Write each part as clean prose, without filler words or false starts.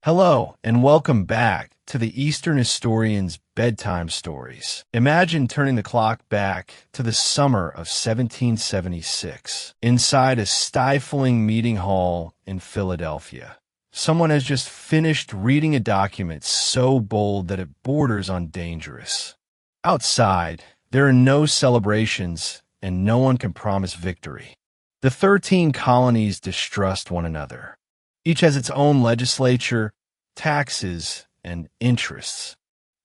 Hello, and welcome back to the Eastern Historian's Bedtime Stories. Imagine turning the clock back to the summer of 1776, inside a stifling meeting hall in Philadelphia. Someone has just finished reading a document so bold that it borders on dangerous. Outside, there are no celebrations, and no one can promise victory. The 13 colonies distrust one another. Each has its own legislature, taxes, and interests.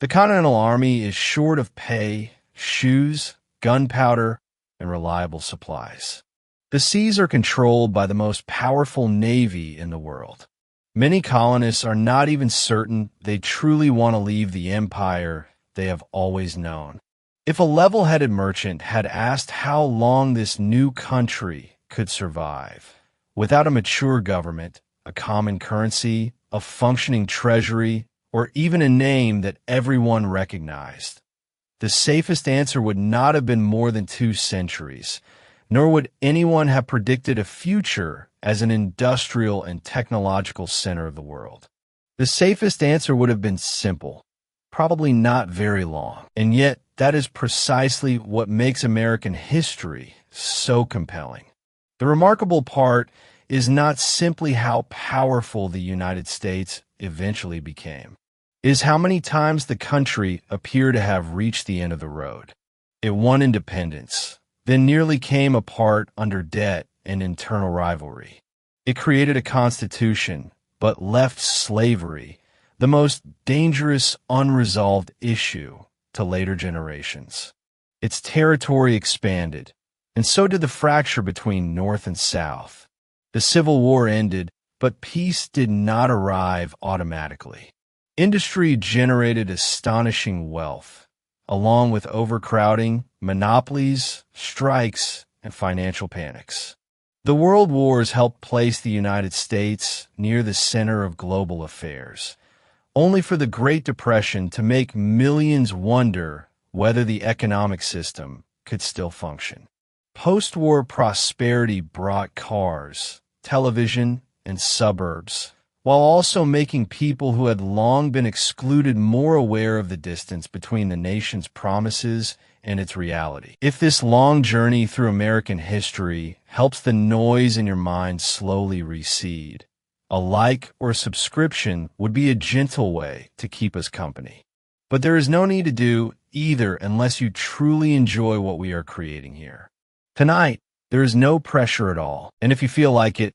The Continental Army is short of pay, shoes, gunpowder, and reliable supplies. The seas are controlled by the most powerful navy in the world. Many colonists are not even certain they truly want to leave the empire they have always known. If a level-headed merchant had asked how long this new country could survive, without a mature government, a common currency, a functioning treasury, or even a name that everyone recognized, the safest answer would not have been more than 2 centuries, nor would anyone have predicted a future as an industrial and technological center of the world. The safest answer would have been simple, probably not very long, and yet that is precisely what makes American history so compelling. The remarkable part is not simply how powerful the United States eventually became. It is how many times the country appeared to have reached the end of the road. It won independence, then nearly came apart under debt and internal rivalry. It created a constitution, but left slavery, the most dangerous unresolved issue, to later generations. Its territory expanded, and so did the fracture between North and South. The Civil War ended, but peace did not arrive automatically. Industry generated astonishing wealth, along with overcrowding, monopolies, strikes, and financial panics. The World Wars helped place the United States near the center of global affairs, only for the Great Depression to make millions wonder whether the economic system could still function. Post-war prosperity brought cars, television, and suburbs, while also making people who had long been excluded more aware of the distance between the nation's promises and its reality. If this long journey through American history helps the noise in your mind slowly recede, a like or subscription would be a gentle way to keep us company. But there is no need to do either unless you truly enjoy what we are creating here. Tonight, there is no pressure at all, and if you feel like it,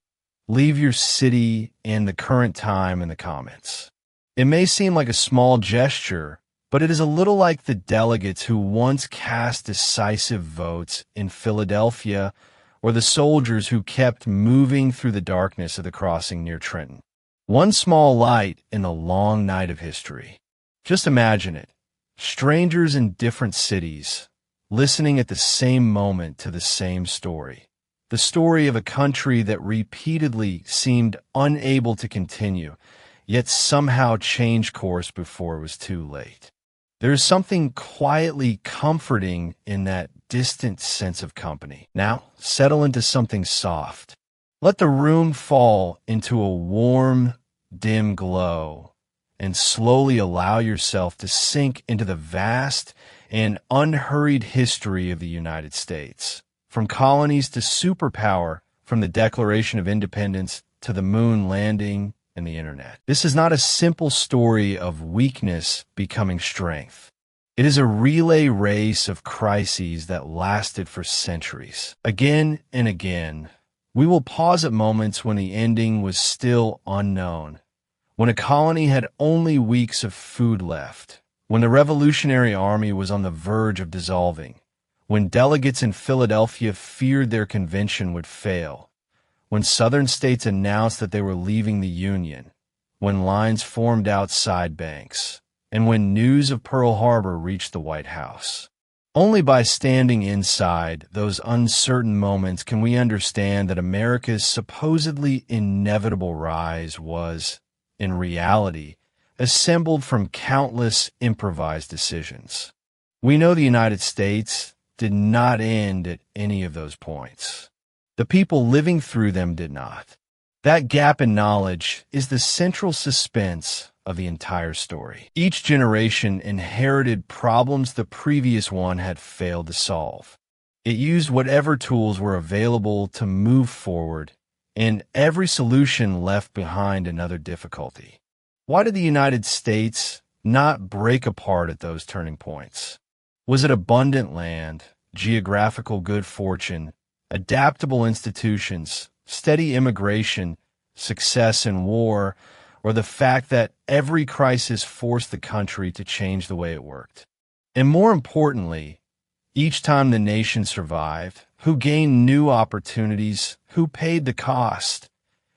leave your city and the current time in the comments. It may seem like a small gesture, but it is a little like the delegates who once cast decisive votes in Philadelphia, or the soldiers who kept moving through the darkness of the crossing near Trenton. One small light in the long night of history. Just imagine it. Strangers in different cities, listening at the same moment to the same story. The story of a country that repeatedly seemed unable to continue, yet somehow changed course before it was too late. There is something quietly comforting in that distant sense of company. Now, settle into something soft. Let the room fall into a warm, dim glow, and slowly allow yourself to sink into the vast and unhurried history of the United States. From colonies to superpower, from the Declaration of Independence to the moon landing and the internet. This is not a simple story of weakness becoming strength. It is a relay race of crises that lasted for centuries. Again and again, we will pause at moments when the ending was still unknown, when a colony had only weeks of food left, when the Revolutionary Army was on the verge of dissolving, when delegates in Philadelphia feared their convention would fail, when Southern states announced that they were leaving the Union, when lines formed outside banks, and when news of Pearl Harbor reached the White House. Only by standing inside those uncertain moments can we understand that America's supposedly inevitable rise was, in reality, assembled from countless improvised decisions. We know the United States did not end at any of those points. The people living through them did not. That gap in knowledge is the central suspense of the entire story. Each generation inherited problems the previous one had failed to solve. It used whatever tools were available to move forward, and every solution left behind another difficulty. Why did the United States not break apart at those turning points? Was it abundant land, geographical good fortune, adaptable institutions, steady immigration, success in war, or the fact that every crisis forced the country to change the way it worked? And more importantly, each time the nation survived, who gained new opportunities, who paid the cost,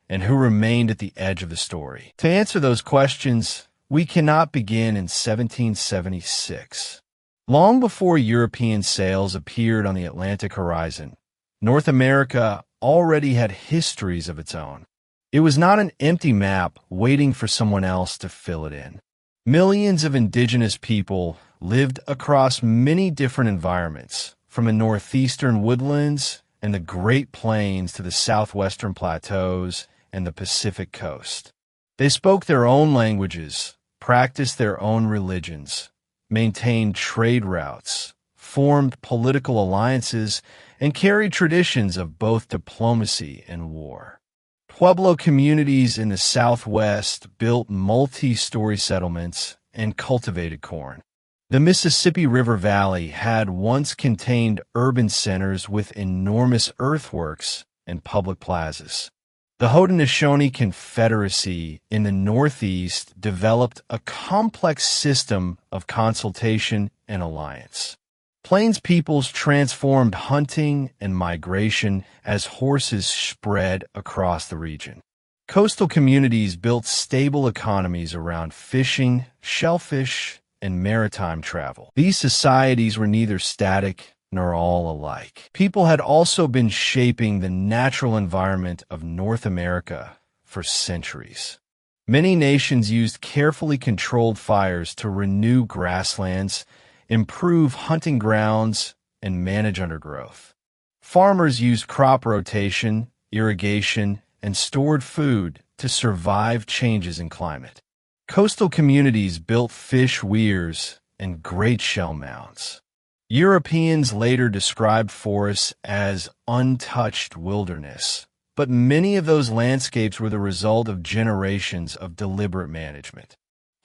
and who remained at the edge of the story? To answer those questions, we cannot begin in 1776. Long before European sails appeared on the Atlantic horizon, North America already had histories of its own. It was not an empty map waiting for someone else to fill it in. Millions of indigenous people lived across many different environments, from the northeastern woodlands and the Great Plains to the southwestern plateaus and the Pacific coast. They spoke their own languages, practiced their own religions, maintained trade routes, formed political alliances, and carried traditions of both diplomacy and war. Pueblo communities in the Southwest built multi-story settlements and cultivated corn. The Mississippi River Valley had once contained urban centers with enormous earthworks and public plazas. The Haudenosaunee Confederacy in the Northeast developed a complex system of consultation and alliance. Plains peoples transformed hunting and migration as horses spread across the region. Coastal communities built stable economies around fishing, shellfish, and maritime travel. These societies were neither static nor all alike. People had also been shaping the natural environment of North America for centuries. Many nations used carefully controlled fires to renew grasslands, improve hunting grounds, and manage undergrowth. Farmers used crop rotation, irrigation, and stored food to survive changes in climate. Coastal communities built fish weirs and great shell mounds. Europeans later described forests as untouched wilderness, but many of those landscapes were the result of generations of deliberate management.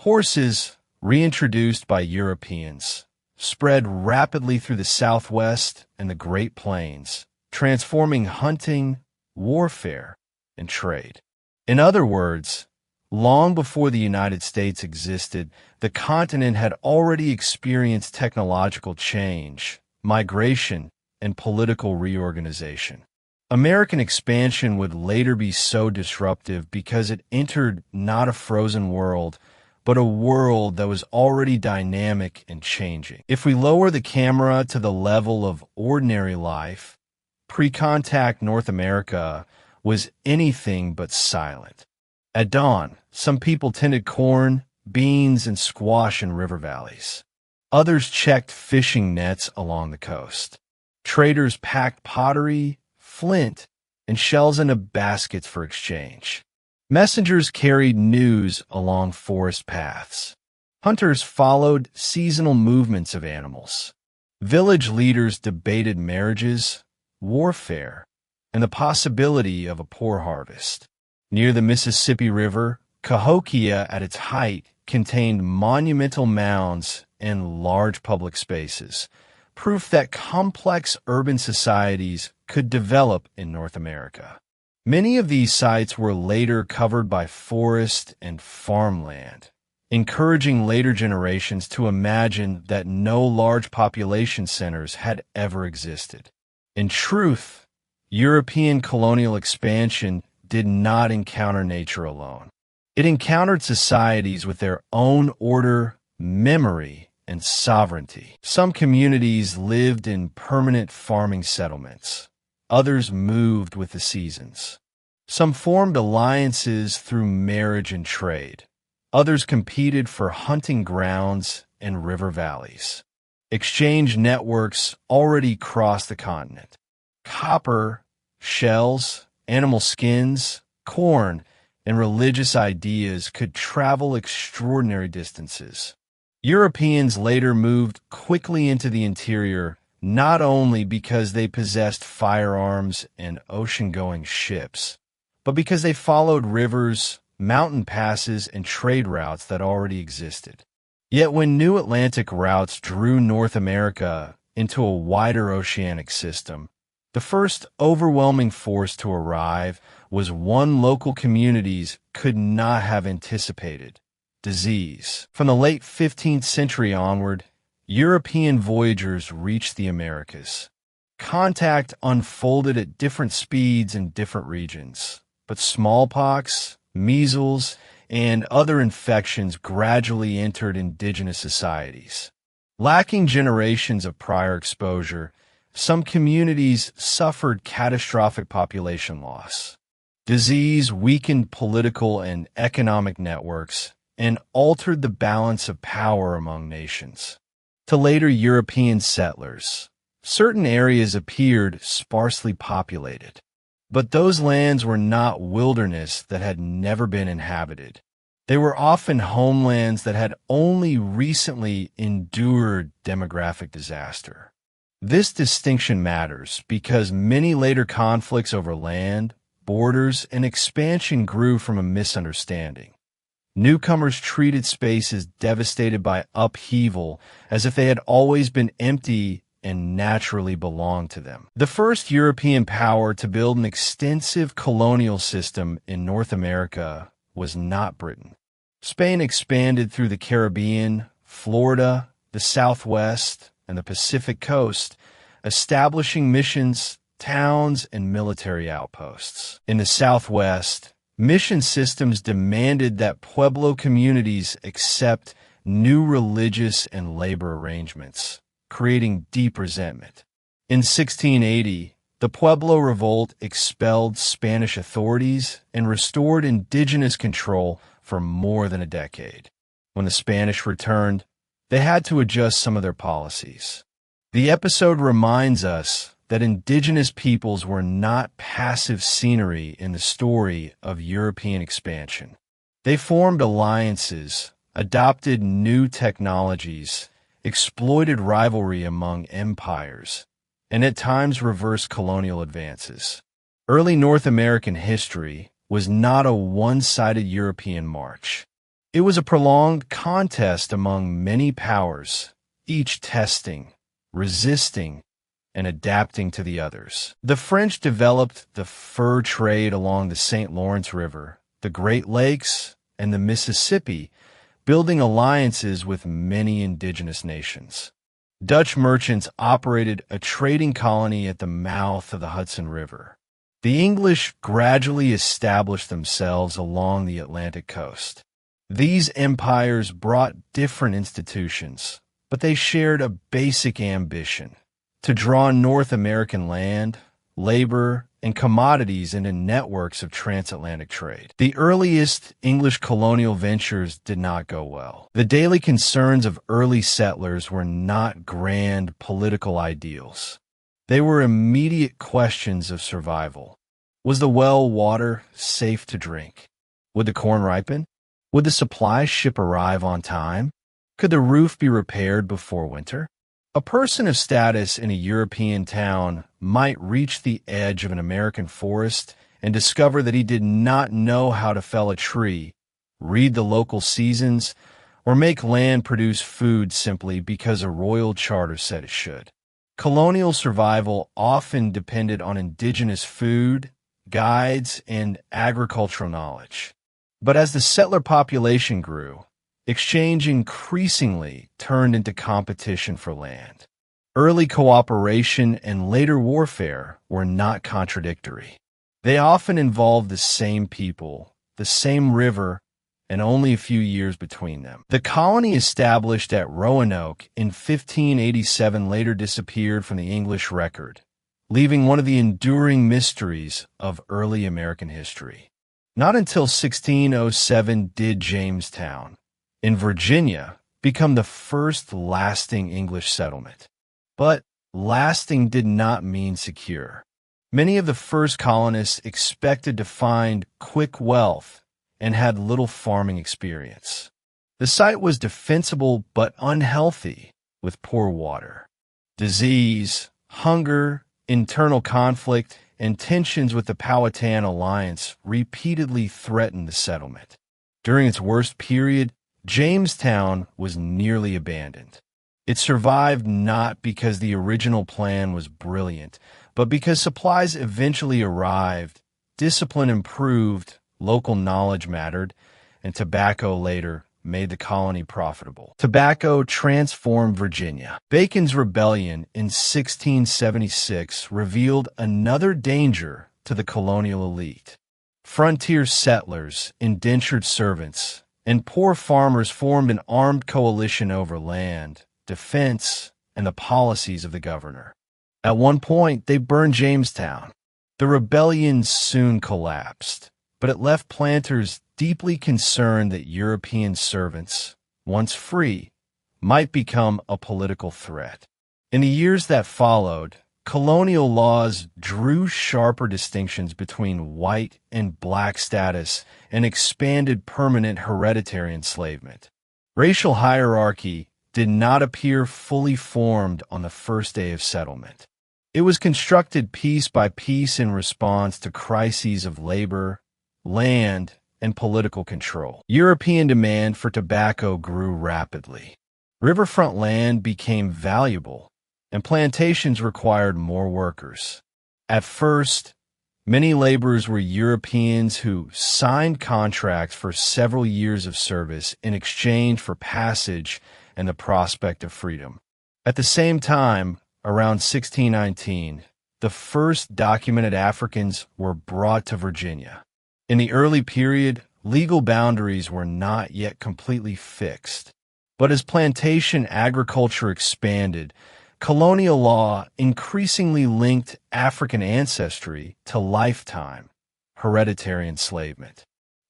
Horses, reintroduced by Europeans, spread rapidly through the Southwest and the Great Plains, transforming hunting, warfare, and trade. In other words, long before the United States existed, the continent had already experienced technological change, migration, and political reorganization. American expansion would later be so disruptive because it entered not a frozen world, but a world that was already dynamic and changing. If we lower the camera to the level of ordinary life, pre-contact North America was anything but silent. At dawn, some people tended corn, beans, and squash in river valleys. Others checked fishing nets along the coast. Traders packed pottery, flint, and shells into baskets for exchange. Messengers carried news along forest paths. Hunters followed seasonal movements of animals. Village leaders debated marriages, warfare, and the possibility of a poor harvest. Near the Mississippi River, Cahokia at its height contained monumental mounds and large public spaces, proof that complex urban societies could develop in North America. Many of these sites were later covered by forest and farmland, encouraging later generations to imagine that no large population centers had ever existed. In truth, European colonial expansion did not encounter nature alone. It encountered societies with their own order, memory, and sovereignty. Some communities lived in permanent farming settlements. Others moved with the seasons. Some formed alliances through marriage and trade. Others competed for hunting grounds and river valleys. Exchange networks already crossed the continent. Copper, shells, animal skins, corn, and religious ideas could travel extraordinary distances. Europeans later moved quickly into the interior, not only because they possessed firearms and ocean-going ships, but because they followed rivers, mountain passes, and trade routes that already existed. Yet when new Atlantic routes drew North America into a wider oceanic system, the first overwhelming force to arrive was one local communities could not have anticipated: disease. From the late 15th century onward, European voyagers reached the Americas. Contact unfolded at different speeds in different regions, but smallpox, measles, and other infections gradually entered indigenous societies. Lacking generations of prior exposure, some communities suffered catastrophic population loss. Disease weakened political and economic networks and altered the balance of power among nations. To later European settlers, certain areas appeared sparsely populated, but those lands were not wilderness that had never been inhabited. They were often homelands that had only recently endured demographic disaster. This distinction matters because many later conflicts over land, borders, and expansion grew from a misunderstanding. Newcomers treated spaces devastated by upheaval as if they had always been empty and naturally belonged to them. The first European power to build an extensive colonial system in North America was not Britain. Spain expanded through the Caribbean, Florida, the Southwest, and the Pacific coast, establishing missions, towns, and military outposts. In the Southwest, mission systems demanded that Pueblo communities accept new religious and labor arrangements, creating deep resentment. In 1680, the Pueblo Revolt expelled Spanish authorities and restored indigenous control for more than a decade. When the Spanish returned, they had to adjust some of their policies. The episode reminds us that indigenous peoples were not passive scenery in the story of European expansion. They formed alliances, adopted new technologies, exploited rivalry among empires, and at times reversed colonial advances. Early North American history was not a one-sided European march. It was a prolonged contest among many powers, each testing, resisting, and adapting to the others. The French developed the fur trade along the St. Lawrence River, the Great Lakes, and the Mississippi, building alliances with many indigenous nations. Dutch merchants operated a trading colony at the mouth of the Hudson River. The English gradually established themselves along the Atlantic coast. These empires brought different institutions, but they shared a basic ambition: to draw North American land, labor, and commodities into networks of transatlantic trade. The earliest English colonial ventures did not go well. The daily concerns of early settlers were not grand political ideals. They were immediate questions of survival. Was the well water safe to drink? Would the corn ripen? Would the supply ship arrive on time? Could the roof be repaired before winter? A person of status in a European town might reach the edge of an American forest and discover that he did not know how to fell a tree, read the local seasons, or make land produce food simply because a royal charter said it should. Colonial survival often depended on indigenous food, guides, and agricultural knowledge. But as the settler population grew, exchange increasingly turned into competition for land. Early cooperation and later warfare were not contradictory. They often involved the same people, the same river, and only a few years between them. The colony established at Roanoke in 1587 later disappeared from the English record, leaving one of the enduring mysteries of early American history. Not until 1607 did Jamestown, in Virginia, become the first lasting English settlement. But lasting did not mean secure. Many of the first colonists expected to find quick wealth and had little farming experience. The site was defensible but unhealthy, with poor water. Disease, hunger, internal conflict, and tensions with the Powhatan alliance repeatedly threatened the settlement. During its worst period, Jamestown was nearly abandoned. It survived not because the original plan was brilliant, but because supplies eventually arrived, discipline improved, local knowledge mattered, and tobacco later made the colony profitable. Tobacco transformed Virginia. Bacon's rebellion in 1676 revealed another danger to the colonial elite. Frontier settlers, indentured servants, and poor farmers formed an armed coalition over land, defense, and the policies of the governor. At one point, they burned Jamestown. The rebellion soon collapsed, but it left planters deeply concerned that European servants, once free, might become a political threat. In the years that followed, colonial laws drew sharper distinctions between white and black status and expanded permanent hereditary enslavement. Racial hierarchy did not appear fully formed on the first day of settlement. It was constructed piece by piece in response to crises of labor, land, and political control. European demand for tobacco grew rapidly. Riverfront land became valuable, and plantations required more workers. At first, many laborers were Europeans who signed contracts for several years of service in exchange for passage and the prospect of freedom. At the same time, around 1619, the first documented Africans were brought to Virginia. In the early period, legal boundaries were not yet completely fixed. But as plantation agriculture expanded, colonial law increasingly linked African ancestry to lifetime, hereditary enslavement.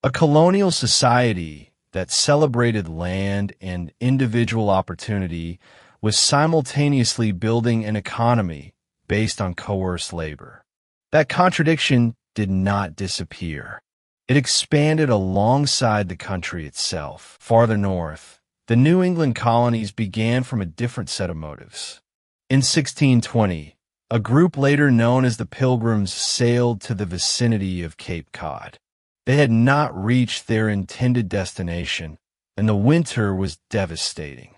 A colonial society that celebrated land and individual opportunity was simultaneously building an economy based on coerced labor. That contradiction did not disappear. It expanded alongside the country itself. Farther north, the New England colonies began from a different set of motives. In 1620, a group later known as the Pilgrims sailed to the vicinity of Cape Cod. They had not reached their intended destination, and the winter was devastating.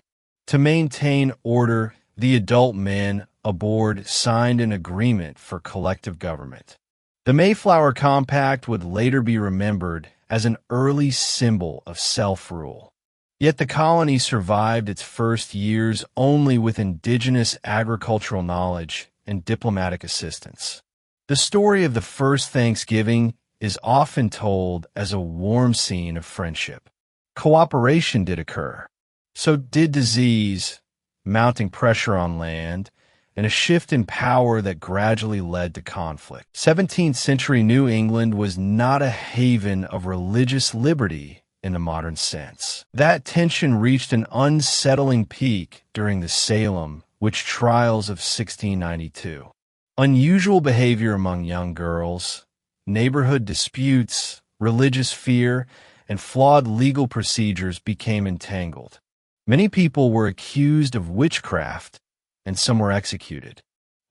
To maintain order, the adult men aboard signed an agreement for collective government. The Mayflower Compact would later be remembered as an early symbol of self-rule. Yet the colony survived its first years only with indigenous agricultural knowledge and diplomatic assistance. The story of the first Thanksgiving is often told as a warm scene of friendship. Cooperation did occur. So did disease, mounting pressure on land, and a shift in power that gradually led to conflict. 17th century New England was not a haven of religious liberty in the modern sense. That tension reached an unsettling peak during the Salem witch trials of 1692. Unusual behavior among young girls, neighborhood disputes, religious fear, and flawed legal procedures became entangled. Many people were accused of witchcraft, and some were executed.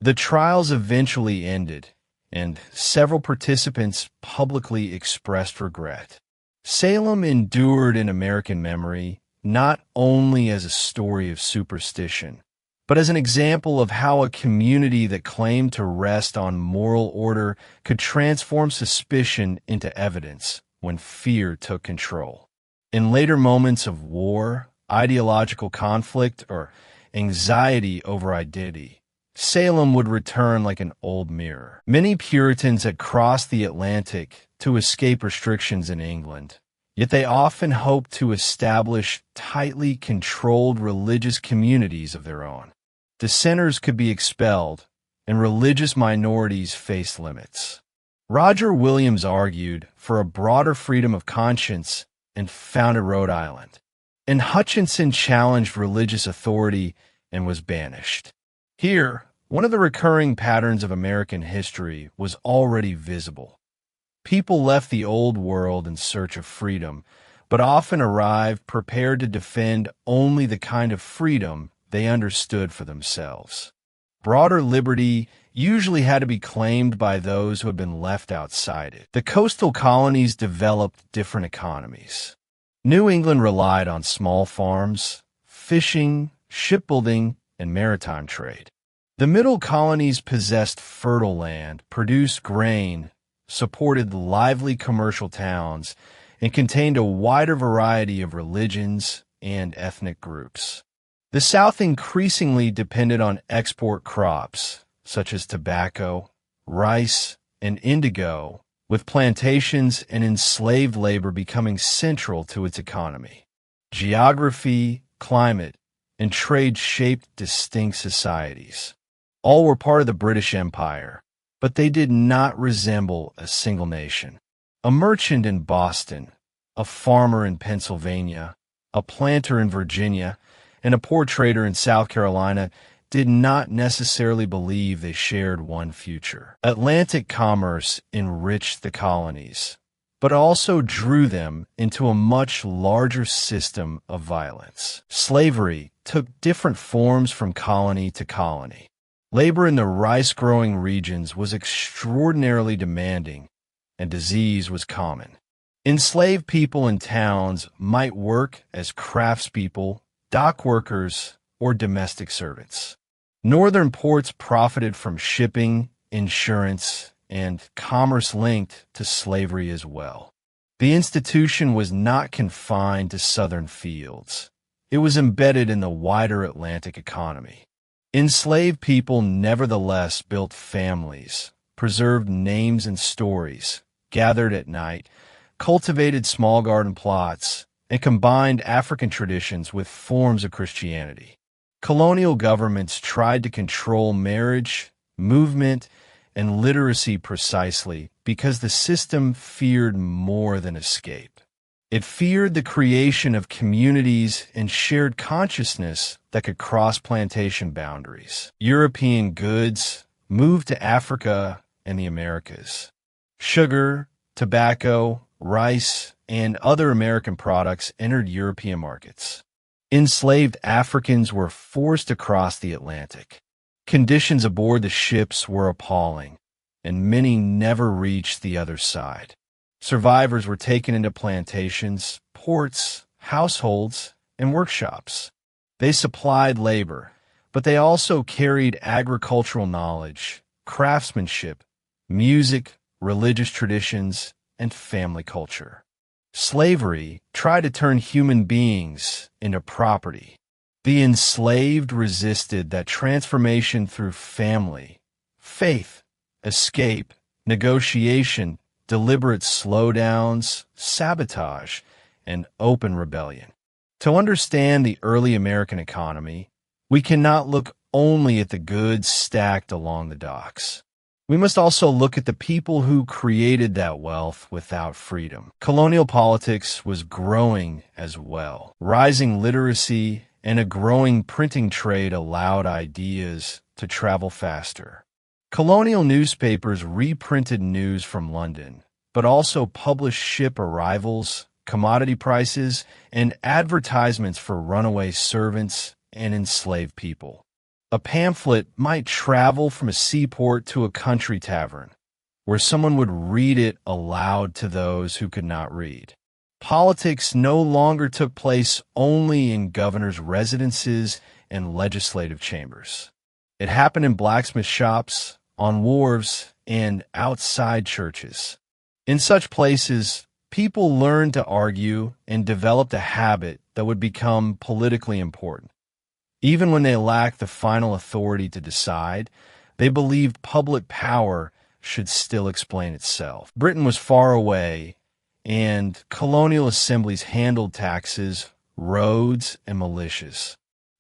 The trials eventually ended, and several participants publicly expressed regret. Salem endured in American memory not only as a story of superstition, but as an example of how a community that claimed to rest on moral order could transform suspicion into evidence when fear took control. In later moments of war, ideological conflict, or anxiety over identity, Salem would return like an old mirror. Many Puritans had crossed the Atlantic to escape restrictions in England, yet they often hoped to establish tightly controlled religious communities of their own. Dissenters could be expelled, and religious minorities faced limits. Roger Williams argued for a broader freedom of conscience and founded Rhode Island. And Hutchinson challenged religious authority and was banished. Here, One of the recurring patterns of American history was already visible. People left the old world in search of freedom, but often arrived prepared to defend only the kind of freedom they understood for themselves. Broader liberty usually had to be claimed by those who had been left outside it. The coastal colonies developed different economies. New England relied on small farms, fishing, shipbuilding, and maritime trade. The middle colonies possessed fertile land, produced grain, supported lively commercial towns, and contained a wider variety of religions and ethnic groups. The South increasingly depended on export crops, such as tobacco, rice, and indigo, with plantations and enslaved labor becoming central to its economy. Geography, climate, and trade shaped distinct societies. All were part of the British Empire, but they did not resemble a single nation. A merchant in Boston, a farmer in Pennsylvania, a planter in Virginia, and a poor trader in South Carolina did not necessarily believe they shared one future. Atlantic commerce enriched the colonies, but also drew them into a much larger system of violence. Slavery took different forms from colony to colony. Labor in the rice-growing regions was extraordinarily demanding, and disease was common. Enslaved people in towns might work as craftspeople, dock workers, or domestic servants. Northern ports profited from shipping, insurance, and commerce linked to slavery as well. The institution was not confined to southern fields. It was embedded in the wider Atlantic economy. Enslaved people nevertheless built families, preserved names and stories, gathered at night, cultivated small garden plots, and combined African traditions with forms of Christianity. Colonial governments tried to control marriage, movement, and literacy precisely because the system feared more than escape. It feared the creation of communities and shared consciousness that could cross plantation boundaries. European goods moved to Africa and the Americas. Sugar, tobacco, rice, and other American products entered European markets. Enslaved Africans were forced across the Atlantic. Conditions aboard the ships were appalling, and many never reached the other side. Survivors were taken into plantations, ports, households, and workshops. They supplied labor, but they also carried agricultural knowledge, craftsmanship, music, religious traditions, and family culture. Slavery tried to turn human beings into property. The enslaved resisted that transformation through family, faith, escape, negotiation, deliberate slowdowns, sabotage, and open rebellion. To understand the early American economy, we cannot look only at the goods stacked along the docks. We must also look at the people who created that wealth without freedom. Colonial politics was growing as well. Rising literacy and a growing printing trade allowed ideas to travel faster. Colonial newspapers reprinted news from London, but also published ship arrivals, commodity prices, and advertisements for runaway servants and enslaved people. A pamphlet might travel from a seaport to a country tavern, where someone would read it aloud to those who could not read. Politics no longer took place only in governors' residences and legislative chambers. It happened in blacksmith shops, on wharves, and outside churches. In such places, people learned to argue and developed a habit that would become politically important. Even when they lacked the final authority to decide, they believed public power should still explain itself. Britain was far away, and colonial assemblies handled taxes, roads, and militias.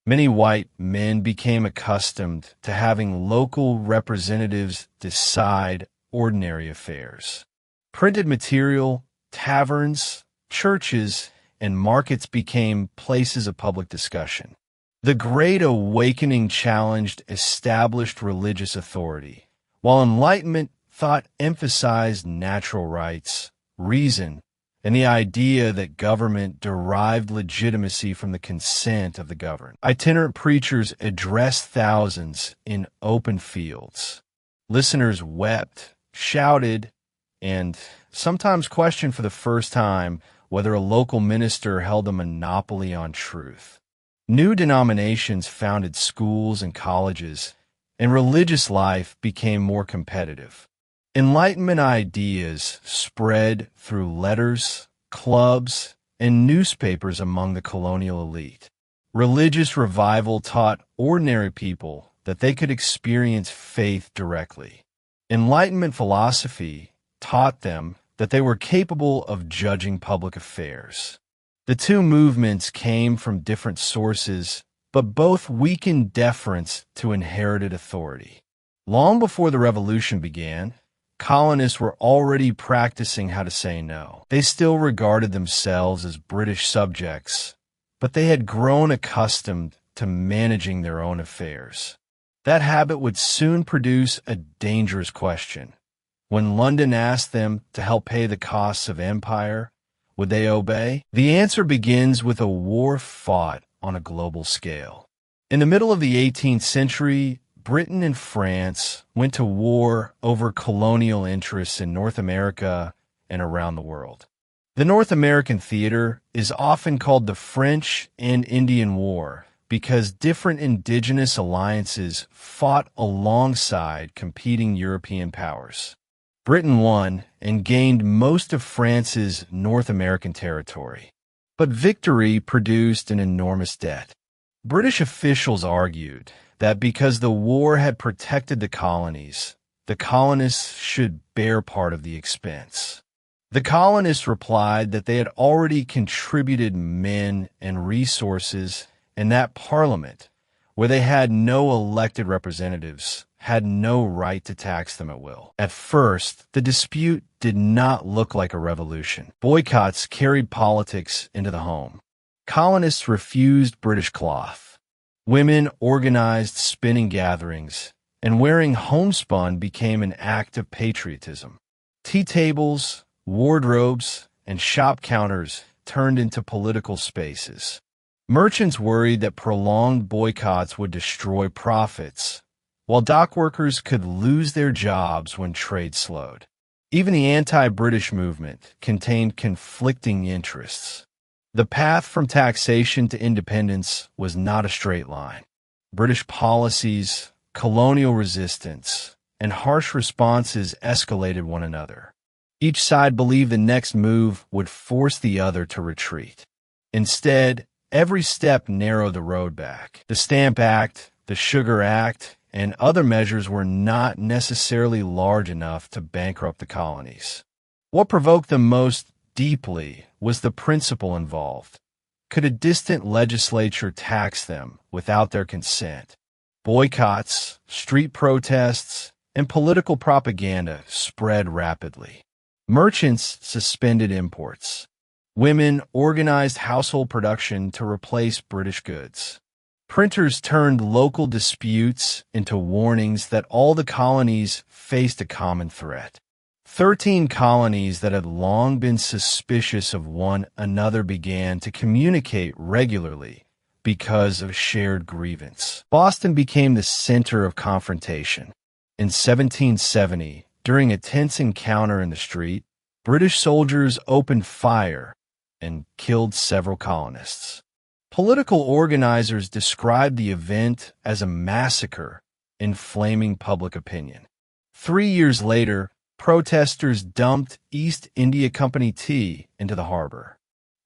Many white men became accustomed to having local representatives decide ordinary affairs. Printed material, taverns, churches, and markets became places of public discussion. The Great Awakening challenged established religious authority, while Enlightenment thought emphasized natural rights, reason, and the idea that government derived legitimacy from the consent of the governed. Itinerant preachers addressed thousands in open fields. Listeners wept, shouted, and sometimes questioned for the first time whether a local minister held a monopoly on truth. New denominations founded schools and colleges, and religious life became more competitive. Enlightenment ideas spread through letters, clubs, and newspapers among the colonial elite. Religious revival taught ordinary people that they could experience faith directly. Enlightenment philosophy taught them that they were capable of judging public affairs. The two movements came from different sources, but both weakened deference to inherited authority. Long before the revolution began, colonists were already practicing how to say no. They still regarded themselves as British subjects, but they had grown accustomed to managing their own affairs. That habit would soon produce a dangerous question. When London asked them to help pay the costs of empire, would they obey? The answer begins with a war fought on a global scale. In the middle of the 18th century, Britain and France went to war over colonial interests in North America and around the world. The North American theater is often called the French and Indian War because different indigenous alliances fought alongside competing European powers. Britain won and gained most of France's North American territory. But victory produced an enormous debt. British officials argued that because the war had protected the colonies should bear part of the expense. The colonists replied that they had already contributed men and resources, and that Parliament, where they had no elected representatives, had no right to tax them at will. At first, the dispute did not look like a revolution. Boycotts carried politics into the home. Colonists refused British cloth. Women organized spinning gatherings, and wearing homespun became an act of patriotism. Tea tables, wardrobes, and shop counters turned into political spaces. Merchants worried that prolonged boycotts would destroy profits, while dock workers could lose their jobs when trade slowed. Even the anti-British movement contained conflicting interests. The path from taxation to independence was not a straight line. British policies, colonial resistance, and harsh responses escalated one another. Each side believed the next move would force the other to retreat. Instead, every step narrowed the road back. The Stamp Act, the Sugar Act, and other measures were not necessarily large enough to bankrupt the colonies. What provoked them most deeply was the principle involved. Could a distant legislature tax them without their consent? Boycotts, street protests, and political propaganda spread rapidly. Merchants suspended imports. Women organized household production to replace British goods. Printers turned local disputes into warnings that all the colonies faced a common threat. 13 colonies that had long been suspicious of one another began to communicate regularly because of shared grievance. Boston became the center of confrontation. In 1770, during a tense encounter in the street, British soldiers opened fire and killed several colonists. Political organizers described the event as a massacre, inflaming public opinion. 3 years later, protesters dumped East India Company tea into the harbor.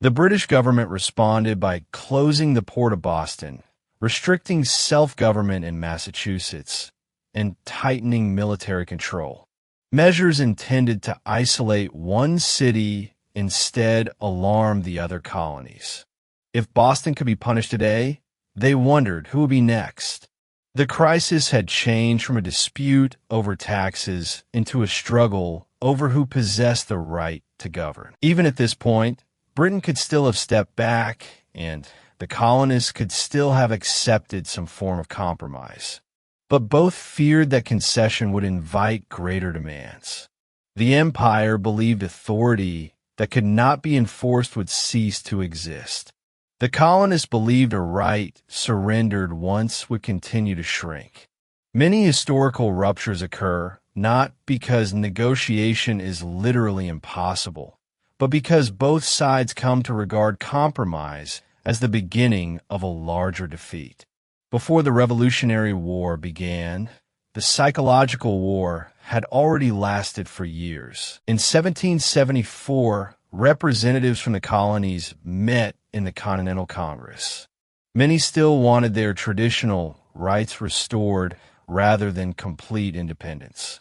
The British government responded by closing the port of Boston, restricting self-government in Massachusetts, and tightening military control. Measures intended to isolate one city instead alarmed the other colonies. If Boston could be punished today, they wondered who would be next. The crisis had changed from a dispute over taxes into a struggle over who possessed the right to govern. Even at this point, Britain could still have stepped back, and the the colonists could still have accepted some form of compromise. But both feared that concession would invite greater demands. The empire believed authority that could not be enforced would cease to exist. The colonists believed a right surrendered once would continue to shrink. Many historical ruptures occur not because negotiation is literally impossible, but because both sides come to regard compromise as the beginning of a larger defeat. Before the Revolutionary War began, the psychological war had already lasted for years. In 1774, representatives from the colonies met in the Continental Congress. Many still wanted their traditional rights restored rather than complete independence.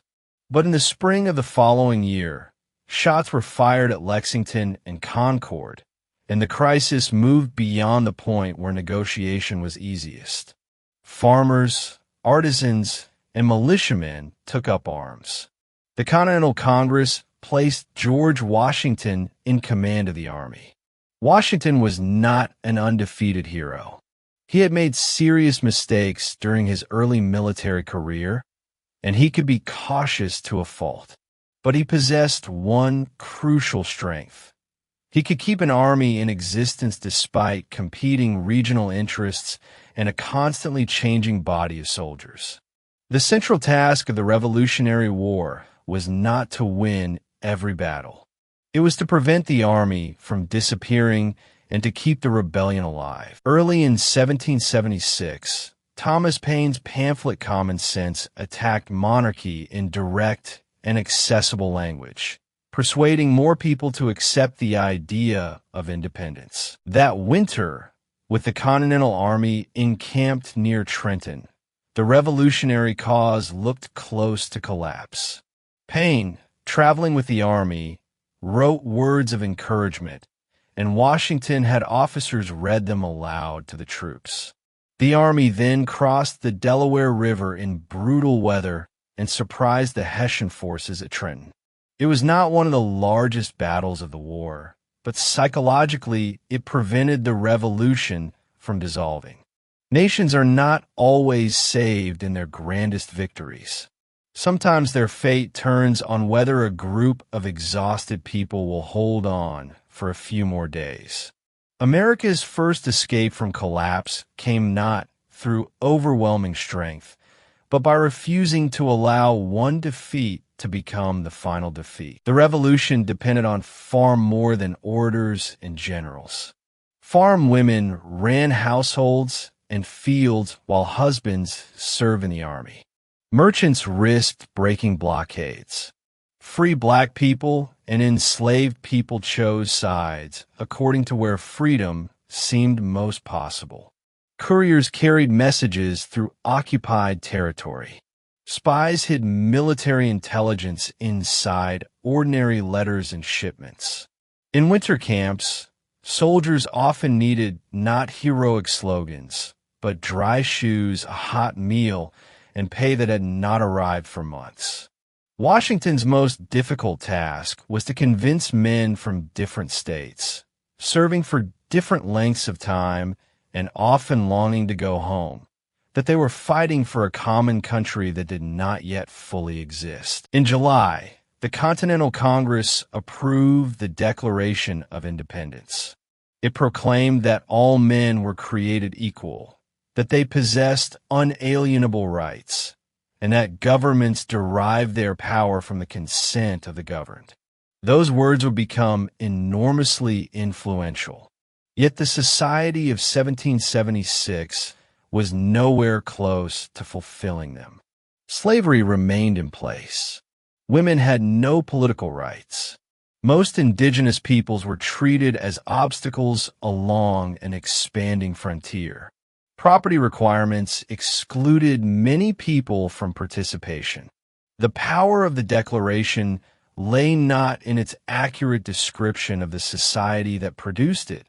But in the spring of the following year, shots were fired at Lexington and Concord, and the crisis moved beyond the point where negotiation was easiest. Farmers, artisans, and militiamen took up arms. The Continental Congress placed George Washington in command of the army. Washington was not an undefeated hero. He had made serious mistakes during his early military career, and he could be cautious to a fault. But he possessed one crucial strength. He could keep an army in existence despite competing regional interests and a constantly changing body of soldiers. The central task of the Revolutionary War was not to win every battle. It was to prevent the army from disappearing and to keep the rebellion alive. Early in 1776, Thomas Paine's pamphlet Common Sense attacked monarchy in direct and accessible language, persuading more people to accept the idea of independence. That winter, with the Continental Army encamped near Trenton, the revolutionary cause looked close to collapse. Paine, traveling with the army, wrote words of encouragement, and Washington had officers read them aloud to the troops. The army then crossed the Delaware River in brutal weather and surprised the Hessian forces at Trenton. It was not one of the largest battles of the war, but psychologically it prevented the revolution from dissolving. Nations are not always saved in their grandest victories. Sometimes their fate turns on whether a group of exhausted people will hold on for a few more days. America's first escape from collapse came not through overwhelming strength, but by refusing to allow one defeat to become the final defeat. The revolution depended on far more than orders and generals. Farm women ran households and fields while husbands served in the army. Merchants risked breaking blockades. Free black people and enslaved people chose sides according to where freedom seemed most possible. Couriers carried messages through occupied territory. Spies hid military intelligence inside ordinary letters and shipments. In winter camps, soldiers often needed not heroic slogans, but dry shoes, a hot meal, and pay that had not arrived for months. Washington's most difficult task was to convince men from different states, serving for different lengths of time and often longing to go home, that they were fighting for a common country that did not yet fully exist. In July, the Continental Congress approved the Declaration of Independence. It proclaimed that all men were created equal, that they possessed unalienable rights, and that governments derive their power from the consent of the governed. Those words would become enormously influential. Yet the society of 1776 was nowhere close to fulfilling them. Slavery remained in place. Women had no political rights. Most indigenous peoples were treated as obstacles along an expanding frontier. Property requirements excluded many people from participation. The power of the Declaration lay not in its accurate description of the society that produced it,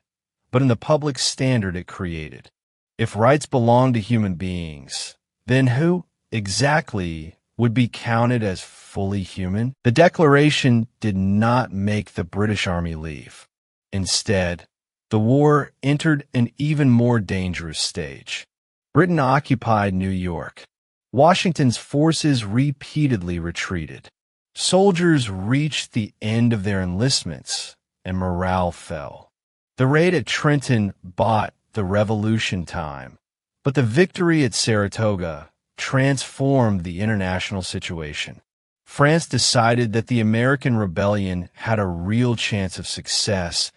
but in the public standard it created. If rights belonged to human beings, then who exactly would be counted as fully human? The Declaration did not make the British Army leave. Instead, The war entered an even more dangerous stage. Britain occupied New York. Washington's forces repeatedly retreated. Soldiers reached the end of their enlistments, and morale fell. The raid at Trenton bought the Revolution time, but the victory at Saratoga transformed the international situation. France decided that the American rebellion had a real chance of success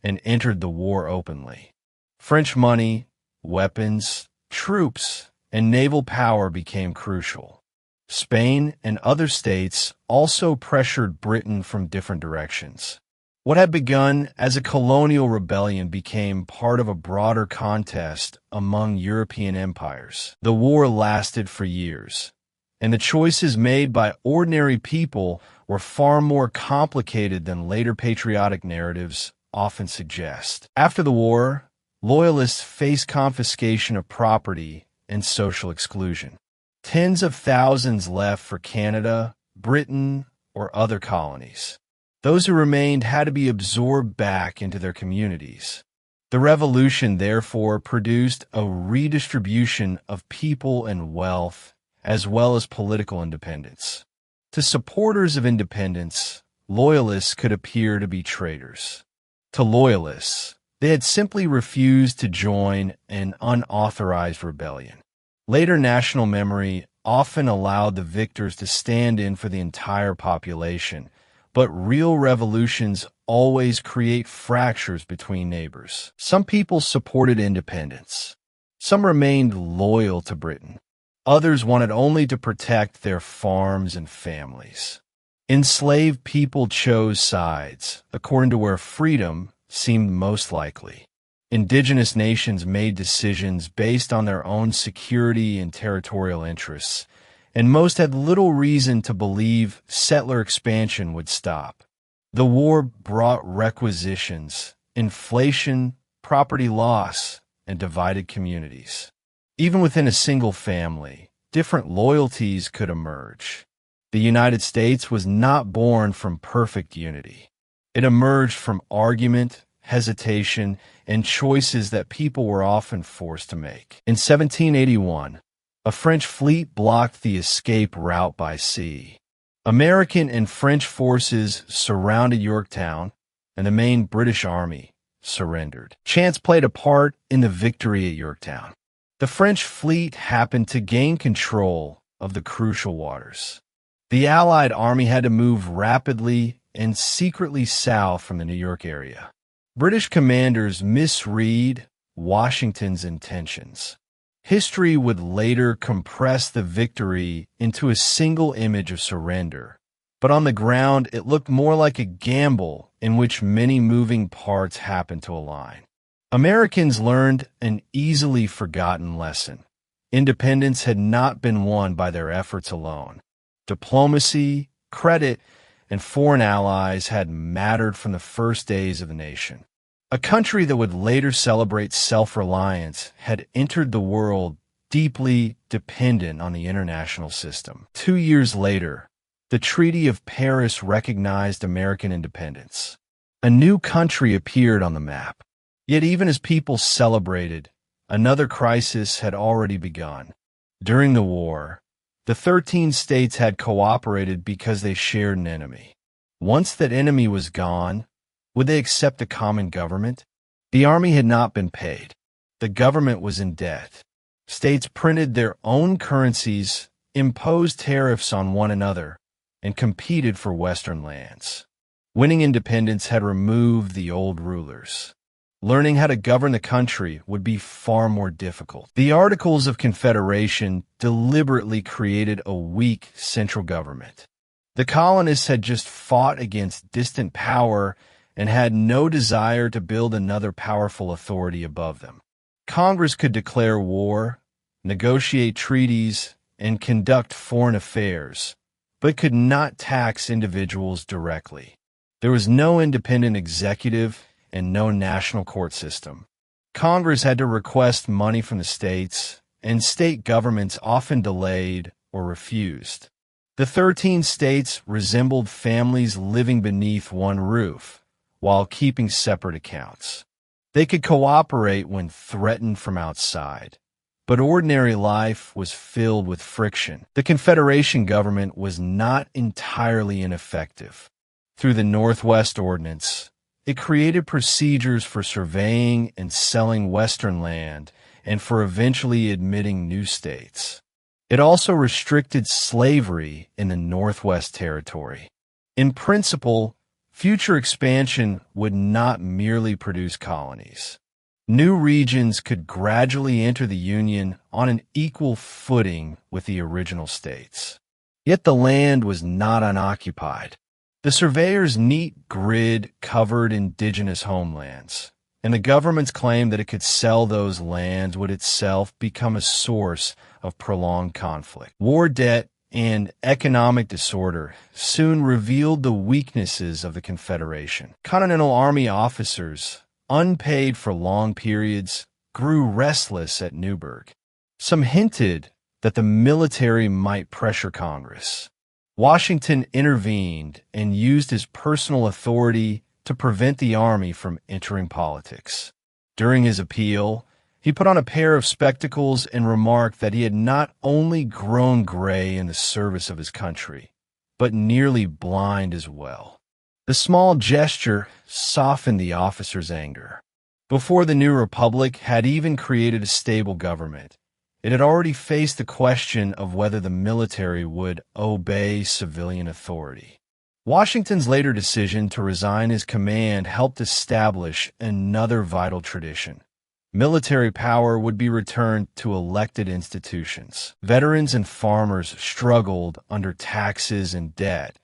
and entered the war openly. French money, weapons, troops, and naval power became crucial. Spain and other states also pressured Britain from different directions. What had begun as a colonial rebellion became part of a broader contest among European empires. The war lasted for years, and the choices made by ordinary people were far more complicated than later patriotic narratives often suggest. After the war, Loyalists faced confiscation of property and social exclusion. Tens of thousands left for Canada, Britain, or other colonies. Those who remained had to be absorbed back into their communities. The revolution, therefore, produced a redistribution of people and wealth, as well as political independence. To supporters of independence, loyalists could appear to be traitors. To loyalists, they had simply refused to join an unauthorized rebellion. Later national memory often allowed the victors to stand in for the entire population, but real revolutions always create fractures between neighbors. Some people supported independence. Some remained loyal to Britain. Others wanted only to protect their farms and families. Enslaved people chose sides, according to where freedom seemed most likely. Indigenous nations made decisions based on their own security and territorial interests, and most had little reason to believe settler expansion would stop. The war brought requisitions, inflation, property loss, and divided communities. Even within a single family, different loyalties could emerge. The United States was not born from perfect unity. It emerged from argument, hesitation, and choices that people were often forced to make. In 1781, a French fleet blocked the escape route by sea. American and French forces surrounded Yorktown, and the main British army surrendered. Chance played a part in the victory at Yorktown. The French fleet happened to gain control of the crucial waters. The Allied army had to move rapidly and secretly south from the New York area. British commanders misread Washington's intentions. History would later compress the victory into a single image of surrender, but on the ground it looked more like a gamble in which many moving parts happened to align. Americans learned an easily forgotten lesson. Independence had not been won by their efforts alone. Diplomacy, credit, and foreign allies had mattered from the first days of the nation. A country that would later celebrate self-reliance had entered the world deeply dependent on the international system. 2 years later, the Treaty of Paris recognized American independence. A new country appeared on the map. Yet even as people celebrated, another crisis had already begun. During the war, the 13 states had cooperated because they shared an enemy. Once that enemy was gone, would they accept a common government? The army had not been paid. The government was in debt. States printed their own currencies, imposed tariffs on one another, and competed for Western lands. Winning independence had removed the old rulers. Learning how to govern the country would be far more difficult. The Articles of Confederation deliberately created a weak central government. The colonists had just fought against distant power and had no desire to build another powerful authority above them. Congress could declare war, negotiate treaties, and conduct foreign affairs, but could not tax individuals directly. There was no independent executive and no national court system. Congress had to request money from the states, and state governments often delayed or refused. The 13 states resembled families living beneath one roof, while keeping separate accounts. They could cooperate when threatened from outside. But ordinary life was filled with friction. The Confederation government was not entirely ineffective. Through the Northwest Ordinance, it created procedures for surveying and selling Western land and for eventually admitting new states. It also restricted slavery in the Northwest Territory. In principle, future expansion would not merely produce colonies. New regions could gradually enter the Union on an equal footing with the original states. Yet the land was not unoccupied. The surveyor's neat grid covered indigenous homelands, and the government's claim that it could sell those lands would itself become a source of prolonged conflict. War debt and economic disorder soon revealed the weaknesses of the Confederation. Continental Army officers, unpaid for long periods, grew restless at Newburgh. Some hinted that the military might pressure Congress. Washington intervened and used his personal authority to prevent the army from entering politics. During his appeal, he put on a pair of spectacles and remarked that he had not only grown gray in the service of his country, but nearly blind as well. The small gesture softened the officer's anger. Before the new republic had even created a stable government, it had already faced the question of whether the military would obey civilian authority. Washington's later decision to resign his command helped establish another vital tradition. Military power would be returned to elected institutions. Veterans and farmers struggled under taxes and debt,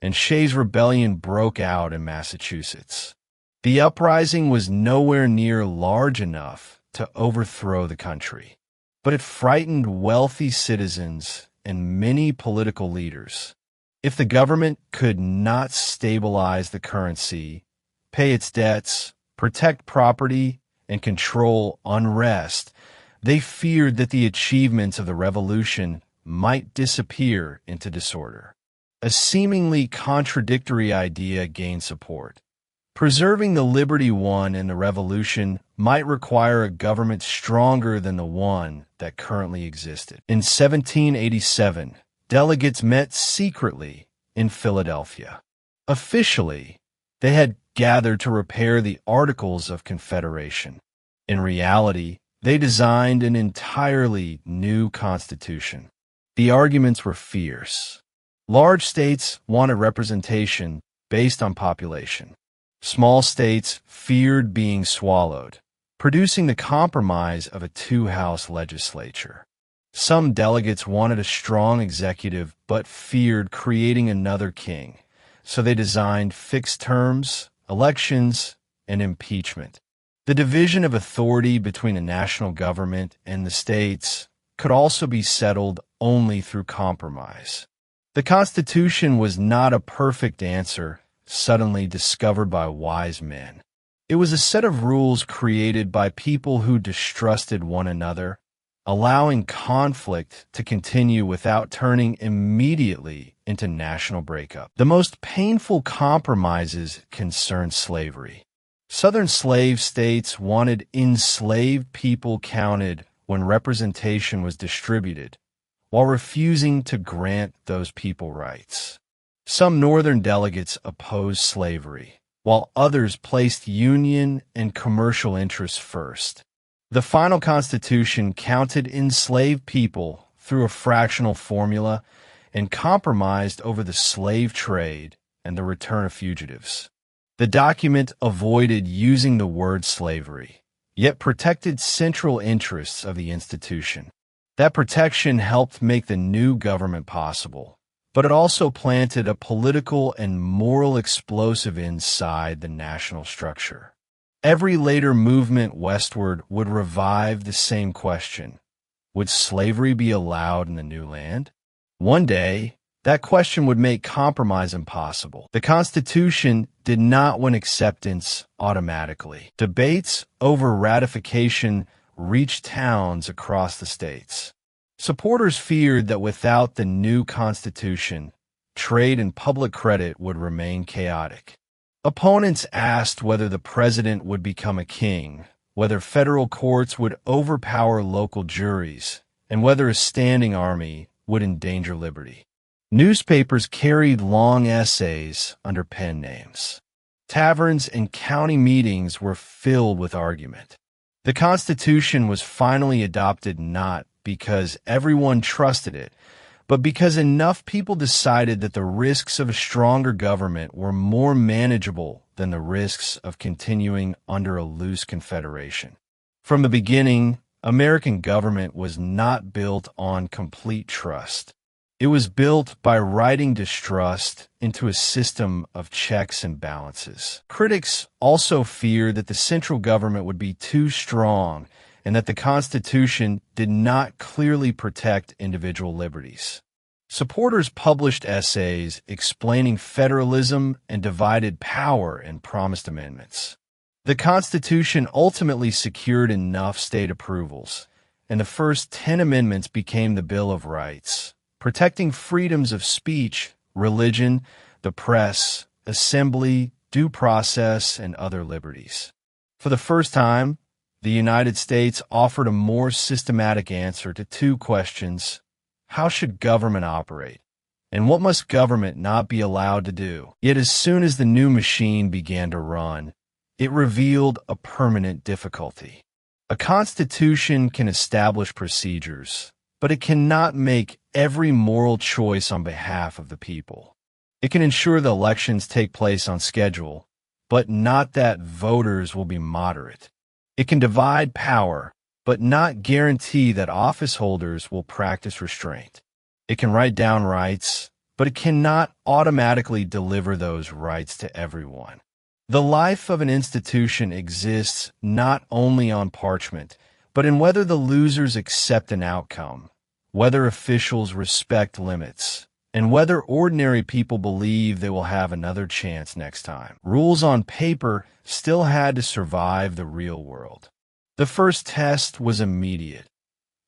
and Shays' Rebellion broke out in Massachusetts. The uprising was nowhere near large enough to overthrow the country, but it frightened wealthy citizens and many political leaders. If the government could not stabilize the currency, pay its debts, protect property, and control unrest, they feared that the achievements of the revolution might disappear into disorder. A seemingly contradictory idea gained support. Preserving the liberty won in the revolution might require a government stronger than the one that currently existed. In 1787, delegates met secretly in Philadelphia. Officially, they had gathered to repair the Articles of Confederation. In reality, they designed an entirely new constitution. The arguments were fierce. Large states wanted representation based on population. Small states feared being swallowed, producing the compromise of a two-house legislature. Some delegates wanted a strong executive but feared creating another king, so they designed fixed terms, elections, and impeachment. The division of authority between the national government and the states could also be settled only through compromise. The Constitution was not a perfect answer suddenly discovered by wise men. It was a set of rules created by people who distrusted one another, allowing conflict to continue without turning immediately into national breakup. The most painful compromises concerned slavery. Southern slave states wanted enslaved people counted when representation was distributed, while refusing to grant those people rights. Some Northern delegates opposed slavery, while others placed Union and commercial interests first. The final Constitution counted enslaved people through a fractional formula and compromised over the slave trade and the return of fugitives. The document avoided using the word slavery, yet protected central interests of the institution. That protection helped make the new government possible, but it also planted a political and moral explosive inside the national structure. Every later movement westward would revive the same question. Would slavery be allowed in the new land? One day, that question would make compromise impossible. The Constitution did not win acceptance automatically. Debates over ratification reached towns across the states. Supporters feared that without the new Constitution, trade and public credit would remain chaotic. Opponents asked whether the president would become a king, whether federal courts would overpower local juries, and whether a standing army would endanger liberty. Newspapers carried long essays under pen names. Taverns and county meetings were filled with argument. The Constitution was finally adopted not because everyone trusted it, but because enough people decided that the risks of a stronger government were more manageable than the risks of continuing under a loose confederation. From the beginning, American government was not built on complete trust. It was built by writing distrust into a system of checks and balances. Critics also feared that the central government would be too strong and that the Constitution did not clearly protect individual liberties. Supporters published essays explaining federalism and divided power and promised amendments. The Constitution ultimately secured enough state approvals, and the first 10 amendments became the Bill of Rights, protecting freedoms of speech, religion, the press, assembly, due process, and other liberties. For the first time, the United States offered a more systematic answer to two questions: how should government operate, and what must government not be allowed to do? Yet as soon as the new machine began to run, it revealed a permanent difficulty. A constitution can establish procedures, but it cannot make every moral choice on behalf of the people. It can ensure the elections take place on schedule, but not that voters will be moderate. It can divide power, but not guarantee that office holders will practice restraint. It can write down rights, but it cannot automatically deliver those rights to everyone. The life of an institution exists not only on parchment, but in whether the losers accept an outcome, whether officials respect limits, and whether ordinary people believe they will have another chance next time. Rules on paper still had to survive the real world. The first test was immediate.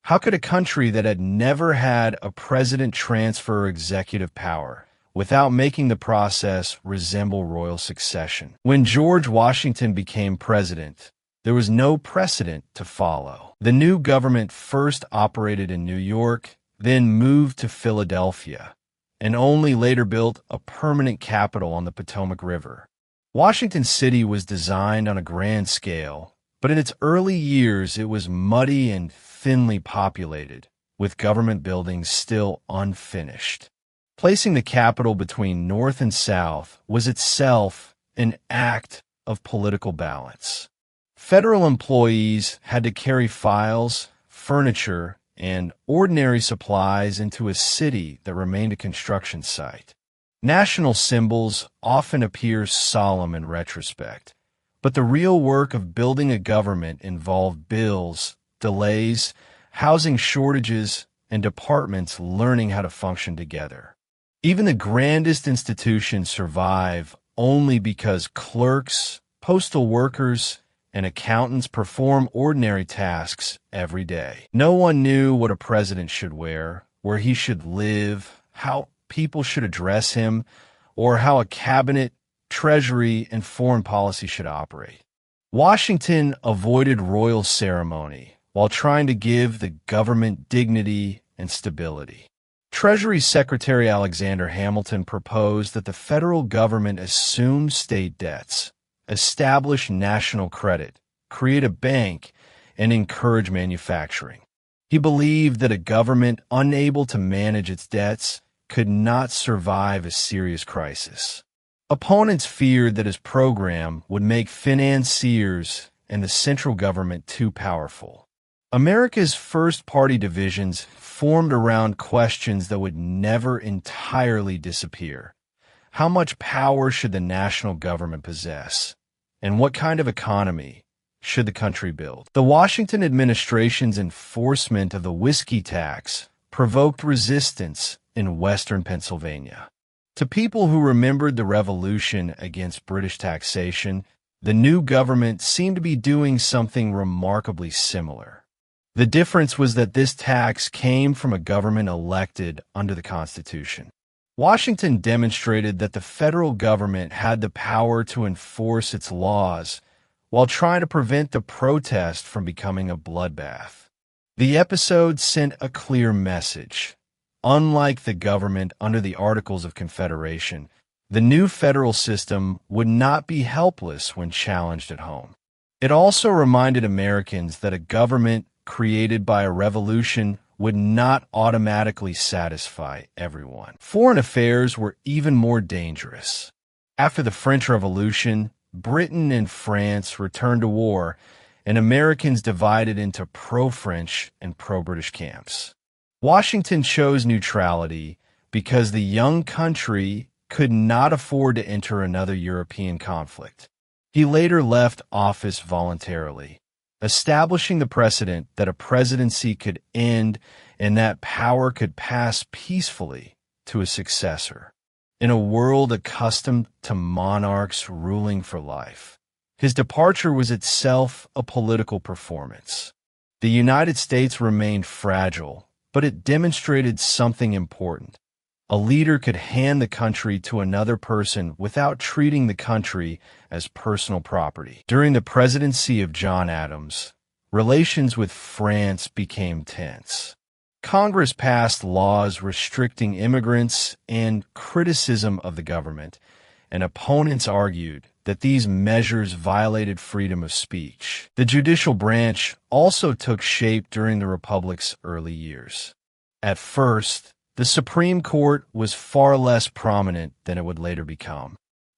How could a country that had never had a president transfer executive power without making the process resemble royal succession? When George Washington became president, there was no precedent to follow. The new government first operated in New York, then moved to Philadelphia, and only later built a permanent capital on the Potomac River. Washington City was designed on a grand scale, but in its early years it was muddy and thinly populated, with government buildings still unfinished. Placing the capital between North and South was itself an act of political balance. Federal employees had to carry files, furniture, and ordinary supplies into a city that remained a construction site. National symbols often appear solemn in retrospect, but the real work of building a government involved bills, delays, housing shortages, and departments learning how to function together. Even the grandest institutions survive only because clerks, postal workers, and accountants perform ordinary tasks every day. No one knew what a president should wear, where he should live, how people should address him, or how a cabinet, treasury, and foreign policy should operate. Washington avoided royal ceremony while trying to give the government dignity and stability. Treasury Secretary Alexander Hamilton proposed that the federal government assume state debts, establish national credit, create a bank, and encourage manufacturing. He believed that a government unable to manage its debts could not survive a serious crisis. Opponents feared that his program would make financiers and the central government too powerful. America's first-party divisions formed around questions that would never entirely disappear. How much power should the national government possess? And what kind of economy should the country build? The Washington administration's enforcement of the whiskey tax provoked resistance in western Pennsylvania. To people who remembered the revolution against British taxation, the new government seemed to be doing something remarkably similar. The difference was that this tax came from a government elected under the Constitution. Washington demonstrated that the federal government had the power to enforce its laws while trying to prevent the protest from becoming a bloodbath. The episode sent a clear message. Unlike the government under the Articles of Confederation, the new federal system would not be helpless when challenged at home. It also reminded Americans that a government created by a revolution would not automatically satisfy everyone. Foreign affairs were even more dangerous. After the French Revolution, Britain and France returned to war, and Americans divided into pro-French and pro-British camps. Washington chose neutrality because the young country could not afford to enter another European conflict. He later left office voluntarily, establishing the precedent that a presidency could end and that power could pass peacefully to a successor. In a world accustomed to monarchs ruling for life, his departure was itself a political performance. The United States remained fragile, but it demonstrated something important. A leader could hand the country to another person without treating the country as personal property. During the presidency of John Adams, relations with France became tense. Congress passed laws restricting immigrants and criticism of the government, and opponents argued that these measures violated freedom of speech. The judicial branch also took shape during the Republic's early years. At first, the Supreme Court was far less prominent than it would later become.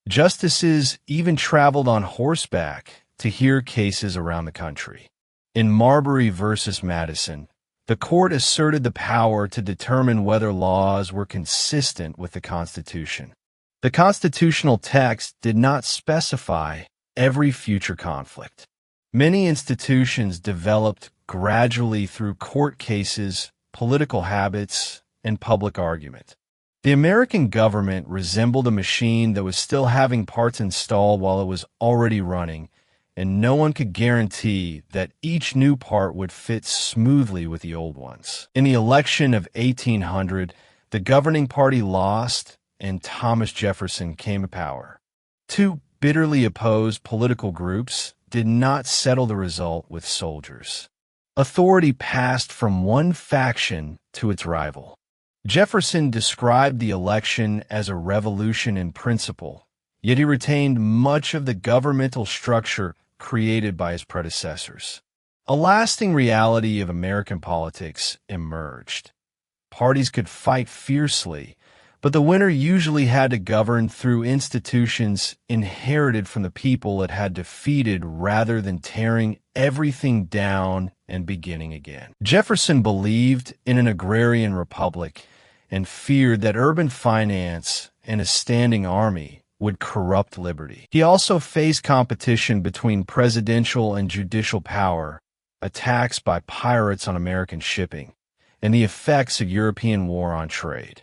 Justices even traveled on horseback to hear cases around the country. In Marbury versus Madison, the court asserted the power to determine whether laws were consistent with the Constitution. The constitutional text did not specify every future conflict. Many institutions developed gradually through court cases, political habits, and public argument. The American government resembled a machine that was still having parts installed while it was already running, and no one could guarantee that each new part would fit smoothly with the old ones. In the election of 1800, the governing party lost, and Thomas Jefferson came to power. Two bitterly opposed political groups did not settle the result with soldiers. Authority passed from one faction to its rival. Jefferson described the election as a revolution in principle, yet he retained much of the governmental structure created by his predecessors. A lasting reality of American politics emerged. Parties could fight fiercely, but the winner usually had to govern through institutions inherited from the people it had defeated rather than tearing everything down and beginning again. Jefferson believed in an agrarian republic and feared that urban finance and a standing army would corrupt liberty. He also faced competition between presidential and judicial power, attacks by pirates on American shipping, and the effects of European war on trade.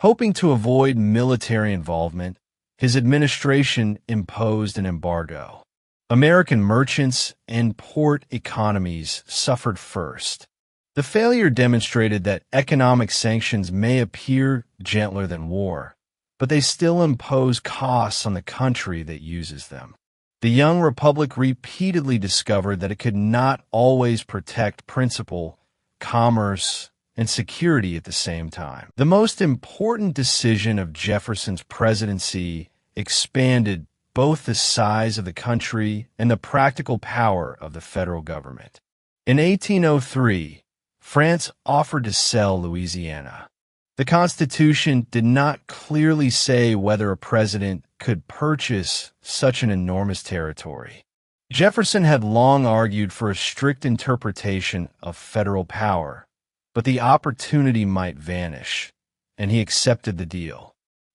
Hoping to avoid military involvement, his administration imposed an embargo. American merchants and port economies suffered first. The failure demonstrated that economic sanctions may appear gentler than war, but they still impose costs on the country that uses them. The young republic repeatedly discovered that it could not always protect principle, commerce, and security at the same time. The most important decision of Jefferson's presidency expanded both the size of the country and the practical power of the federal government. In 1803, France offered to sell Louisiana. The Constitution did not clearly say whether a president could purchase such an enormous territory. Jefferson had long argued for a strict interpretation of federal power, but the opportunity might vanish, and he accepted the deal.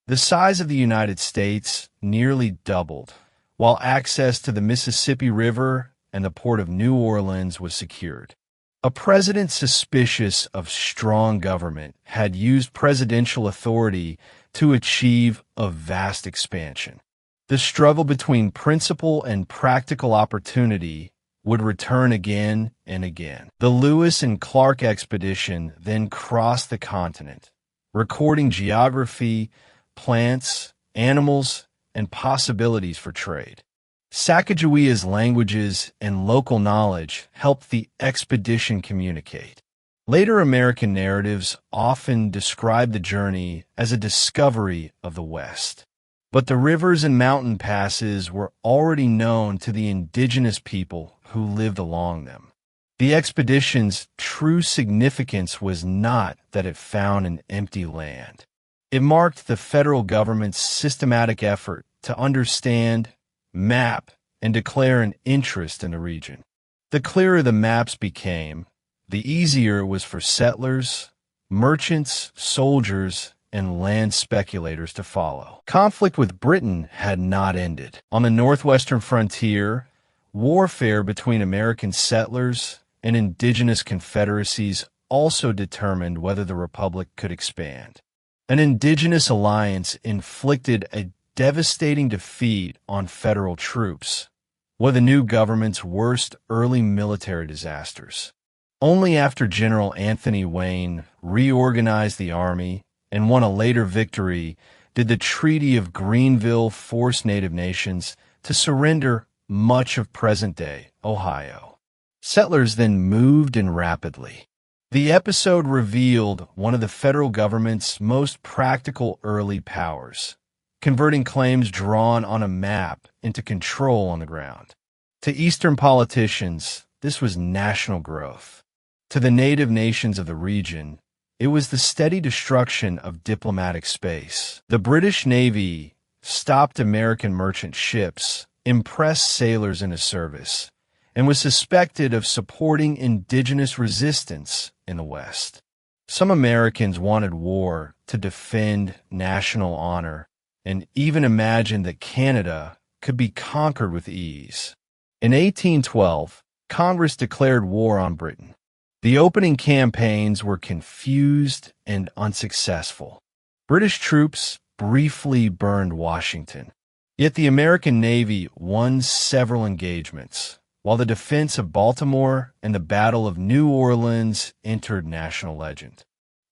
The size of the United States nearly doubled, while access to the Mississippi River and the port of New Orleans was secured. A president suspicious of strong government had used presidential authority to achieve a vast expansion. The struggle between principle and practical opportunity would return again and again. The Lewis and Clark expedition then crossed the continent, recording geography, plants, animals, and possibilities for trade. Sacagawea's languages and local knowledge helped the expedition communicate. Later American narratives often describe the journey as a discovery of the West. But the rivers and mountain passes were already known to the indigenous people who lived along them. The expedition's true significance was not that it found an empty land. It marked the federal government's systematic effort to understand, map, and declare an interest in the region. The clearer the maps became, the easier it was for settlers, merchants, soldiers, and land speculators to follow. Conflict with Britain had not ended. On the northwestern frontier, warfare between American settlers and indigenous confederacies also determined whether the Republic could expand. An indigenous alliance inflicted a devastating defeat on federal troops, one of the new government's worst early military disasters. Only after General Anthony Wayne reorganized the army and won a later victory did the Treaty of Greenville force Native nations to surrender much of present-day Ohio. Settlers then moved in rapidly. The episode revealed one of the federal government's most practical early powers, converting claims drawn on a map into control on the ground. To Eastern politicians, this was national growth. To the native nations of the region, it was the steady destruction of diplomatic space. The British Navy stopped American merchant ships, impressed sailors into service, and was suspected of supporting indigenous resistance in the West. Some Americans wanted war to defend national honor and even imagined that Canada could be conquered with ease. In 1812, Congress declared war on Britain. The opening campaigns were confused and unsuccessful. British troops briefly burned Washington. Yet the American Navy won several engagements, while the defense of Baltimore and the Battle of New Orleans entered national legend.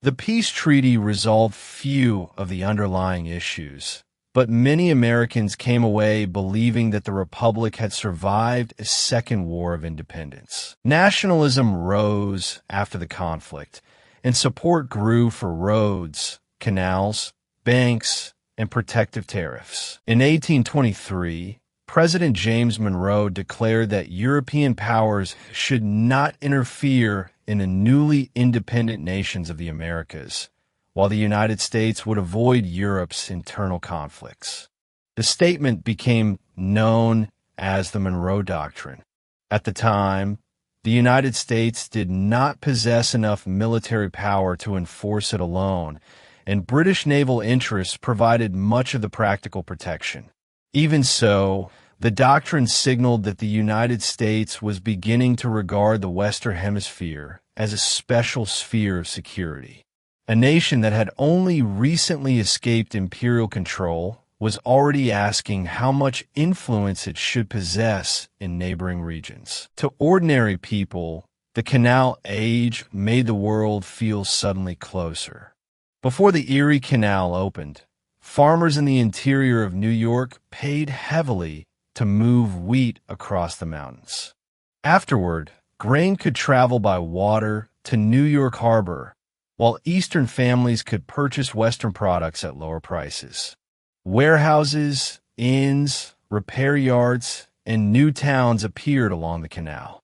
The peace treaty resolved few of the underlying issues, but many Americans came away believing that the Republic had survived a second war of independence. Nationalism rose after the conflict, and support grew for roads, canals, banks, and protective tariffs. In 1823, President James Monroe declared that European powers should not interfere in the newly independent nations of the Americas, while the United States would avoid Europe's internal conflicts. The statement became known as the Monroe Doctrine. At the time, the United States did not possess enough military power to enforce it alone, and British naval interests provided much of the practical protection. Even so, the doctrine signaled that the United States was beginning to regard the Western Hemisphere as a special sphere of security. A nation that had only recently escaped imperial control was already asking how much influence it should possess in neighboring regions. To ordinary people, the Canal Age made the world feel suddenly closer. Before the Erie Canal opened, farmers in the interior of New York paid heavily to move wheat across the mountains. Afterward, grain could travel by water to New York Harbor, while Eastern families could purchase Western products at lower prices. Warehouses, inns, repair yards, and new towns appeared along the canal.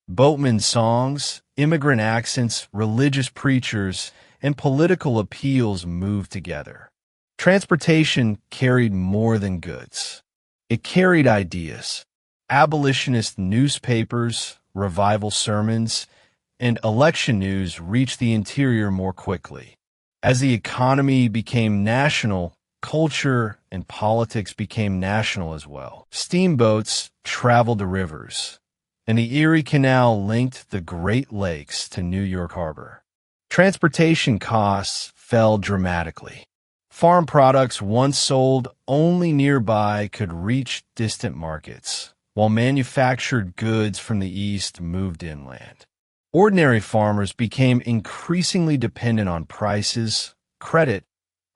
Boatmen songs, immigrant accents, religious preachers, and political appeals moved together. Transportation carried more than goods. It carried ideas. Abolitionist newspapers, revival sermons, and election news reached the interior more quickly. As the economy became national, culture and politics became national as well. Steamboats traveled the rivers, and the Erie Canal linked the Great Lakes to New York Harbor. Transportation costs fell dramatically. Farm products once sold only nearby could reach distant markets, while manufactured goods from the east moved inland. Ordinary farmers became increasingly dependent on prices, credit,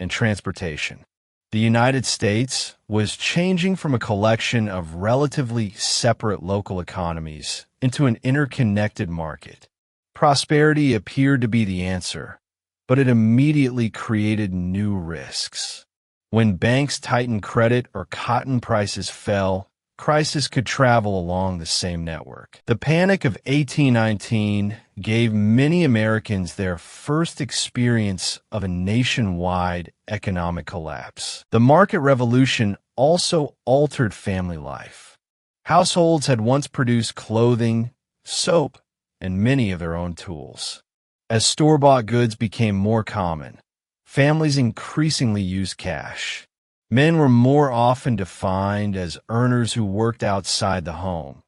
and transportation. The United States was changing from a collection of relatively separate local economies into an interconnected market. Prosperity appeared to be the answer, but it immediately created new risks. When banks tightened credit or cotton prices fell, crisis could travel along the same network. The Panic of 1819 gave many Americans their first experience of a nationwide economic collapse. The market revolution also altered family life. Households had once produced clothing, soap, and many of their own tools. As store-bought goods became more common, families increasingly used cash. Men were more often defined as earners who worked outside the home,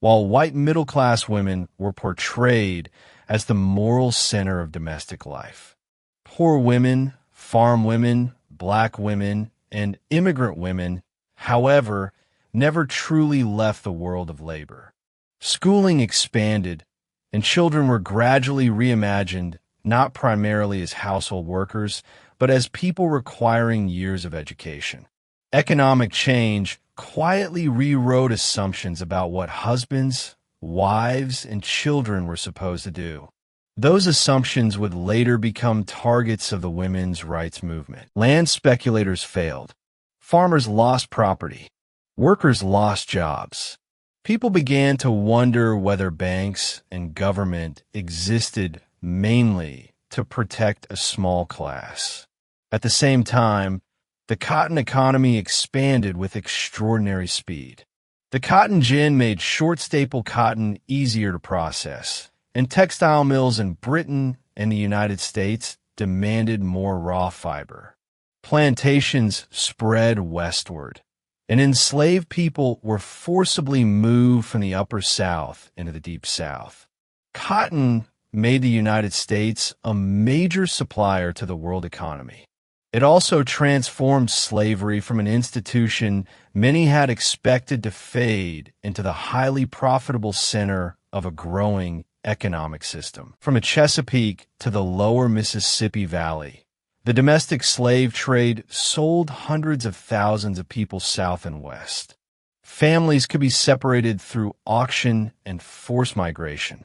while white middle-class women were portrayed as the moral center of domestic life. Poor women, farm women, black women, and immigrant women, however, never truly left the world of labor. Schooling expanded, and children were gradually reimagined not primarily as household workers, but as people requiring years of education. Economic change quietly rewrote assumptions about what husbands, wives, and children were supposed to do. Those assumptions would later become targets of the women's rights movement. Land speculators failed. Farmers lost property. Workers lost jobs. People began to wonder whether banks and government existed mainly to protect a small class. At the same time, the cotton economy expanded with extraordinary speed. The cotton gin made short-staple cotton easier to process, and textile mills in Britain and the United States demanded more raw fiber. Plantations spread westward, and enslaved people were forcibly moved from the Upper South into the Deep South. Cotton made the United States a major supplier to the world economy. It also transformed slavery from an institution many had expected to fade into the highly profitable center of a growing economic system. From the Chesapeake to the lower Mississippi Valley, the domestic slave trade sold hundreds of thousands of people south and west. Families could be separated through auction and forced migration.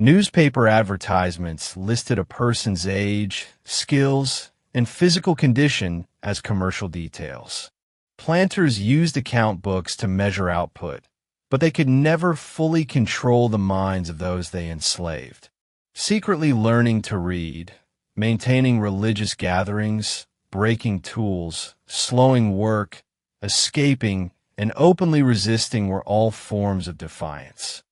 Newspaper advertisements listed a person's age, skills, and physical condition as commercial details. Planters used account books to measure output, but they could never fully control the minds of those they enslaved. Secretly learning to read, maintaining religious gatherings, breaking tools, slowing work, escaping, and openly resisting were all forms of defiance.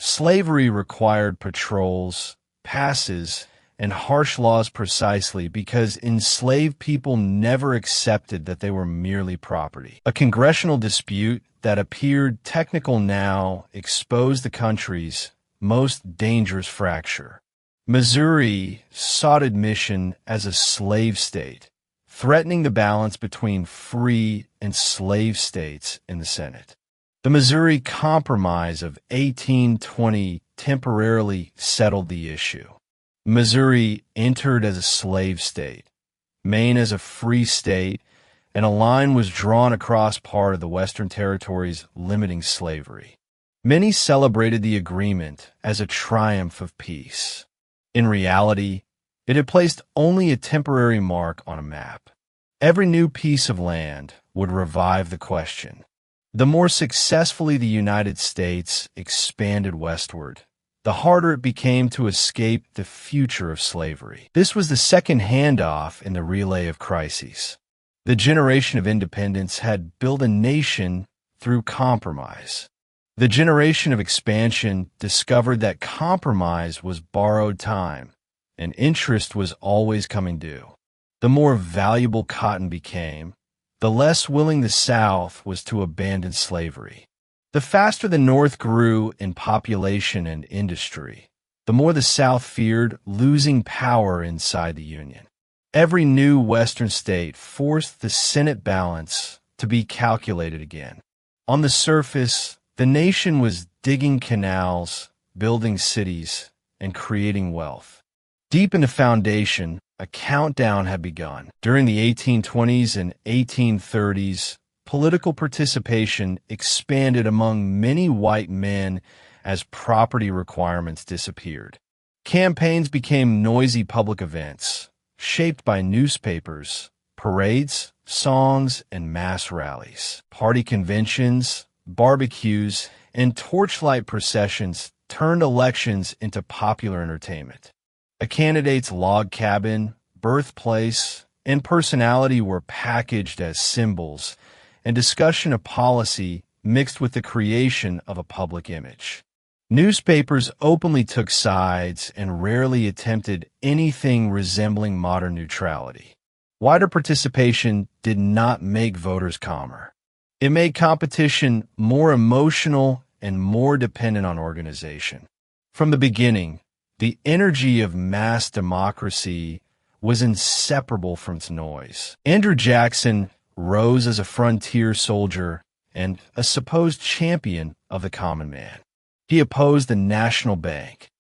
Slavery required patrols, passes, and harsh laws precisely because enslaved people never accepted that they were merely property. A congressional dispute that appeared technical now exposed the country's most dangerous fracture. Missouri sought admission as a slave state, threatening the balance between free and slave states in the Senate. The Missouri Compromise of 1820 temporarily settled the issue. Missouri entered as a slave state, Maine as a free state, and a line was drawn across part of the Western territories limiting slavery. Many celebrated the agreement as a triumph of peace. In reality, it had placed only a temporary mark on a map. Every new piece of land would revive the question. The more successfully the United States expanded westward, the harder it became to escape the future of slavery. This was the second handoff in the relay of crises. The generation of independence had built a nation through compromise. The generation of expansion discovered that compromise was borrowed time, and interest was always coming due. The more valuable cotton became, the less willing the South was to abandon slavery. The faster the North grew in population and industry, the more the South feared losing power inside the Union. Every new Western state forced the Senate balance to be calculated again. On the surface, the nation was digging canals, building cities, and creating wealth. Deep in the foundation, A countdown had begun. During the 1820s and 1830s, political participation expanded among many white men as property requirements disappeared. Campaigns became noisy public events, shaped by newspapers, parades, songs, and mass rallies. Party conventions, barbecues, and torchlight processions turned elections into popular entertainment. A candidate's log cabin, birthplace, and personality were packaged as symbols, and discussion of policy mixed with the creation of a public image. Newspapers openly took sides and rarely attempted anything resembling modern neutrality. Wider participation did not make voters calmer. It made competition more emotional and more dependent on organization. From the beginning, the energy of mass democracy was inseparable from its noise. Andrew Jackson rose as a frontier soldier and a supposed champion of the common man. He opposed the national bank,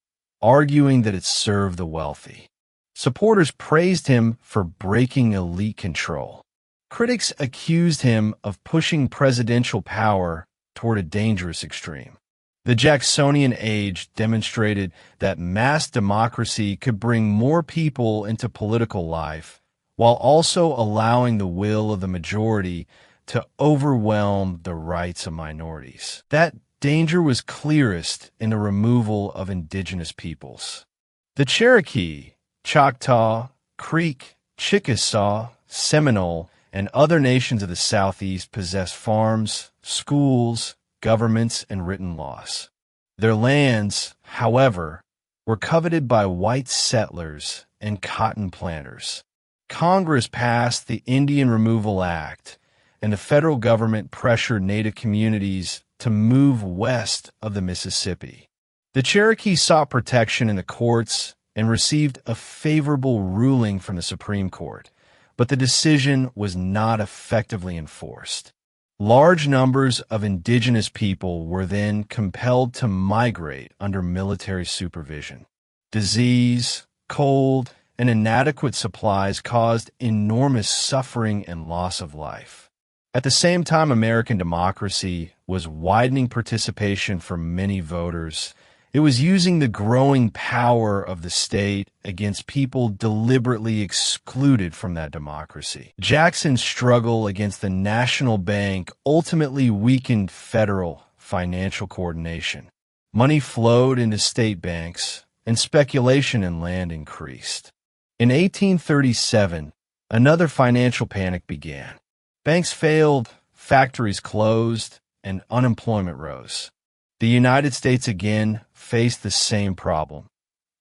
arguing that it served the wealthy. Supporters praised him for breaking elite control. Critics accused him of pushing presidential power toward a dangerous extreme. The Jacksonian age demonstrated that mass democracy could bring more people into political life while also allowing the will of the majority to overwhelm the rights of minorities. That danger was clearest in the removal of indigenous peoples. The Cherokee, Choctaw, Creek, Chickasaw, Seminole, and other nations of the Southeast possessed farms, schools, governments, and written laws. Their lands, however, were coveted by white settlers and cotton planters. Congress passed the Indian Removal Act, and the federal government pressured Native communities to move west of the Mississippi. The Cherokee sought protection in the courts and received a favorable ruling from the Supreme Court, but the decision was not effectively enforced. Large numbers of indigenous people were then compelled to migrate under military supervision. Disease, cold, and inadequate supplies caused enormous suffering and loss of life. At the same time, American democracy was widening participation for many voters. It was using the growing power of the state against people deliberately excluded from that democracy. Jackson's struggle against the national bank ultimately weakened federal financial coordination. Money flowed into state banks, and speculation in land increased. In 1837, another financial panic began. Banks failed, factories closed, and unemployment rose. The United States again faced the same problem.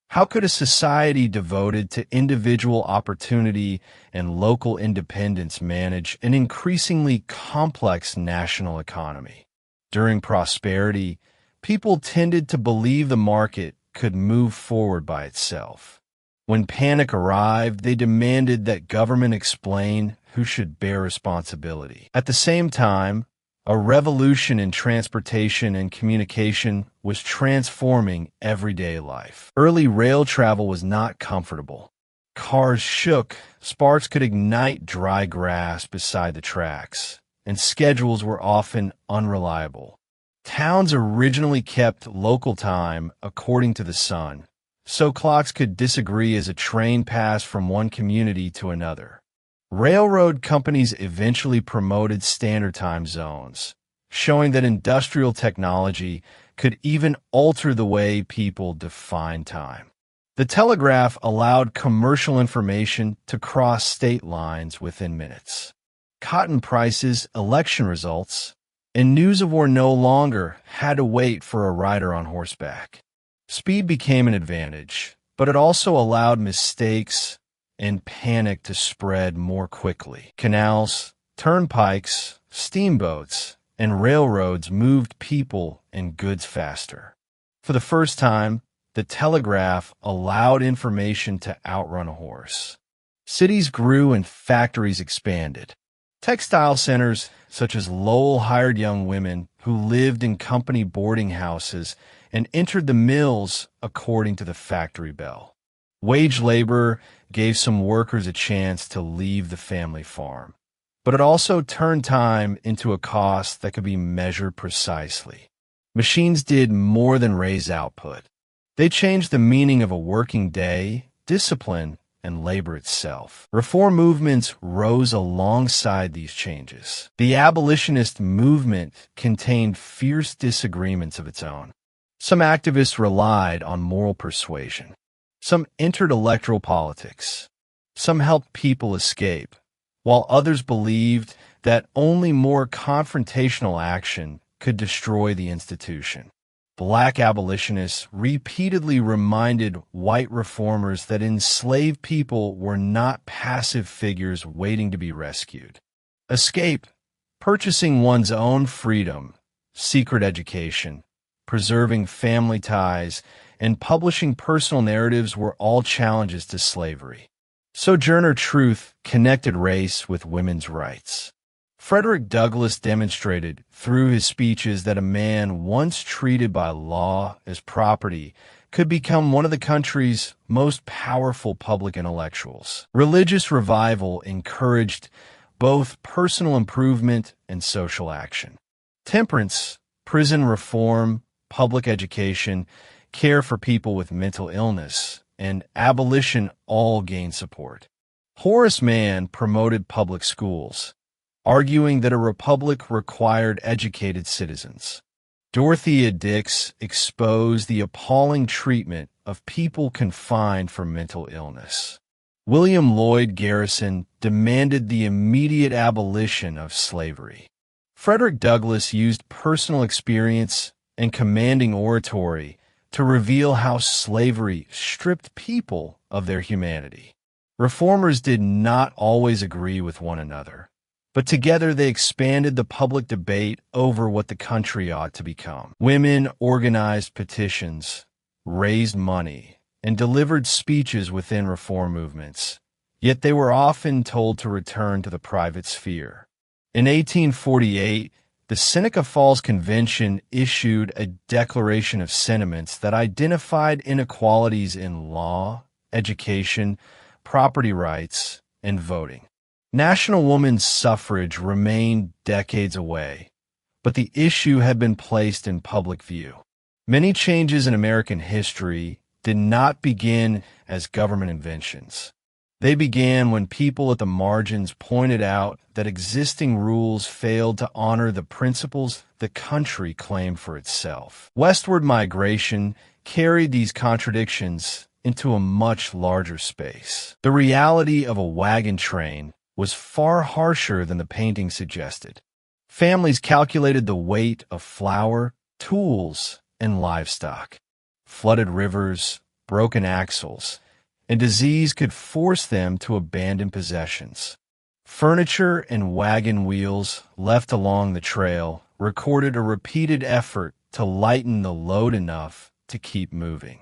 How could a society devoted to individual opportunity and local independence manage an increasingly complex national economy? During prosperity, people tended to believe the market could move forward by itself. When panic arrived, they demanded that government explain who should bear responsibility. At the same time, a revolution in transportation and communication was transforming everyday life. Early rail travel was not comfortable. Cars shook, sparks could ignite dry grass beside the tracks, and schedules were often unreliable. Towns originally kept local time according to the sun, so clocks could disagree as a train passed from one community to another. Railroad companies eventually promoted standard time zones, showing that industrial technology could even alter the way people define time. The telegraph allowed commercial information to cross state lines within minutes. Cotton prices, election results, and news of war no longer had to wait for a rider on horseback. Speed became an advantage, but it also allowed mistakes and panic to spread more quickly. Canals, turnpikes, steamboats, and railroads moved people and goods faster. For the first time, the telegraph allowed information to outrun a horse. Cities grew and factories expanded. Textile centers such as Lowell hired young women who lived in company boarding houses and entered the mills according to the factory bell. Wage labor gave some workers a chance to leave the family farm, but it also turned time into a cost that could be measured precisely. Machines did more than raise output. They changed the meaning of a working day, discipline, and labor itself. Reform movements rose alongside these changes. The abolitionist movement contained fierce disagreements of its own. Some activists relied on moral persuasion. Some entered electoral politics. Some helped people escape, while others believed that only more confrontational action could destroy the institution. Black abolitionists repeatedly reminded white reformers that enslaved people were not passive figures waiting to be rescued. Escape, purchasing one's own freedom, secret education, preserving family ties, and publishing personal narratives were all challenges to slavery. Sojourner Truth connected race with women's rights. Frederick Douglass demonstrated through his speeches that a man once treated by law as property could become one of the country's most powerful public intellectuals. Religious revival encouraged both personal improvement and social action. Temperance, prison reform, public education, care for people with mental illness, and abolition all gained support. Horace Mann promoted public schools, arguing that a republic required educated citizens. Dorothea Dix exposed the appalling treatment of people confined for mental illness. William Lloyd Garrison demanded the immediate abolition of slavery. Frederick Douglass used personal experience and commanding oratory to reveal how slavery stripped people of their humanity. Reformers did not always agree with one another, but together they expanded the public debate over what the country ought to become. Women organized petitions, raised money, and delivered speeches within reform movements, yet they were often told to return to the private sphere. In 1848, the Seneca Falls Convention issued a declaration of sentiments that identified inequalities in law, education, property rights, and voting. National women's suffrage remained decades away, but the issue had been placed in public view. Many changes in American history did not begin as government inventions. They began when people at the margins pointed out that existing rules failed to honor the principles the country claimed for itself. Westward migration carried these contradictions into a much larger space. The reality of a wagon train was far harsher than the painting suggested. Families calculated the weight of flour, tools, and livestock. Flooded rivers, broken axles, and disease could force them to abandon possessions. Furniture and wagon wheels left along the trail recorded a repeated effort to lighten the load enough to keep moving.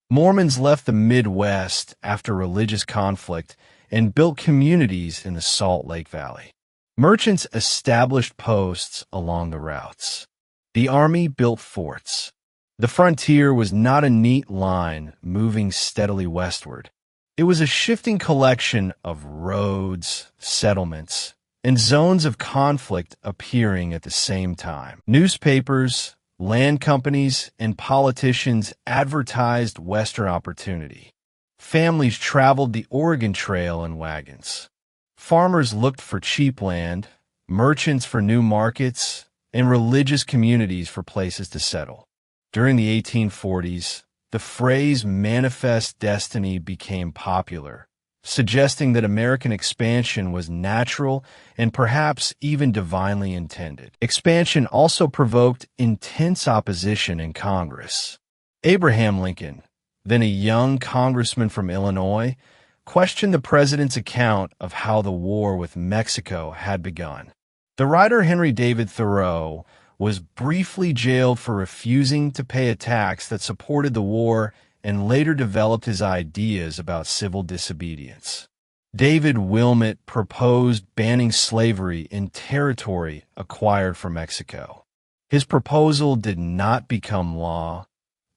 Mormons left the Midwest after religious conflict and built communities in the Salt Lake Valley. Merchants established posts along the routes. The Army built forts. The frontier was not a neat line moving steadily westward. It was a shifting collection of roads, settlements, and zones of conflict appearing at the same time. Newspapers, land companies, and politicians advertised Western opportunity. Families traveled the Oregon Trail in wagons. Farmers looked for cheap land, merchants for new markets, and religious communities for places to settle. During the 1840s, the phrase manifest destiny became popular, suggesting that American expansion was natural and perhaps even divinely intended. Expansion also provoked intense opposition in Congress. Abraham Lincoln, then a young congressman from Illinois, questioned the president's account of how the war with Mexico had begun. The writer Henry David Thoreau was briefly jailed for refusing to pay a tax that supported the war and later developed his ideas about civil disobedience. David Wilmot proposed banning slavery in territory acquired from Mexico. His proposal did not become law,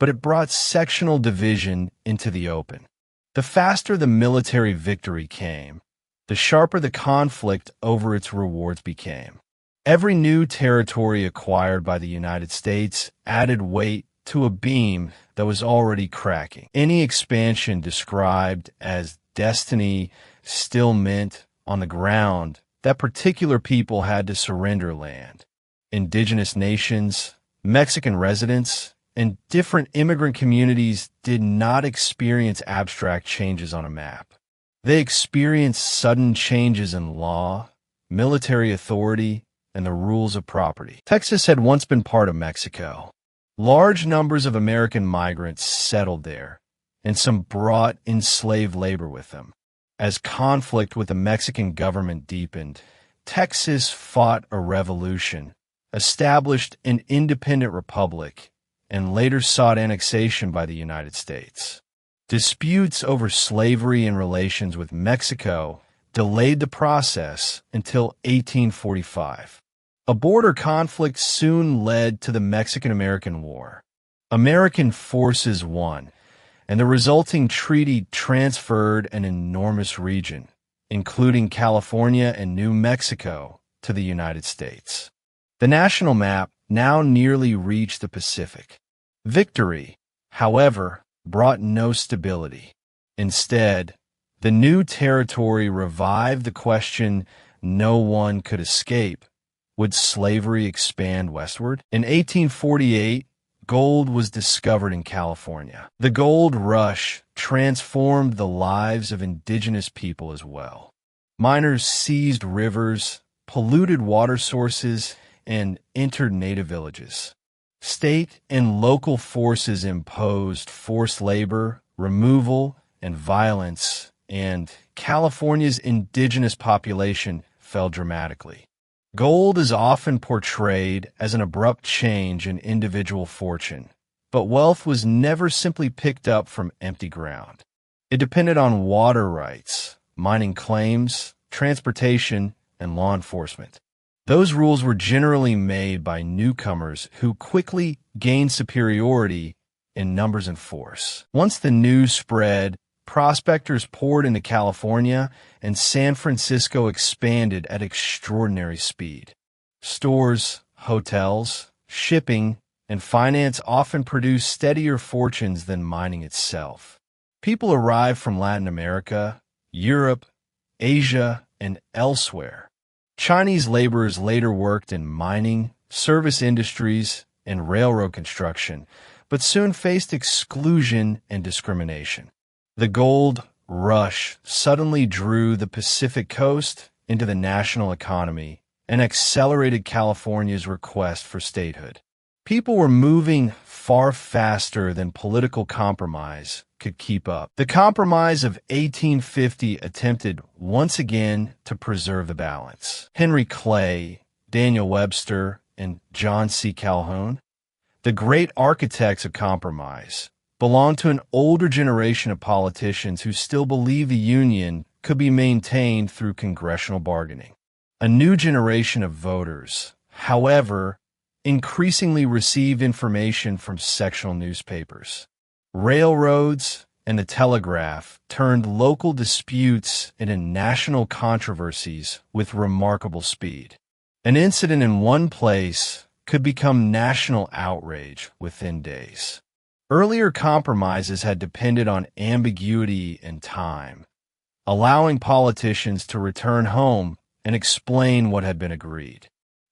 but it brought sectional division into the open. The faster the military victory came, the sharper the conflict over its rewards became. Every new territory acquired by the United States added weight to a beam that was already cracking. Any expansion described as destiny still meant, on the ground, that particular people had to surrender land. Indigenous nations, Mexican residents, and different immigrant communities did not experience abstract changes on a map. They experienced sudden changes in law, military authority, and the rules of property. Texas had once been part of Mexico. Large numbers of American migrants settled there, and some brought enslaved labor with them. As conflict with the Mexican government deepened, Texas fought a revolution, established an independent republic, and later sought annexation by the United States. Disputes over slavery and relations with Mexico delayed the process until 1845. A border conflict soon led to the Mexican-American War. American forces won, and the resulting treaty transferred an enormous region, including California and New Mexico, to the United States. The national map now nearly reached the Pacific. Victory, however, brought no stability. Instead, the new territory revived the question no one could escape. Would slavery expand westward? In 1848, gold was discovered in California. The gold rush transformed the lives of indigenous people as well. Miners seized rivers, polluted water sources, and entered native villages. State and local forces imposed forced labor, removal, and violence, and California's indigenous population fell dramatically. Gold is often portrayed as an abrupt change in individual fortune, but wealth was never simply picked up from empty ground. It depended on water rights, mining claims, transportation, and law enforcement. Those rules were generally made by newcomers who quickly gained superiority in numbers and force. Once the news spread, prospectors poured into California, and San Francisco expanded at extraordinary speed. Stores, hotels, shipping, and finance often produced steadier fortunes than mining itself. People arrived from Latin America, Europe, Asia, and elsewhere. Chinese laborers later worked in mining, service industries, and railroad construction, but soon faced exclusion and discrimination. The gold rush suddenly drew the Pacific Coast into the national economy and accelerated California's request for statehood. People were moving far faster than political compromise could keep up. The Compromise of 1850 attempted once again to preserve the balance. Henry Clay, Daniel Webster, and John C. Calhoun, the great architects of compromise, belonged to an older generation of politicians who still believed the Union could be maintained through congressional bargaining. A new generation of voters, however, increasingly received information from sectional newspapers. Railroads and the telegraph turned local disputes into national controversies with remarkable speed. An incident in one place could become national outrage within days. Earlier compromises had depended on ambiguity and time, allowing politicians to return home and explain what had been agreed.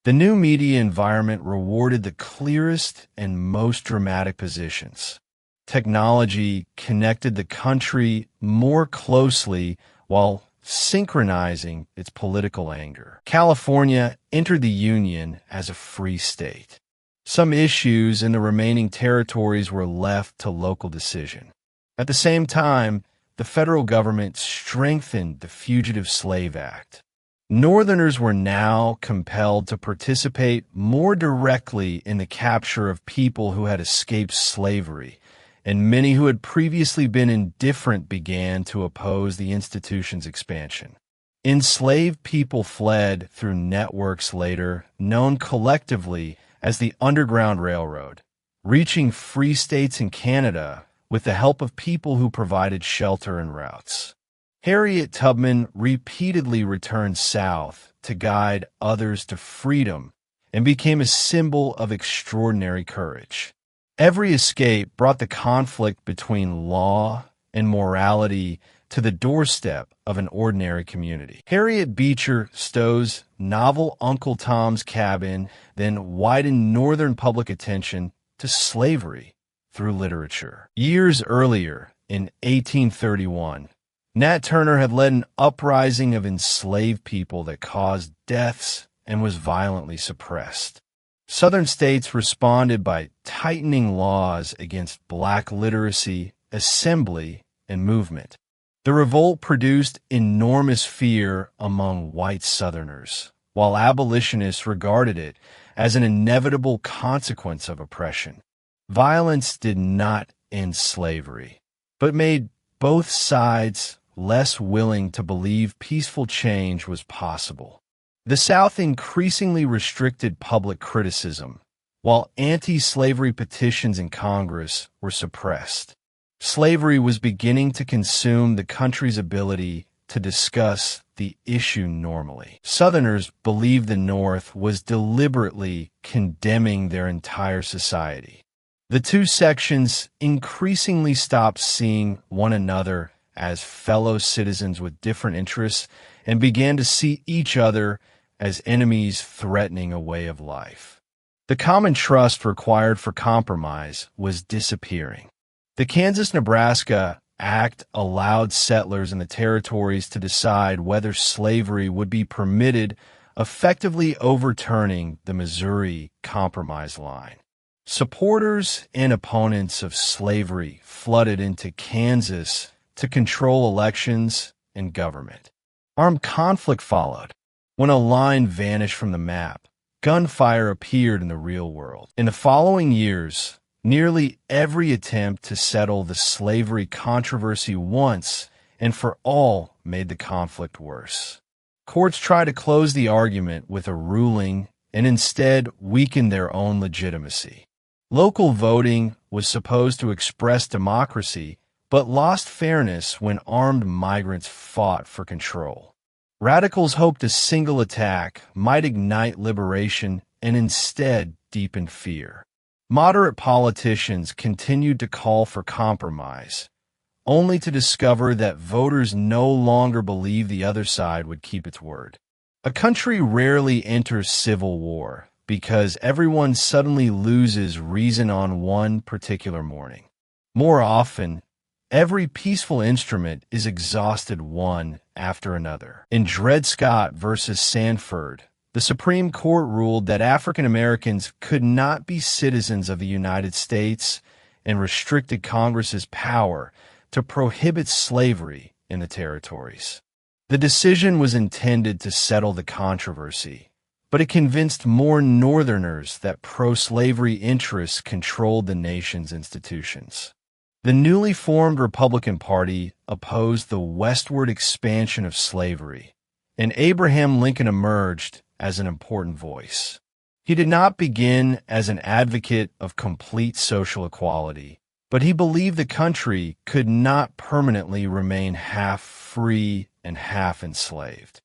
The new media environment rewarded the clearest and most dramatic positions. Technology connected the country more closely while synchronizing its political anger. California entered the Union as a free state. Some issues in the remaining territories were left to local decision. At the same time, the federal government strengthened the Fugitive Slave Act. Northerners were now compelled to participate more directly in the capture of people who had escaped slavery, and many who had previously been indifferent began to oppose the institution's expansion. Enslaved people fled through networks later known collectively as the Underground Railroad, reaching free states in Canada with the help of people who provided shelter and routes. Harriet Tubman repeatedly returned south to guide others to freedom and became a symbol of extraordinary courage. Every escape brought the conflict between law and morality to the doorstep of an ordinary community. Harriet Beecher Stowe's novel Uncle Tom's Cabin then widened Northern public attention to slavery through literature. Years earlier, in 1831, Nat Turner had led an uprising of enslaved people that caused deaths and was violently suppressed. Southern states responded by tightening laws against black literacy, assembly, and movement. The revolt produced enormous fear among white Southerners, while abolitionists regarded it as an inevitable consequence of oppression. Violence did not end slavery, but made both sides less willing to believe peaceful change was possible. The South increasingly restricted public criticism, while anti-slavery petitions in Congress were suppressed. Slavery was beginning to consume the country's ability to discuss the issue normally. Southerners believed the North was deliberately condemning their entire society. The two sections increasingly stopped seeing one another as fellow citizens with different interests and began to see each other as enemies threatening a way of life. The common trust required for compromise was disappearing. The Kansas-Nebraska Act allowed settlers in the territories to decide whether slavery would be permitted, effectively overturning the Missouri Compromise line. Supporters and opponents of slavery flooded into Kansas to control elections and government. Armed conflict followed. When a line vanished from the map, gunfire appeared in the real world. In the following years, nearly every attempt to settle the slavery controversy once and for all made the conflict worse. Courts tried to close the argument with a ruling and instead weakened their own legitimacy. Local voting was supposed to express democracy, but lost fairness when armed migrants fought for control. Radicals hoped a single attack might ignite liberation and instead deepen fear. Moderate politicians continued to call for compromise, only to discover that voters no longer believed the other side would keep its word. A country rarely enters civil war because everyone suddenly loses reason on one particular morning. More often, every peaceful instrument is exhausted one after another. In Dred Scott versus Sanford, the Supreme Court ruled that African Americans could not be citizens of the United States and restricted Congress's power to prohibit slavery in the territories. The decision was intended to settle the controversy, but it convinced more Northerners that pro-slavery interests controlled the nation's institutions. The newly formed Republican Party opposed the westward expansion of slavery, and Abraham Lincoln emerged as an important voice. He did not begin as an advocate of complete social equality, but he believed the country could not permanently remain half free and half enslaved.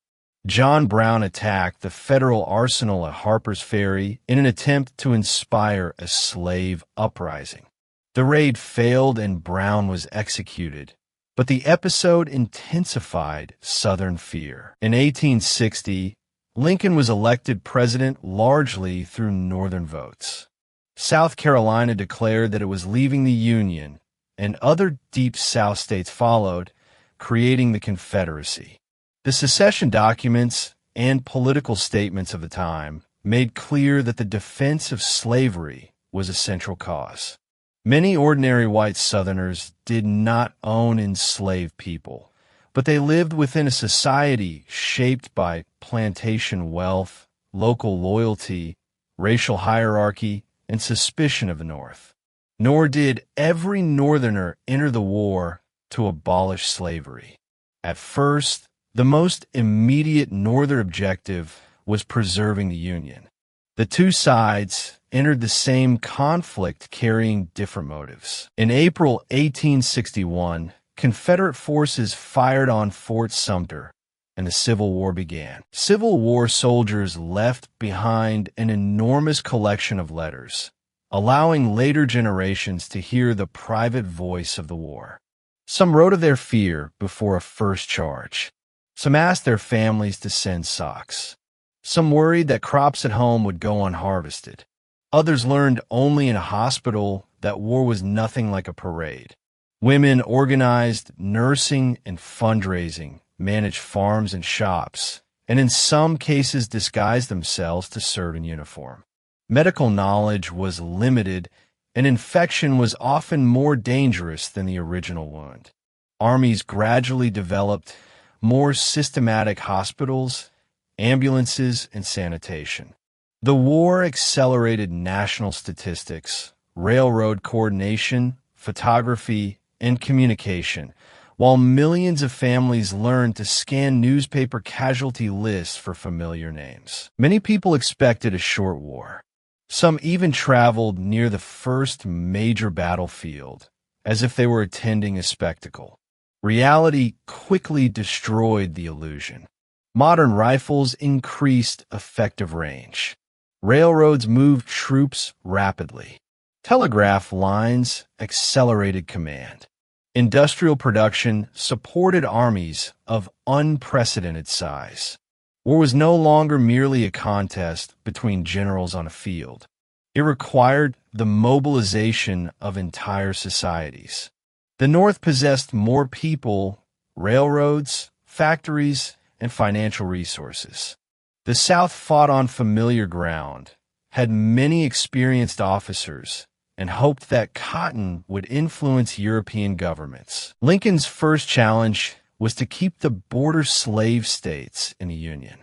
John Brown attacked the federal arsenal at Harper's Ferry in an attempt to inspire a slave uprising. The raid failed and Brown was executed, but the episode intensified Southern fear. In 1860, Lincoln was elected president largely through Northern votes. South Carolina declared that it was leaving the Union, and other Deep South states followed, creating the Confederacy. The secession documents and political statements of the time made clear that the defense of slavery was a central cause. Many ordinary white Southerners did not own enslaved people, but they lived within a society shaped by plantation wealth, local loyalty, racial hierarchy, and suspicion of the North. Nor did every Northerner enter the war to abolish slavery. At first, the most immediate Northern objective was preserving the Union. The two sides, entered the same conflict carrying different motives. In April 1861, Confederate forces fired on Fort Sumter, and the Civil War began. Civil War soldiers left behind an enormous collection of letters, allowing later generations to hear the private voice of the war. Some wrote of their fear before a first charge. Some asked their families to send socks. Some worried that crops at home would go unharvested. Others learned only in a hospital that war was nothing like a parade. Women organized nursing and fundraising, managed farms and shops, and in some cases disguised themselves to serve in uniform. Medical knowledge was limited, and infection was often more dangerous than the original wound. Armies gradually developed more systematic hospitals, ambulances, and sanitation. The war accelerated national statistics, railroad coordination, photography, and communication, while millions of families learned to scan newspaper casualty lists for familiar names. Many people expected a short war. Some even traveled near the first major battlefield, as if they were attending a spectacle. Reality quickly destroyed the illusion. Modern rifles increased effective range. Railroads moved troops rapidly. Telegraph lines accelerated command. Industrial production supported armies of unprecedented size. War was no longer merely a contest between generals on a field. It required the mobilization of entire societies. The North possessed more people, railroads, factories, and financial resources. The South fought on familiar ground, had many experienced officers, and hoped that cotton would influence European governments. Lincoln's first challenge was to keep the border slave states in the Union.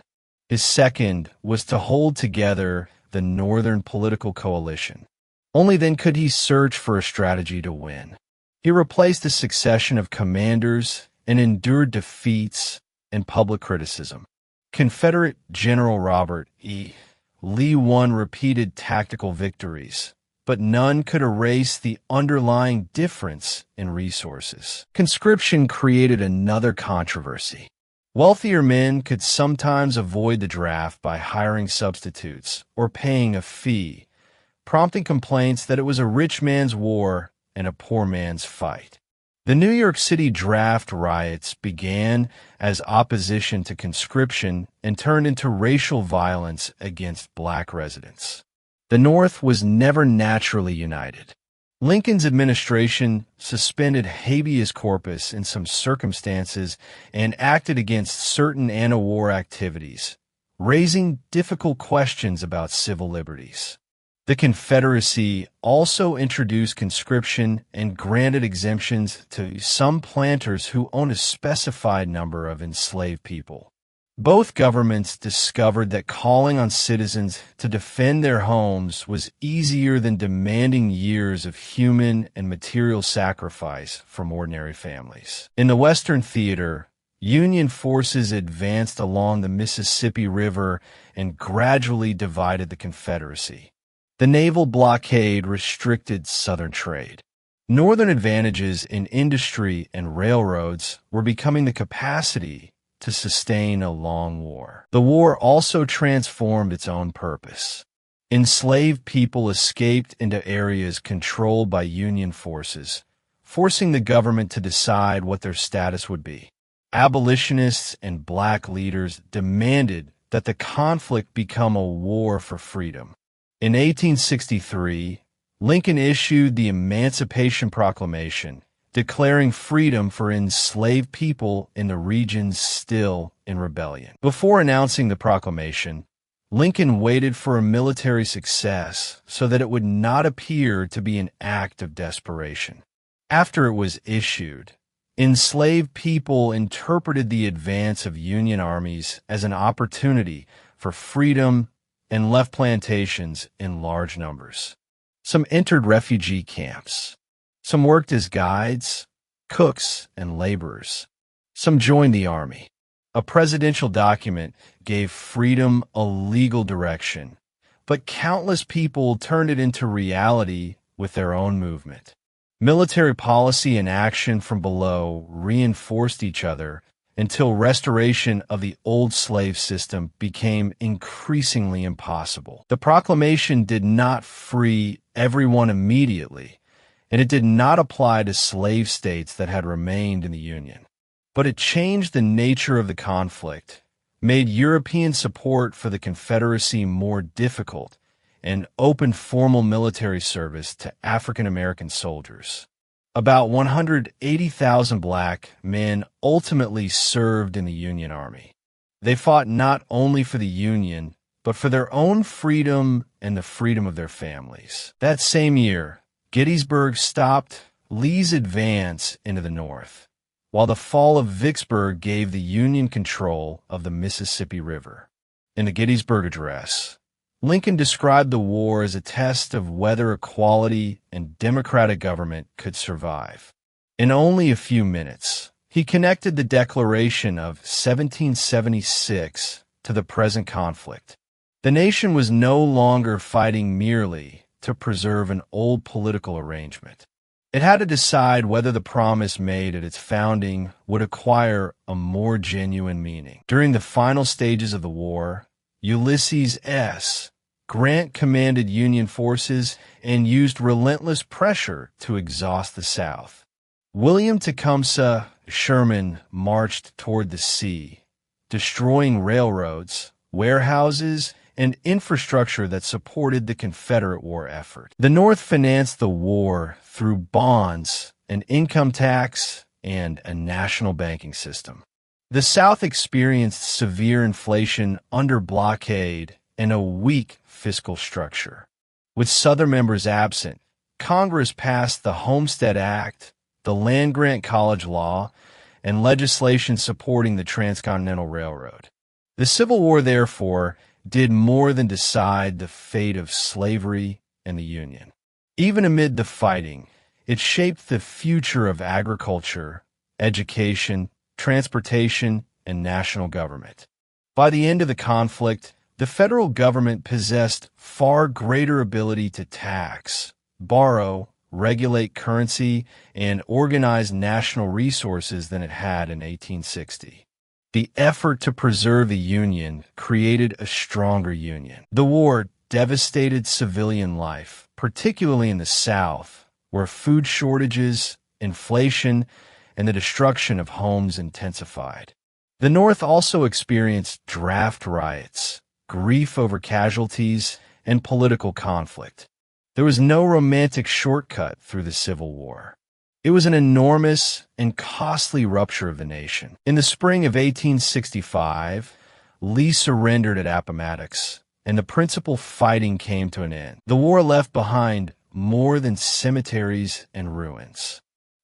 His second was to hold together the Northern political coalition. Only then could he search for a strategy to win. He replaced a succession of commanders and endured defeats and public criticism. Confederate General Robert E. Lee won repeated tactical victories, but none could erase the underlying difference in resources. Conscription created another controversy. Wealthier men could sometimes avoid the draft by hiring substitutes or paying a fee, prompting complaints that it was a rich man's war and a poor man's fight. The New York City draft riots began as opposition to conscription and turned into racial violence against black residents. The North was never naturally united. Lincoln's administration suspended habeas corpus in some circumstances and acted against certain anti-war activities, raising difficult questions about civil liberties. The Confederacy also introduced conscription and granted exemptions to some planters who owned a specified number of enslaved people. Both governments discovered that calling on citizens to defend their homes was easier than demanding years of human and material sacrifice from ordinary families. In the Western theater, Union forces advanced along the Mississippi River and gradually divided the Confederacy. The naval blockade restricted Southern trade. Northern advantages in industry and railroads were becoming the capacity to sustain a long war. The war also transformed its own purpose. Enslaved people escaped into areas controlled by Union forces, forcing the government to decide what their status would be. Abolitionists and black leaders demanded that the conflict become a war for freedom. In 1863, Lincoln issued the Emancipation Proclamation, declaring freedom for enslaved people in the regions still in rebellion. Before announcing the proclamation, Lincoln waited for a military success so that it would not appear to be an act of desperation. After it was issued, enslaved people interpreted the advance of Union armies as an opportunity for freedom and left plantations in large numbers. Some entered refugee camps. Some worked as guides, cooks, and laborers. Some joined the army. A presidential document gave freedom a legal direction, but countless people turned it into reality with their own movement. Military policy and action from below reinforced each other until restoration of the old slave system became increasingly impossible. The proclamation did not free everyone immediately, and it did not apply to slave states that had remained in the Union. But it changed the nature of the conflict, made European support for the Confederacy more difficult, and opened formal military service to African American soldiers. About 180,000 black men ultimately served in the Union Army. They fought not only for the Union, but for their own freedom and the freedom of their families. That same year, Gettysburg stopped Lee's advance into the North, while the fall of Vicksburg gave the Union control of the Mississippi River. In the Gettysburg Address, Lincoln described the war as a test of whether equality and democratic government could survive. In only a few minutes, he connected the Declaration of 1776 to the present conflict. The nation was no longer fighting merely to preserve an old political arrangement. It had to decide whether the promise made at its founding would acquire a more genuine meaning. During the final stages of the war, Ulysses S. Grant commanded Union forces and used relentless pressure to exhaust the South. William Tecumseh Sherman marched toward the sea, destroying railroads, warehouses, and infrastructure that supported the Confederate war effort. The North financed the war through bonds, an income tax, and a national banking system. The South experienced severe inflation under blockade and a weak fiscal structure. With Southern members absent, Congress passed the Homestead Act, the land-grant college law, and legislation supporting the Transcontinental Railroad. The Civil War, therefore, did more than decide the fate of slavery and the Union. Even amid the fighting, it shaped the future of agriculture, education, transportation, and national government. By the end of the conflict, the federal government possessed far greater ability to tax, borrow, regulate currency, and organize national resources than it had in 1860. The effort to preserve the Union created a stronger Union. The war devastated civilian life, particularly in the South, where food shortages, inflation, and the destruction of homes intensified. The North also experienced draft riots, grief over casualties, and political conflict. There was no romantic shortcut through the Civil War. It was an enormous and costly rupture of the nation. In the spring of 1865, Lee surrendered at Appomattox, and the principal fighting came to an end. The war left behind more than cemeteries and ruins.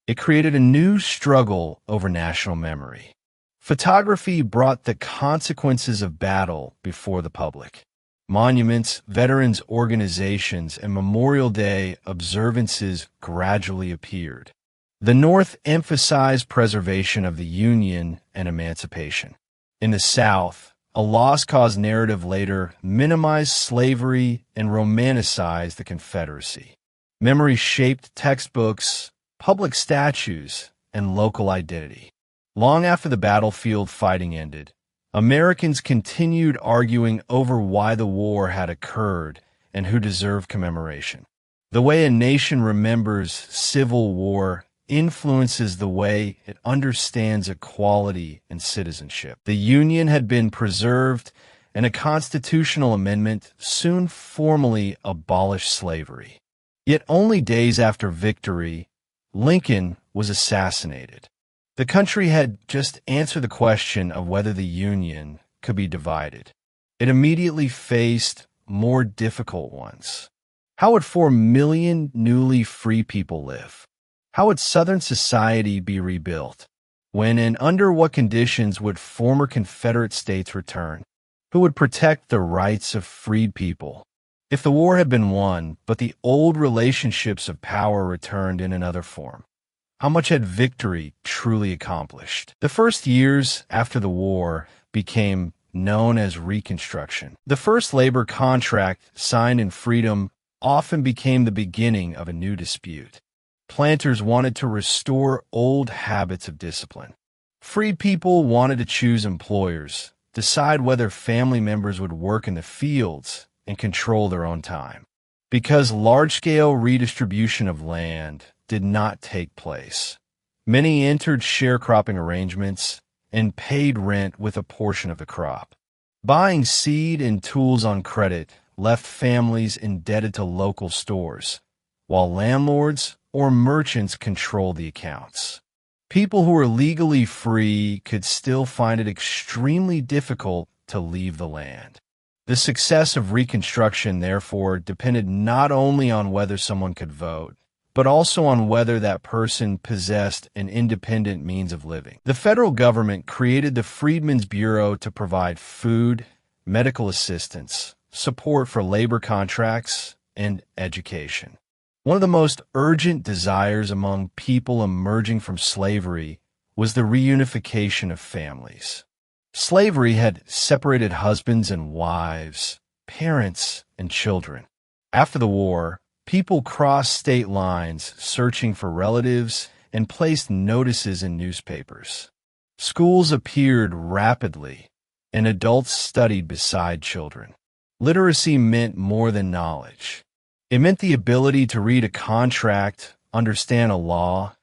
It created a new struggle over national memory. Photography brought the consequences of battle before the public. Monuments, veterans organizations, and Memorial Day observances gradually appeared. The North emphasized preservation of the Union and emancipation. In the South, a lost cause narrative later minimized slavery and romanticized the Confederacy. Memory shaped textbooks, public statues, and local identity. Long after the battlefield fighting ended, Americans continued arguing over why the war had occurred and who deserved commemoration. The way a nation remembers Civil War influences the way it understands equality and citizenship. The Union had been preserved, and a constitutional amendment soon formally abolished slavery. Yet only days after victory, Lincoln was assassinated. The country had just answered the question of whether the Union could be divided. It immediately faced more difficult ones. How would 4 million newly free people live? How would Southern society be rebuilt? When and under what conditions would former Confederate states return? Who would protect the rights of freed people? If the war had been won, but the old relationships of power returned in another form, how much had victory truly accomplished? The first years after the war became known as Reconstruction. The first labor contract signed in freedom often became the beginning of a new dispute. Planters wanted to restore old habits of discipline. Freed people wanted to choose employers, decide whether family members would work in the fields, and control their own time. Because large-scale redistribution of land did not take place, many entered sharecropping arrangements and paid rent with a portion of the crop. Buying seed and tools on credit left families indebted to local stores, while landlords or merchants controlled the accounts. People who were legally free could still find it extremely difficult to leave the land. The success of Reconstruction, therefore, depended not only on whether someone could vote, but also on whether that person possessed an independent means of living. The federal government created the Freedmen's Bureau to provide food, medical assistance, support for labor contracts, and education. One of the most urgent desires among people emerging from slavery was the reunification of families. Slavery had separated husbands and wives, parents and children. After the war, people crossed state lines searching for relatives and placed notices in newspapers. Schools appeared rapidly, and adults studied beside children. Literacy meant more than knowledge. It meant the ability to read a contract, understand a law,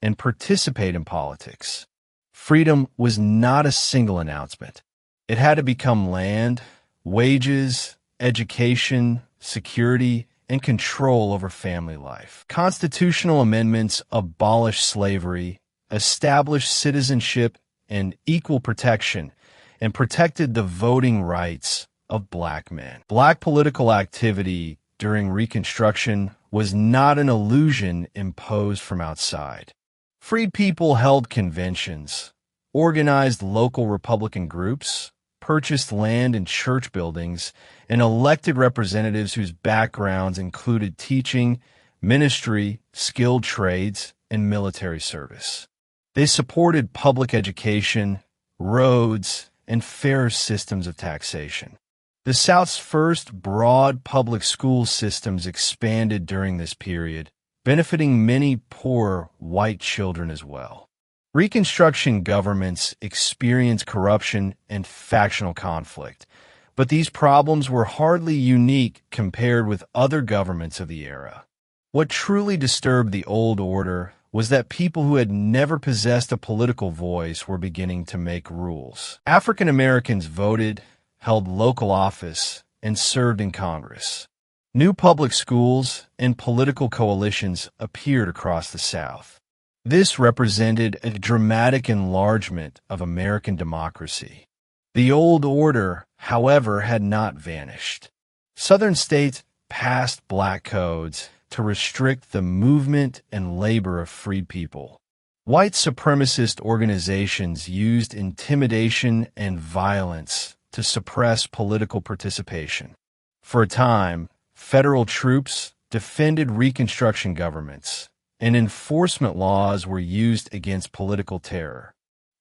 and participate in politics. Freedom was not a single announcement. It had to become land, wages, education, security, and control over family life. Constitutional amendments abolished slavery, established citizenship and equal protection, and protected the voting rights of black men. Black political activity during Reconstruction was not an illusion imposed from outside. Freed people held conventions, organized local Republican groups, purchased land and church buildings, and elected representatives whose backgrounds included teaching, ministry, skilled trades, and military service. They supported public education, roads, and fair systems of taxation. The South's first broad public school systems expanded during this period, benefiting many poor white children as well. Reconstruction governments experienced corruption and factional conflict, but these problems were hardly unique compared with other governments of the era. What truly disturbed the old order was that people who had never possessed a political voice were beginning to make rules. African Americans voted, held local office, and served in Congress. New public schools and political coalitions appeared across the South. This represented a dramatic enlargement of American democracy. The old order, however, had not vanished. Southern states passed black codes to restrict the movement and labor of freed people. White supremacist organizations used intimidation and violence to suppress political participation. For a time, federal troops defended Reconstruction governments, and enforcement laws were used against political terror.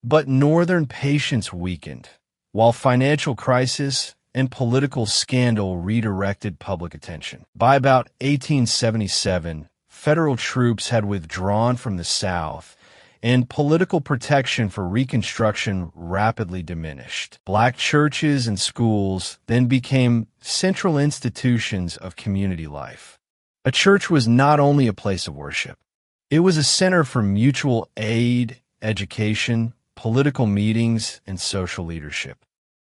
But Northern patience weakened, while financial crisis and political scandal redirected public attention. By about 1877, federal troops had withdrawn from the South, and political protection for Reconstruction rapidly diminished. Black churches and schools then became central institutions of community life. A church was not only a place of worship. It was a center for mutual aid, education, political meetings, and social leadership.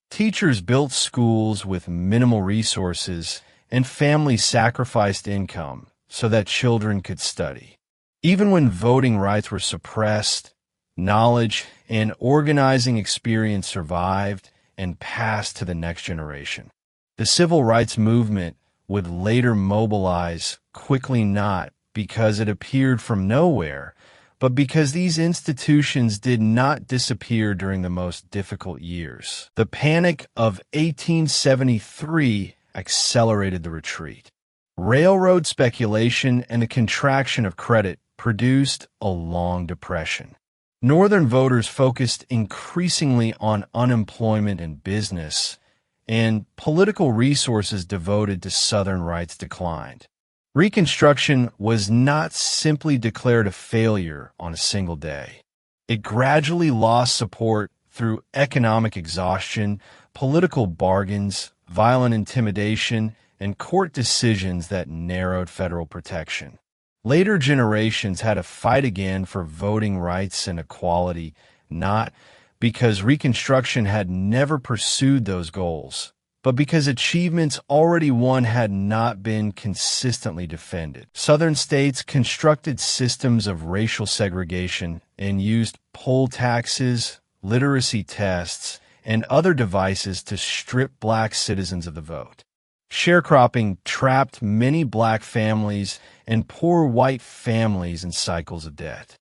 Teachers built schools with minimal resources, and families sacrificed income so that children could study. Even when voting rights were suppressed, knowledge and organizing experience survived and passed to the next generation. The civil rights movement would later mobilize quickly, not because it appeared from nowhere, but because these institutions did not disappear during the most difficult years. The Panic of 1873 accelerated the retreat. Railroad speculation and the contraction of credit produced a long depression. Northern voters focused increasingly on unemployment and business, and political resources devoted to Southern rights declined. Reconstruction was not simply declared a failure on a single day. It gradually lost support through economic exhaustion, political bargains, violent intimidation, and court decisions that narrowed federal protection. Later generations had to fight again for voting rights and equality, not because Reconstruction had never pursued those goals, but because achievements already won had not been consistently defended. Southern states constructed systems of racial segregation and used poll taxes, literacy tests, and other devices to strip black citizens of the vote. Sharecropping trapped many black families and poor white families in cycles of debt.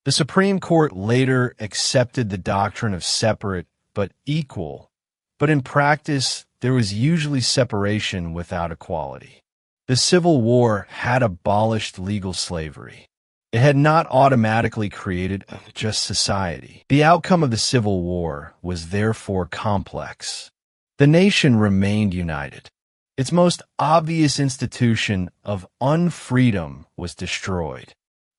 The Supreme Court later accepted the doctrine of separate but equal, but in practice, there was usually separation without equality. The Civil War had abolished legal slavery. It had not automatically created a just society. The outcome of the Civil War was therefore complex. The nation remained united. Its most obvious institution of unfreedom was destroyed.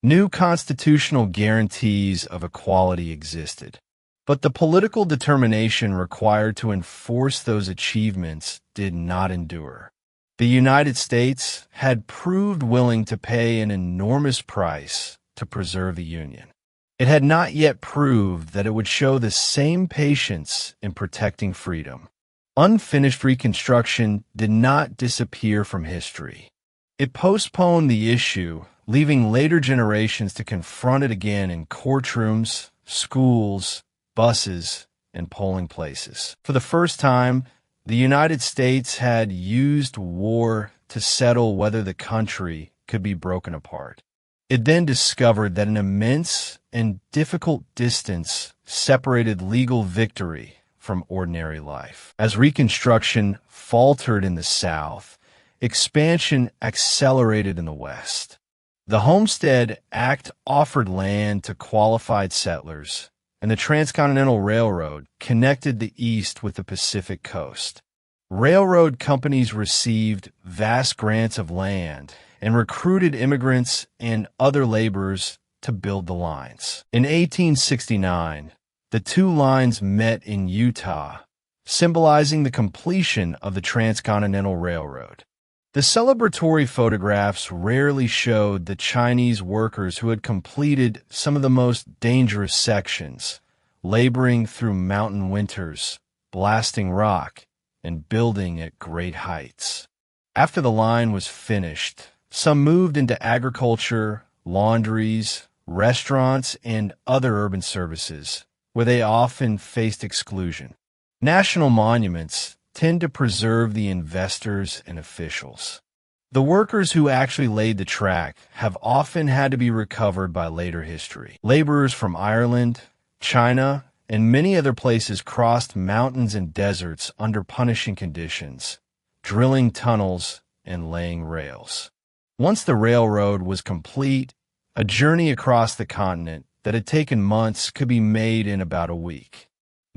New constitutional guarantees of equality existed, but the political determination required to enforce those achievements did not endure. The United States had proved willing to pay an enormous price to preserve the Union. It had not yet proved that it would show the same patience in protecting freedom. Unfinished Reconstruction did not disappear from history. It postponed the issue, leaving later generations to confront it again in courtrooms, schools, buses, and polling places. For the first time, the United States had used war to settle whether the country could be broken apart. It then discovered that an immense and difficult distance separated legal victory from ordinary life. As Reconstruction faltered in the South, expansion accelerated in the West. The Homestead Act offered land to qualified settlers, and the Transcontinental Railroad connected the East with the Pacific coast. Railroad companies received vast grants of land and recruited immigrants and other laborers to build the lines. In 1869, the two lines met in Utah, symbolizing the completion of the Transcontinental Railroad. The celebratory photographs rarely showed the Chinese workers who had completed some of the most dangerous sections, laboring through mountain winters, blasting rock, and building at great heights. After the line was finished, some moved into agriculture, laundries, restaurants, and other urban services, where they often faced exclusion. National monuments tend to preserve the investors and officials. The workers who actually laid the track have often had to be recovered by later history. Laborers from Ireland, China, and many other places crossed mountains and deserts under punishing conditions, drilling tunnels and laying rails. Once the railroad was complete, a journey across the continent that had taken months could be made in about a week.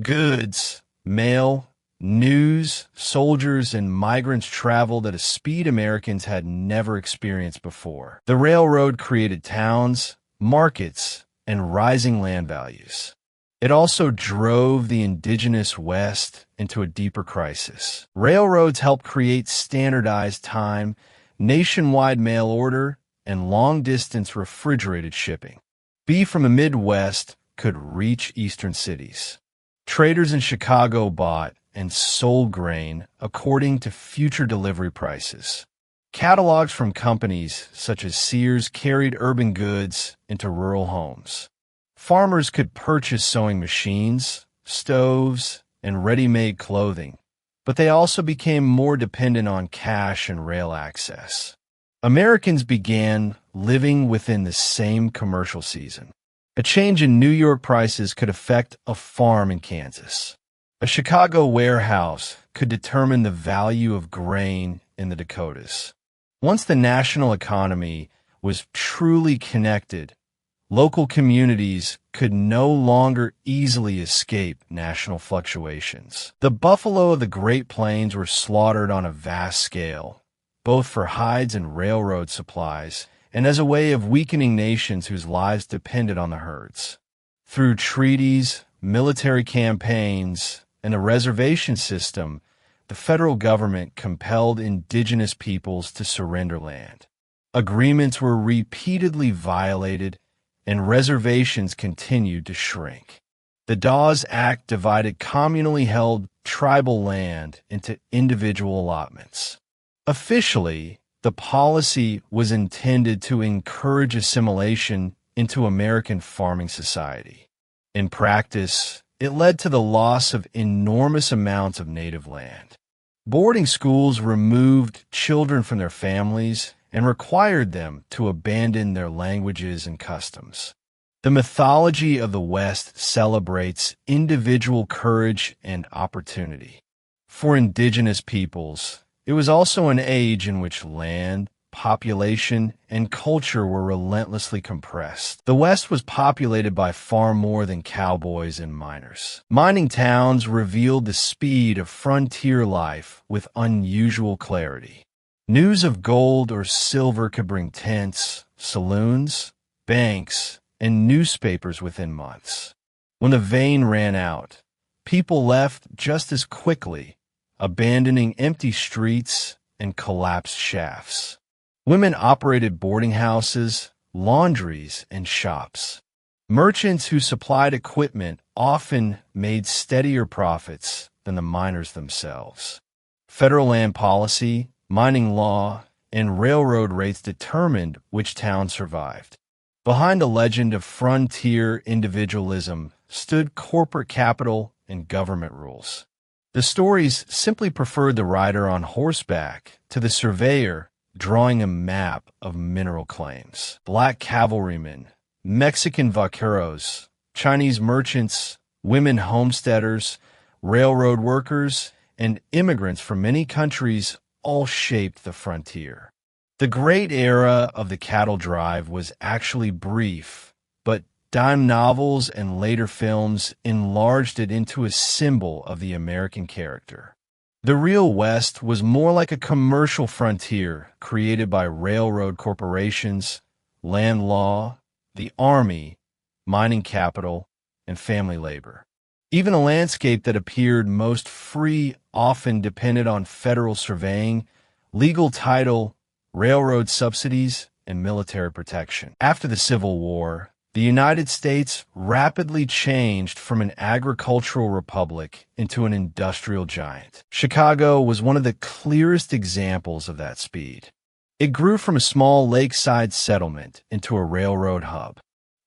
Goods, mail, news, soldiers, and migrants traveled at a speed Americans had never experienced before. The railroad created towns, markets, and rising land values. It also drove the Indigenous West into a deeper crisis. Railroads helped create standardized time, nationwide mail order, and long-distance refrigerated shipping. Beef from the Midwest could reach eastern cities. Traders in Chicago bought and sold grain according to future delivery prices. Catalogs from companies such as Sears carried urban goods into rural homes. Farmers could purchase sewing machines, stoves, and ready-made clothing, but they also became more dependent on cash and rail access. Americans began living within the same commercial season. A change in New York prices could affect a farm in Kansas. A Chicago warehouse could determine the value of grain in the Dakotas. Once the national economy was truly connected, local communities could no longer easily escape national fluctuations. The buffalo of the Great Plains were slaughtered on a vast scale, both for hides and railroad supplies, and as a way of weakening nations whose lives depended on the herds. Through treaties, military campaigns, and a reservation system, the federal government compelled indigenous peoples to surrender land. Agreements were repeatedly violated, and reservations continued to shrink. The Dawes Act divided communally held tribal land into individual allotments. Officially, the policy was intended to encourage assimilation into American farming society. In practice, it led to the loss of enormous amounts of native land. Boarding schools removed children from their families and required them to abandon their languages and customs. The mythology of the West celebrates individual courage and opportunity. For indigenous peoples, it was also an age in which land, population, and culture were relentlessly compressed. The West was populated by far more than cowboys and miners. Mining towns revealed the speed of frontier life with unusual clarity. News of gold or silver could bring tents, saloons, banks, and newspapers within months. When the vein ran out, people left just as quickly, abandoning empty streets and collapsed shafts. Women operated boarding houses, laundries, and shops. Merchants who supplied equipment often made steadier profits than the miners themselves. Federal land policy, mining law, and railroad rates determined which towns survived. Behind the legend of frontier individualism stood corporate capital and government rules. The stories simply preferred the rider on horseback to the surveyor drawing a map of mineral claims. Black cavalrymen, Mexican vaqueros, Chinese merchants, women homesteaders, railroad workers, and immigrants from many countries all shaped the frontier. The great era of the cattle drive was actually brief, but dime novels and later films enlarged it into a symbol of the American character. The real West was more like a commercial frontier created by railroad corporations, land law, the army, mining capital, and family labor. Even a landscape that appeared most free often depended on federal surveying, legal title, railroad subsidies, and military protection. After the Civil War, the United States rapidly changed from an agricultural republic into an industrial giant. Chicago was one of the clearest examples of that speed. It grew from a small lakeside settlement into a railroad hub.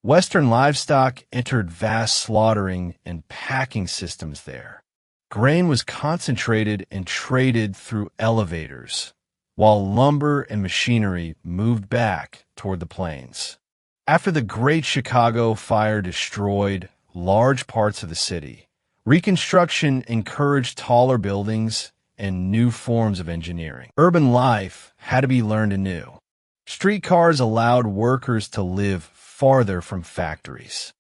Western livestock entered vast slaughtering and packing systems there. Grain was concentrated and traded through elevators, while lumber and machinery moved back toward the plains. After the Great Chicago Fire destroyed large parts of the city, Reconstruction encouraged taller buildings and new forms of engineering. Urban life had to be learned anew. Streetcars allowed workers to live farther from factories.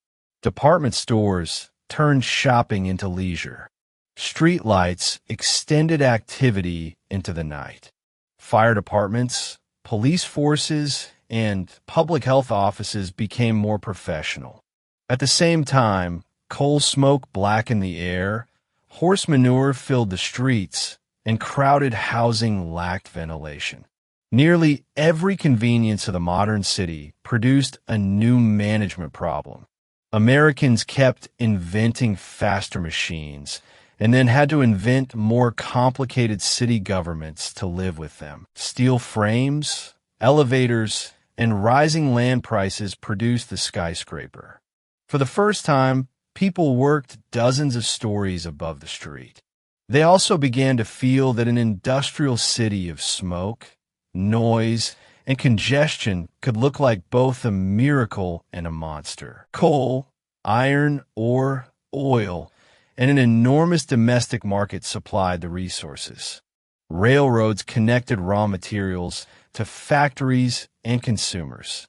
Department stores turned shopping into leisure. Streetlights extended activity into the night. Fire departments, police forces, and public health offices became more professional. At the same time, coal smoke blackened the air, horse manure filled the streets, and crowded housing lacked ventilation. Nearly every convenience of the modern city produced a new management problem. Americans kept inventing faster machines and then had to invent more complicated city governments to live with them. Steel frames, elevators, and rising land prices produced the skyscraper. For the first time, people worked dozens of stories above the street. They also began to feel that an industrial city of smoke, noise, and congestion could look like both a miracle and a monster. Coal, iron, ore, oil, and an enormous domestic market supplied the resources. Railroads connected raw materials to factories and consumers.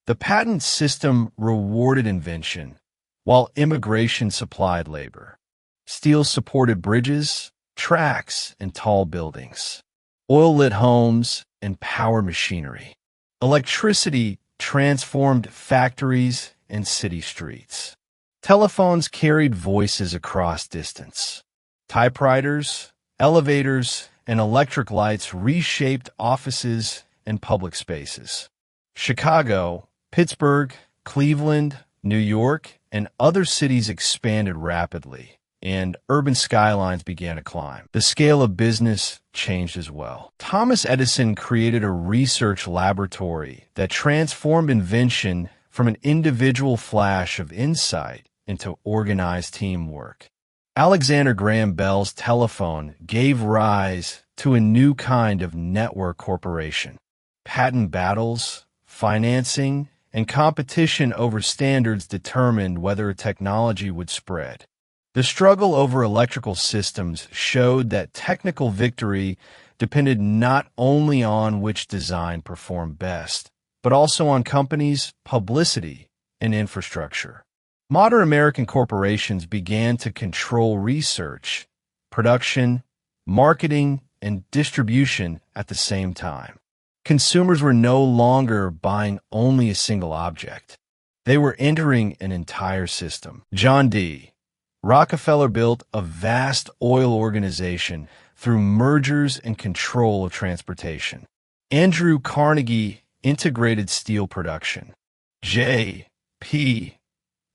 The patent system rewarded invention, while immigration supplied labor. Steel supported bridges, tracks, and tall buildings. Oil lit homes and power machinery. Electricity transformed factories and city streets. Telephones carried voices across distance. Typewriters, elevators, and electric lights reshaped offices and public spaces. Chicago, Pittsburgh, Cleveland, New York, and other cities expanded rapidly, and urban skylines began to climb. The scale of business changed as well. Thomas Edison created a research laboratory that transformed invention from an individual flash of insight into organized teamwork. Alexander Graham Bell's telephone gave rise to a new kind of network corporation. Patent battles, financing, and competition over standards determined whether a technology would spread. The struggle over electrical systems showed that technical victory depended not only on which design performed best, but also on companies, publicity, and infrastructure. Modern American corporations began to control research, production, marketing, and distribution at the same time. Consumers were no longer buying only a single object. They were entering an entire system. John D. Rockefeller built a vast oil organization through mergers and control of transportation. Andrew Carnegie integrated steel production. J. P.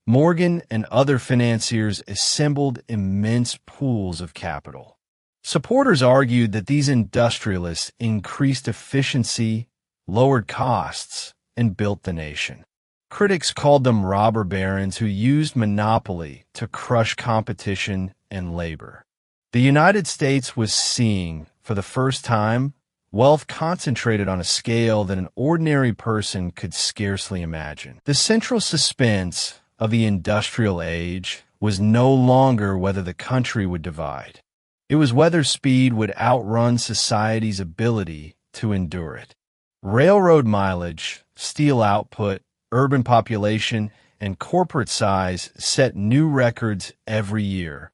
Morgan and other financiers assembled immense pools of capital. Supporters argued that these industrialists increased efficiency, lowered costs, and built the nation. Critics called them robber barons who used monopoly to crush competition and labor. The United States was seeing, for the first time, wealth concentrated on a scale that an ordinary person could scarcely imagine. The central suspense of the industrial age was no longer whether the country would divide. It was whether speed would outrun society's ability to endure it. Railroad mileage, steel output, urban population, and corporate size set new records every year,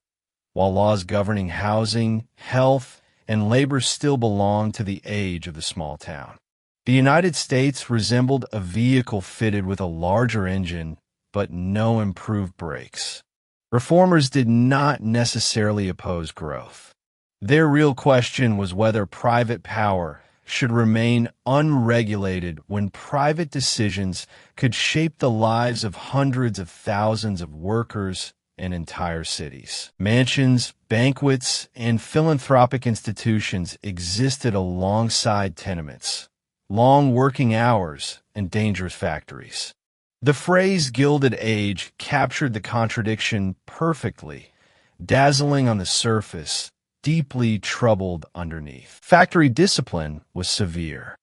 while laws governing housing, health, and labor still belonged to the age of the small town. The United States resembled a vehicle fitted with a larger engine, but no improved brakes. Reformers did not necessarily oppose growth. Their real question was whether private power should remain unregulated when private decisions could shape the lives of hundreds of thousands of workers and entire cities. Mansions, banquets, and philanthropic institutions existed alongside tenements, long working hours, and dangerous factories. The phrase Gilded Age captured the contradiction perfectly, dazzling on the surface, deeply troubled underneath. Factory discipline was severe.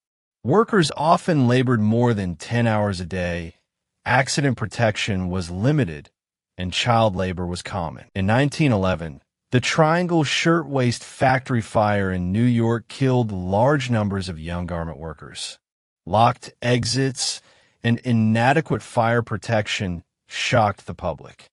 Workers often labored more than 10 hours a day, accident protection was limited, and child labor was common. In 1911, the Triangle Shirtwaist Factory fire in New York killed large numbers of young garment workers. Locked exits and inadequate fire protection shocked the public.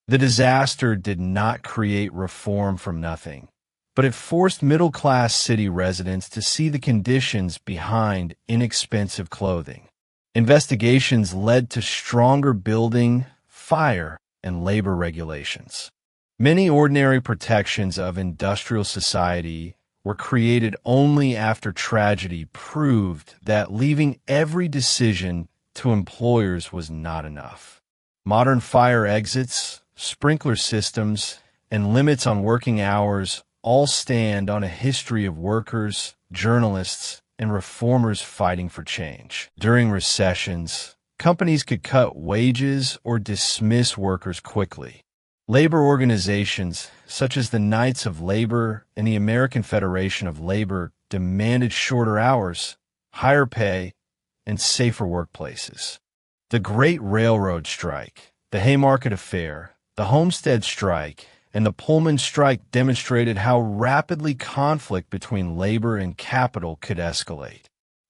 The disaster did not create reform from nothing, but it forced middle-class city residents to see the conditions behind inexpensive clothing. Investigations led to stronger building, fire, and labor regulations. Many ordinary protections of industrial society were created only after tragedy proved that leaving every decision to employers was not enough. Modern fire exits, sprinkler systems, and limits on working hours all stand on a history of workers, journalists, and reformers fighting for change. During recessions, companies could cut wages or dismiss workers quickly. Labor organizations, such as the Knights of Labor and the American Federation of Labor, demanded shorter hours, higher pay, and safer workplaces. The Great Railroad Strike, the Haymarket Affair, the Homestead Strike, and the Pullman Strike demonstrated how rapidly conflict between labor and capital could escalate.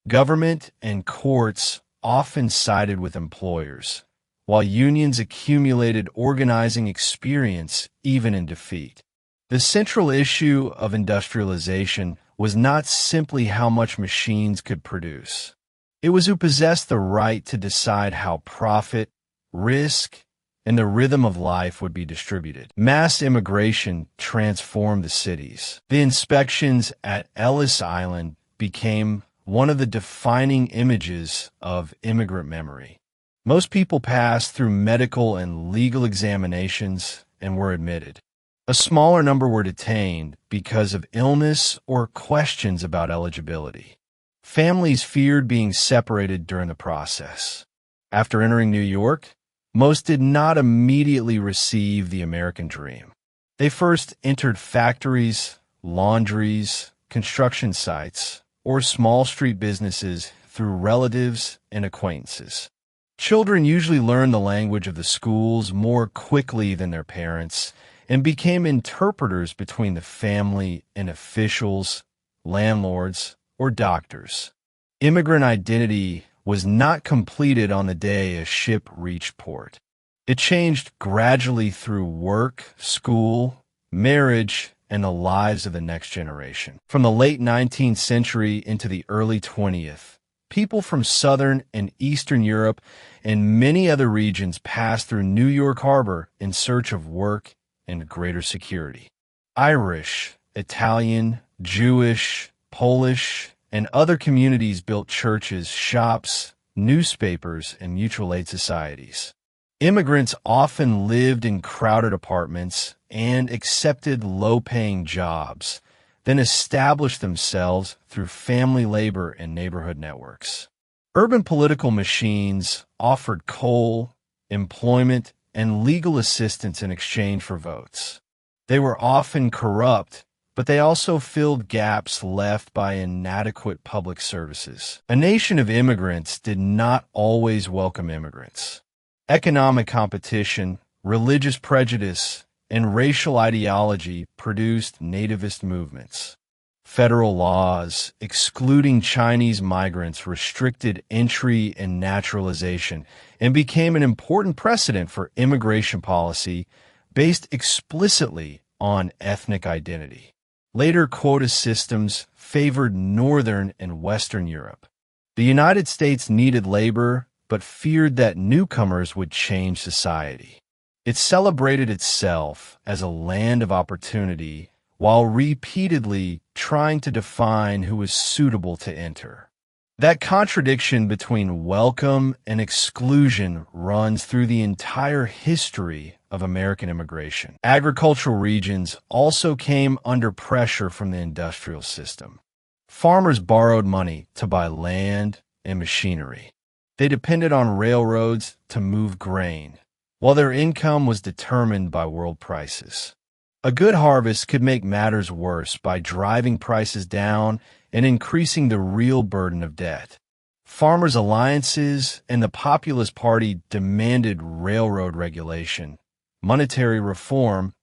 Government and courts often sided with employers, while unions accumulated organizing experience even in defeat. The central issue of industrialization was not simply how much machines could produce. It was who possessed the right to decide how profit, risk, and the rhythm of life would be distributed. Mass immigration transformed the cities. The inspections at Ellis Island became one of the defining images of immigrant memory. Most people passed through medical and legal examinations and were admitted. A smaller number were detained because of illness or questions about eligibility. Families feared being separated during the process. After entering New York, most did not immediately receive the American dream. They first entered factories, laundries, construction sites, or small street businesses through relatives and acquaintances. Children usually learned the language of the schools more quickly than their parents and became interpreters between the family and officials, landlords, or doctors. Immigrant identity was not completed on the day a ship reached port. It changed gradually through work, school, marriage, and the lives of the next generation. From the late 19th century into the early 20th, people from Southern and Eastern Europe and many other regions passed through New York Harbor in search of work and greater security. Irish, Italian, Jewish, Polish, and other communities built churches, shops, newspapers, and mutual aid societies. Immigrants often lived in crowded apartments and accepted low-paying jobs, then established themselves through family labor and neighborhood networks. Urban political machines offered coal, employment, and legal assistance in exchange for votes. They were often corrupt, but they also filled gaps left by inadequate public services. A nation of immigrants did not always welcome immigrants. Economic competition, religious prejudice, and racial ideology produced nativist movements. Federal laws excluding Chinese migrants restricted entry and naturalization and became an important precedent for immigration policy based explicitly on ethnic identity. Later quota systems favored Northern and Western Europe. The United States needed labor, but feared that newcomers would change society. It celebrated itself as a land of opportunity while repeatedly trying to define who was suitable to enter. That contradiction between welcome and exclusion runs through the entire history of American immigration. Agricultural regions also came under pressure from the industrial system. Farmers borrowed money to buy land and machinery. They depended on railroads to move grain, while their income was determined by world prices. A good harvest could make matters worse by driving prices down and increasing the real burden of debt. Farmers' alliances and the Populist Party demanded railroad regulation, monetary reform,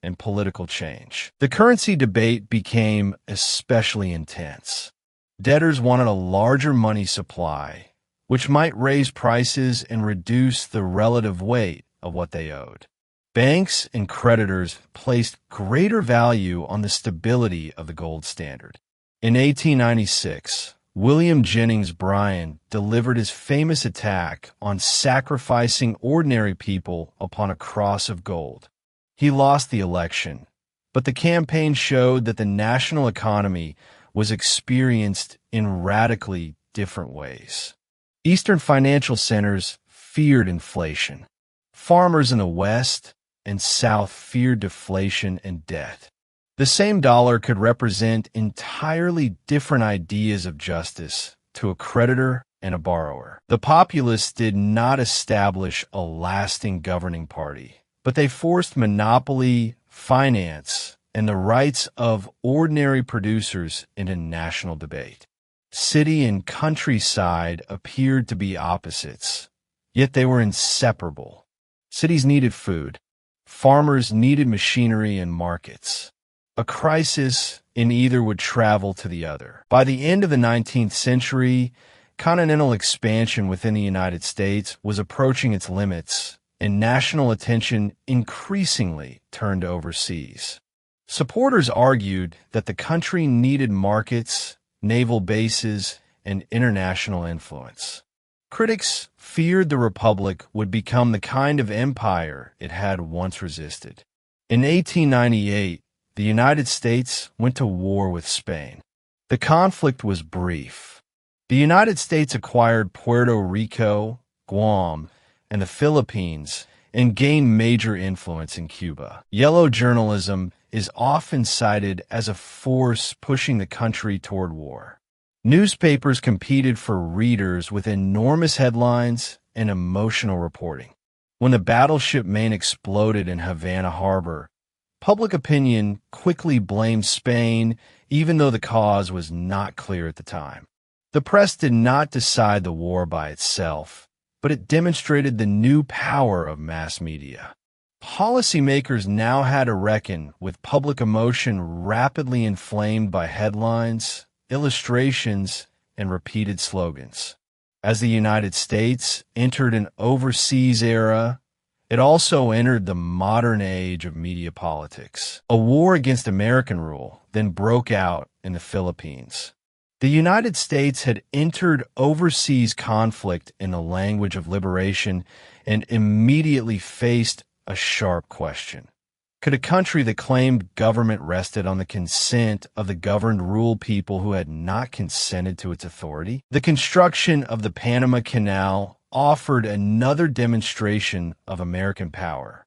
and political change. The currency debate became especially intense. Debtors wanted a larger money supply, which might raise prices and reduce the relative weight of what they owed. Banks and creditors placed greater value on the stability of the gold standard. In 1896, William Jennings Bryan delivered his famous attack on sacrificing ordinary people upon a cross of gold. He lost the election, but the campaign showed that the national economy was experienced in radically different ways. Eastern financial centers feared inflation. Farmers in the West and South feared deflation and debt. The same dollar could represent entirely different ideas of justice to a creditor and a borrower. The populists did not establish a lasting governing party, but they forced monopoly, finance, and the rights of ordinary producers into national debate. City and countryside appeared to be opposites, yet they were inseparable. Cities needed food. Farmers needed machinery and markets. A crisis in either would travel to the other. By the end of the 19th century, Continental expansion within the United States was approaching its limits, and national attention increasingly turned overseas. Supporters argued that the country needed markets, naval bases, and international influence. Critics feared the Republic would become the kind of empire it had once resisted. In 1898, the United States went to war with Spain. The conflict was brief. The United States acquired Puerto Rico, Guam, and the Philippines, and gained major influence in Cuba. Yellow journalism is often cited as a force pushing the country toward war. Newspapers competed for readers with enormous headlines and emotional reporting. When the battleship Maine exploded in Havana Harbor, public opinion quickly blamed Spain, even though the cause was not clear at the time. The press did not decide the war by itself, but it demonstrated the new power of mass media. Policymakers now had to reckon with public emotion rapidly inflamed by headlines, illustrations, and repeated slogans. As the United States entered an overseas era, it also entered the modern age of media politics. A war against American rule then broke out in the Philippines. The United States had entered overseas conflict in the language of liberation and immediately faced a sharp question. Could a country that claimed government rested on the consent of the governed rule people who had not consented to its authority? The construction of the Panama Canal offered another demonstration of American power.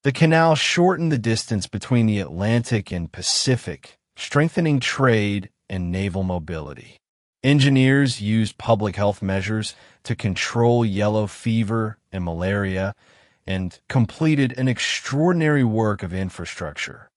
The canal shortened the distance between the Atlantic and Pacific, strengthening trade and naval mobility. Engineers used public health measures to control yellow fever and malaria and completed an extraordinary work of infrastructure.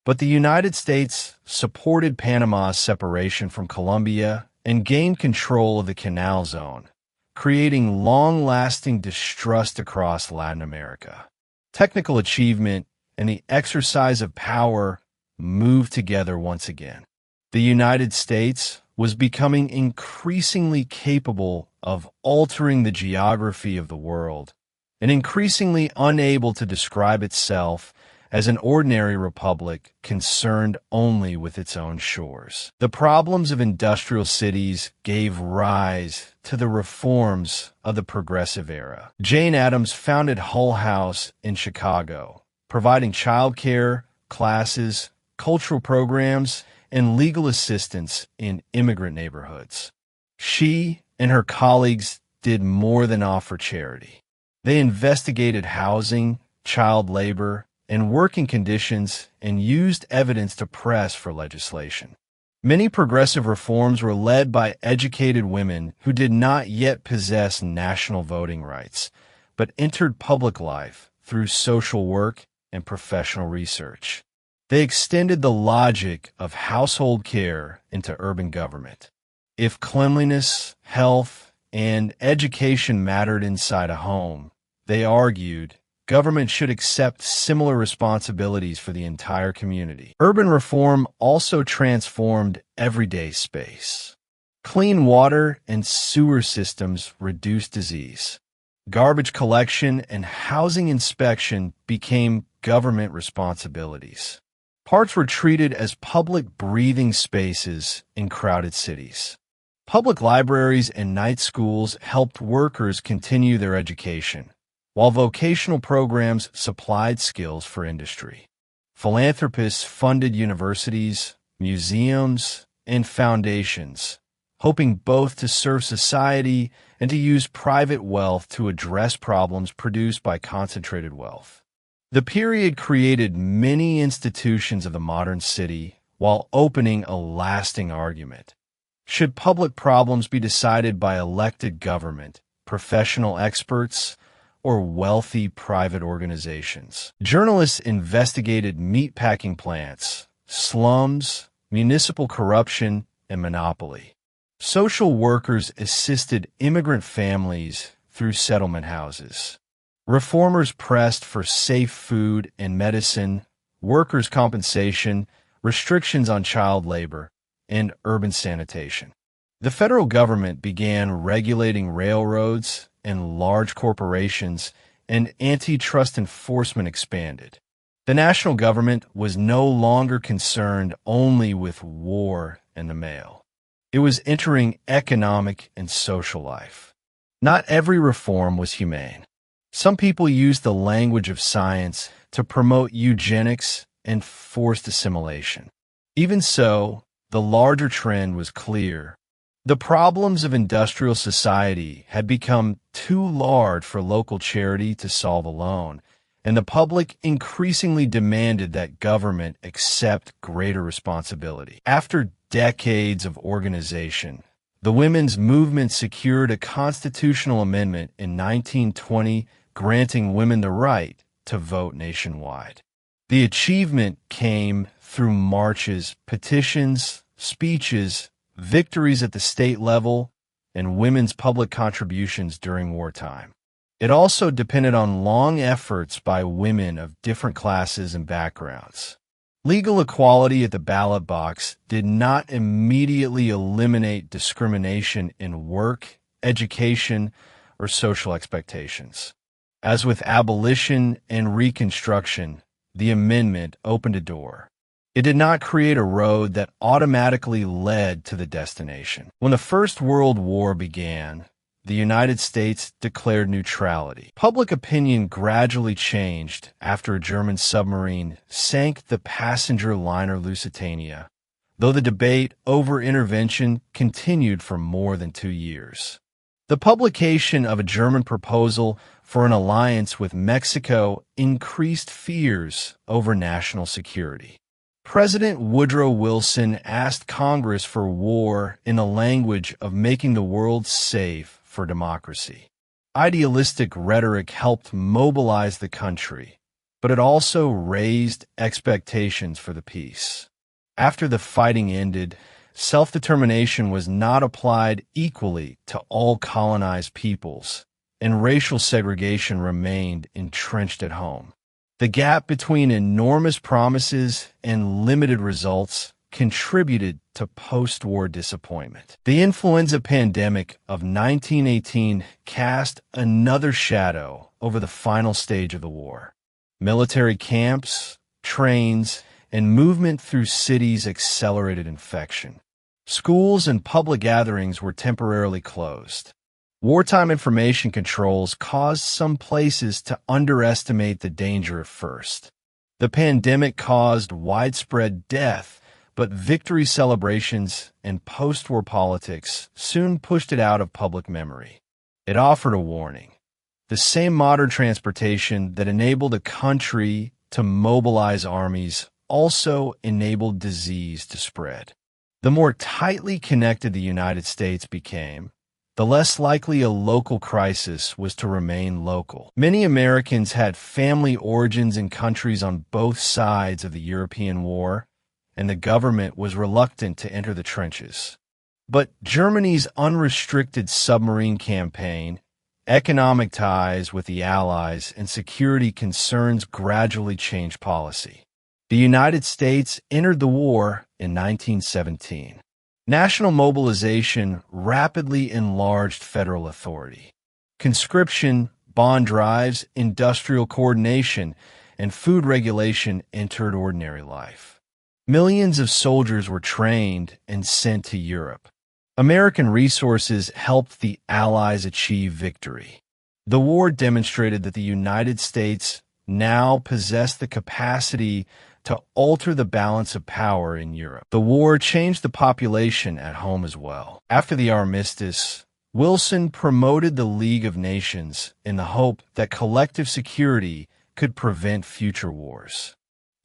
But the United States supported Panama's separation from Colombia and gained control of the canal zone, creating long-lasting distrust across Latin America. Technical achievement and the exercise of power moved together once again. The United States was becoming increasingly capable of altering the geography of the world and increasingly unable to describe itself as an ordinary republic concerned only with its own shores. The problems of industrial cities gave rise to the reforms of the Progressive Era. Jane Addams founded Hull House in Chicago, providing childcare, classes, cultural programs, and legal assistance in immigrant neighborhoods. She and her colleagues did more than offer charity. They investigated housing, child labor, and working conditions and used evidence to press for legislation. Many progressive reforms were led by educated women who did not yet possess national voting rights, but entered public life through social work and professional research. They extended the logic of household care into urban government. If cleanliness, health, and education mattered inside a home, they argued government should accept similar responsibilities for the entire community. Urban reform also transformed everyday space. Clean water and sewer systems reduced disease. Garbage collection and housing inspection became government responsibilities. Parks were treated as public breathing spaces in crowded cities. Public libraries and night schools helped workers continue their education, while vocational programs supplied skills for industry. Philanthropists funded universities, museums, and foundations, hoping both to serve society and to use private wealth to address problems produced by concentrated wealth. The period created many institutions of the modern city while opening a lasting argument. Should public problems be decided by elected government, professional experts, or wealthy private organizations? Journalists investigated meatpacking plants, slums, municipal corruption, and monopoly. Social workers assisted immigrant families through settlement houses. Reformers pressed for safe food and medicine, workers' compensation, restrictions on child labor, and urban sanitation. The federal government began regulating railroads and large corporations, and antitrust enforcement expanded. The national government was no longer concerned only with war and the mail. It was entering economic and social life. Not every reform was humane. Some people used the language of science to promote eugenics and forced assimilation. Even so, the larger trend was clear. The problems of industrial society had become too large for local charity to solve alone, and the public increasingly demanded that government accept greater responsibility. After decades of organization, the women's movement secured a constitutional amendment in 1920 granting women the right to vote nationwide. The achievement came through marches, petitions, speeches, victories at the state level, and women's public contributions during wartime. It also depended on long efforts by women of different classes and backgrounds. Legal equality at the ballot box did not immediately eliminate discrimination in work, education, or social expectations. As with abolition and Reconstruction, the amendment opened a door. It did not create a road that automatically led to the destination. When the First World War began, the United States declared neutrality. Public opinion gradually changed after a German submarine sank the passenger liner Lusitania, though the debate over intervention continued for more than 2 years. The publication of a German proposal for an alliance with Mexico increased fears over national security. President Woodrow Wilson asked Congress for war in the language of making the world safe for democracy. Idealistic rhetoric helped mobilize the country, but it also raised expectations for the peace. After the fighting ended, self-determination was not applied equally to all colonized peoples, and racial segregation remained entrenched at home. The gap between enormous promises and limited results contributed to post-war disappointment. The influenza pandemic of 1918 cast another shadow over the final stage of the war. Military camps, trains, and movement through cities accelerated infection. Schools and public gatherings were temporarily closed. Wartime information controls caused some places to underestimate the danger at first. The pandemic caused widespread death, but victory celebrations and post-war politics soon pushed it out of public memory. It offered a warning. The same modern transportation that enabled a country to mobilize armies also enabled disease to spread. The more tightly connected the United States became, the less likely a local crisis was to remain local. Many Americans had family origins in countries on both sides of the European War, and the government was reluctant to enter the trenches. But Germany's unrestricted submarine campaign, economic ties with the Allies, and security concerns gradually changed policy. The United States entered the war in 1917. National mobilization rapidly enlarged federal authority. Conscription, bond drives, industrial coordination, and food regulation entered ordinary life. Millions of soldiers were trained and sent to Europe. American resources helped the Allies achieve victory. The war demonstrated that the United States now possessed the capacity to alter the balance of power in Europe. The war changed the population at home as well. After the armistice, Wilson promoted the League of Nations in the hope that collective security could prevent future wars.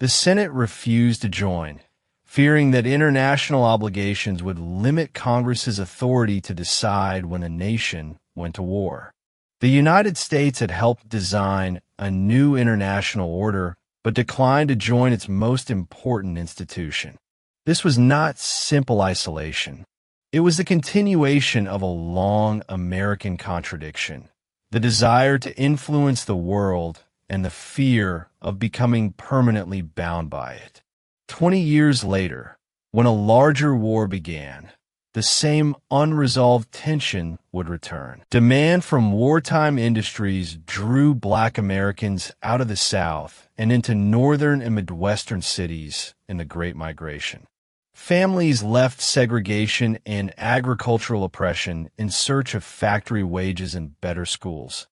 The Senate refused to join, fearing that international obligations would limit Congress's authority to decide when a nation went to war. The United States had helped design a new international order, but declined to join its most important institution. This was not simple isolation. It was the continuation of a long American contradiction, the desire to influence the world and the fear of becoming permanently bound by it. 20 years later, when a larger war began, the same unresolved tension would return. Demand from wartime industries drew Black Americans out of the South and into northern and Midwestern cities in the Great Migration. Families left segregation and agricultural oppression in search of factory wages and better schools,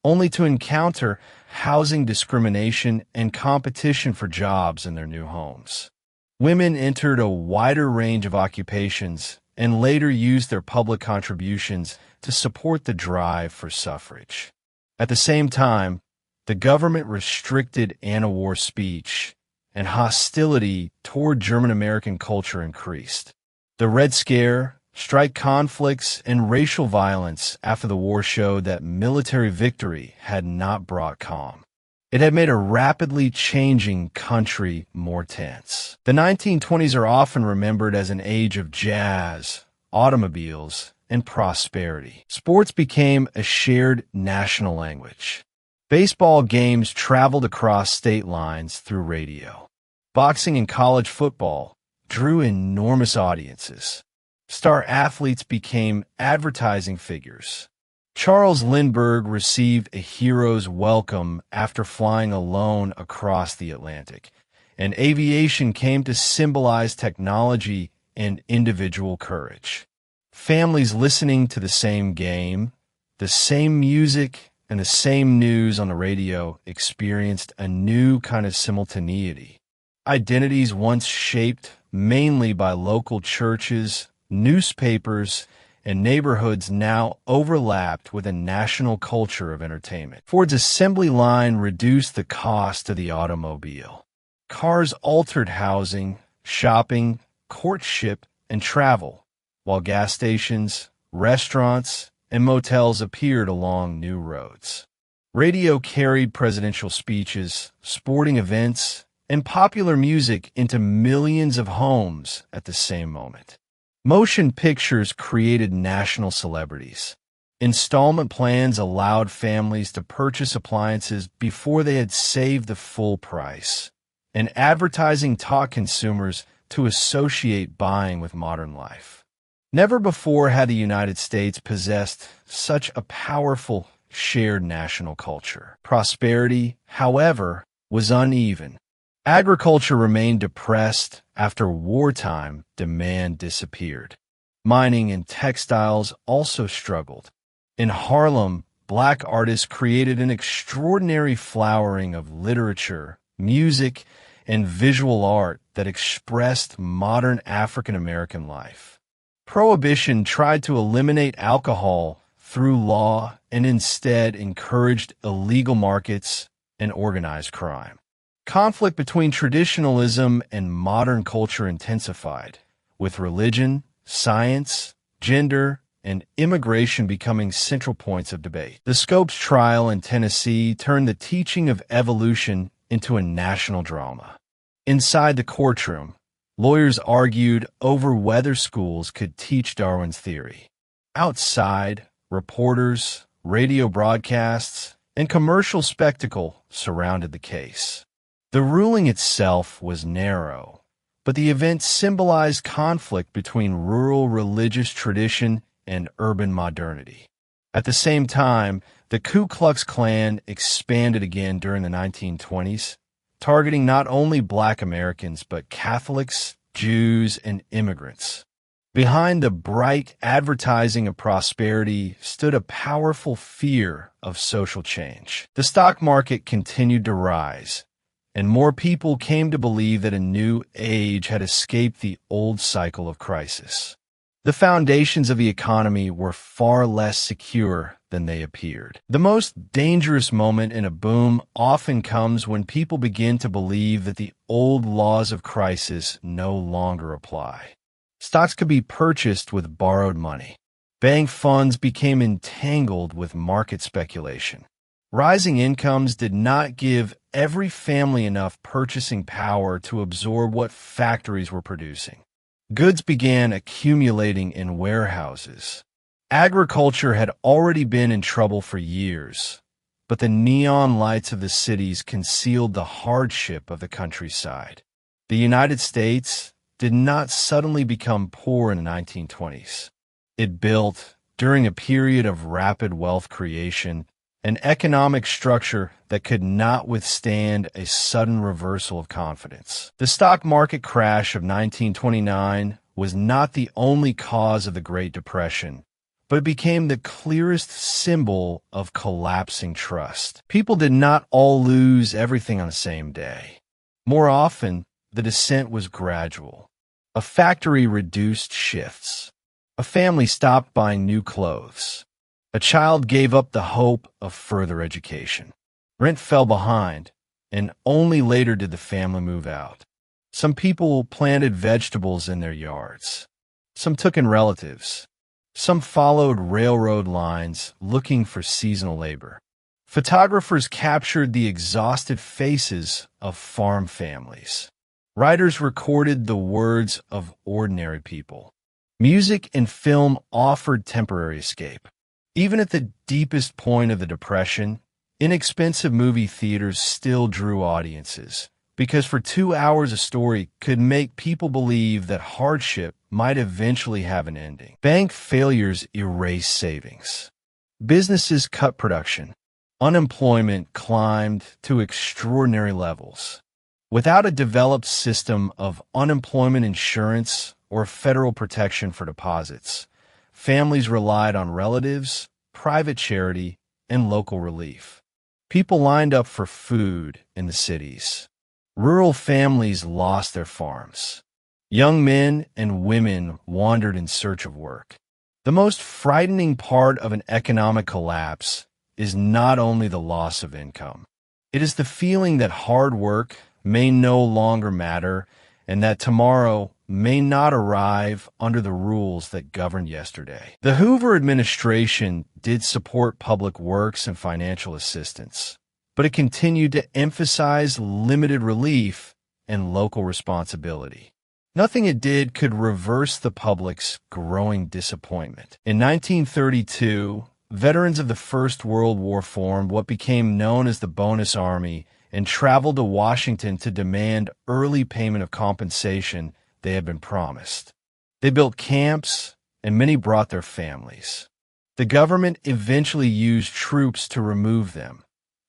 only to encounter housing discrimination and competition for jobs in their new homes. Women entered a wider range of occupations and later used their public contributions to support the drive for suffrage. At the same time, the government restricted anti-war speech, and hostility toward German-American culture increased. The Red Scare, strike conflicts, and racial violence after the war showed that military victory had not brought calm. It had made a rapidly changing country more tense. The 1920s are often remembered as an age of jazz, automobiles, and prosperity. Sports became a shared national language. Baseball games traveled across state lines through radio. Boxing and college football drew enormous audiences. Star athletes became advertising figures. Charles Lindbergh received a hero's welcome after flying alone across the Atlantic, and aviation came to symbolize technology and individual courage. Families listening to the same game, the same music, and the same news on the radio experienced a new kind of simultaneity. Identities once shaped mainly by local churches, newspapers, and neighborhoods now overlapped with a national culture of entertainment. Ford's assembly line reduced the cost of the automobile. Cars altered housing, shopping, courtship, and travel, while gas stations, restaurants, and motels appeared along new roads. Radio carried presidential speeches, sporting events, and popular music into millions of homes at the same moment. Motion pictures created national celebrities. Installment plans allowed families to purchase appliances before they had saved the full price, and advertising taught consumers to associate buying with modern life. Never before had the United States possessed such a powerful shared national culture. Prosperity, however, was uneven. Agriculture remained depressed after wartime demand disappeared. Mining and textiles also struggled. In Harlem, Black artists created an extraordinary flowering of literature, music, and visual art that expressed modern African American life. Prohibition tried to eliminate alcohol through law and instead encouraged illegal markets and organized crime. Conflict between traditionalism and modern culture intensified, with religion, science, gender, and immigration becoming central points of debate. The Scopes trial in Tennessee turned the teaching of evolution into a national drama. Inside the courtroom, lawyers argued over whether schools could teach Darwin's theory. Outside, reporters, radio broadcasts, and commercial spectacle surrounded the case. The ruling itself was narrow, but the event symbolized conflict between rural religious tradition and urban modernity. At the same time, the Ku Klux Klan expanded again during the 1920s, targeting not only Black Americans but Catholics, Jews, and immigrants. Behind the bright advertising of prosperity stood a powerful fear of social change. The stock market continued to rise, and more people came to believe that a new age had escaped the old cycle of crisis. The foundations of the economy were far less secure than they appeared. The most dangerous moment in a boom often comes when people begin to believe that the old laws of crisis no longer apply. Stocks could be purchased with borrowed money. Bank funds became entangled with market speculation. Rising incomes did not give every family enough purchasing power to absorb what factories were producing. Goods began accumulating in warehouses. Agriculture had already been in trouble for years, but the neon lights of the cities concealed the hardship of the countryside. The United States, did not suddenly become poor in the 1920s. It built, during a period of rapid wealth creation, an economic structure that could not withstand a sudden reversal of confidence. The stock market crash of 1929 was not the only cause of the Great Depression, but it became the clearest symbol of collapsing trust. People did not all lose everything on the same day. More often, the descent was gradual. A factory reduced shifts. A family stopped buying new clothes. A child gave up the hope of further education. Rent fell behind, and only later did the family move out. Some people planted vegetables in their yards. Some took in relatives. Some followed railroad lines looking for seasonal labor. Photographers captured the exhausted faces of farm families. Writers recorded the words of ordinary people. Music and film offered temporary escape. Even at the deepest point of the Depression, inexpensive movie theaters still drew audiences, because for 2 hours a story could make people believe that hardship might eventually have an ending. Bank failures erased savings. Businesses cut production. Unemployment climbed to extraordinary levels. Without a developed system of unemployment insurance or federal protection for deposits, families relied on relatives, private charity, and local relief. People lined up for food in the cities. Rural families lost their farms. Young men and women wandered in search of work. The most frightening part of an economic collapse is not only the loss of income. It is the feeling that hard work may no longer matter and that tomorrow may not arrive under the rules that governed yesterday. The Hoover administration did support public works and financial assistance, but it continued to emphasize limited relief and local responsibility. Nothing it did could reverse the public's growing disappointment. In 1932, veterans of the First World War formed what became known as the Bonus Army and traveled to Washington to demand early payment of compensation they had been promised. They built camps, and many brought their families. The government eventually used troops to remove them,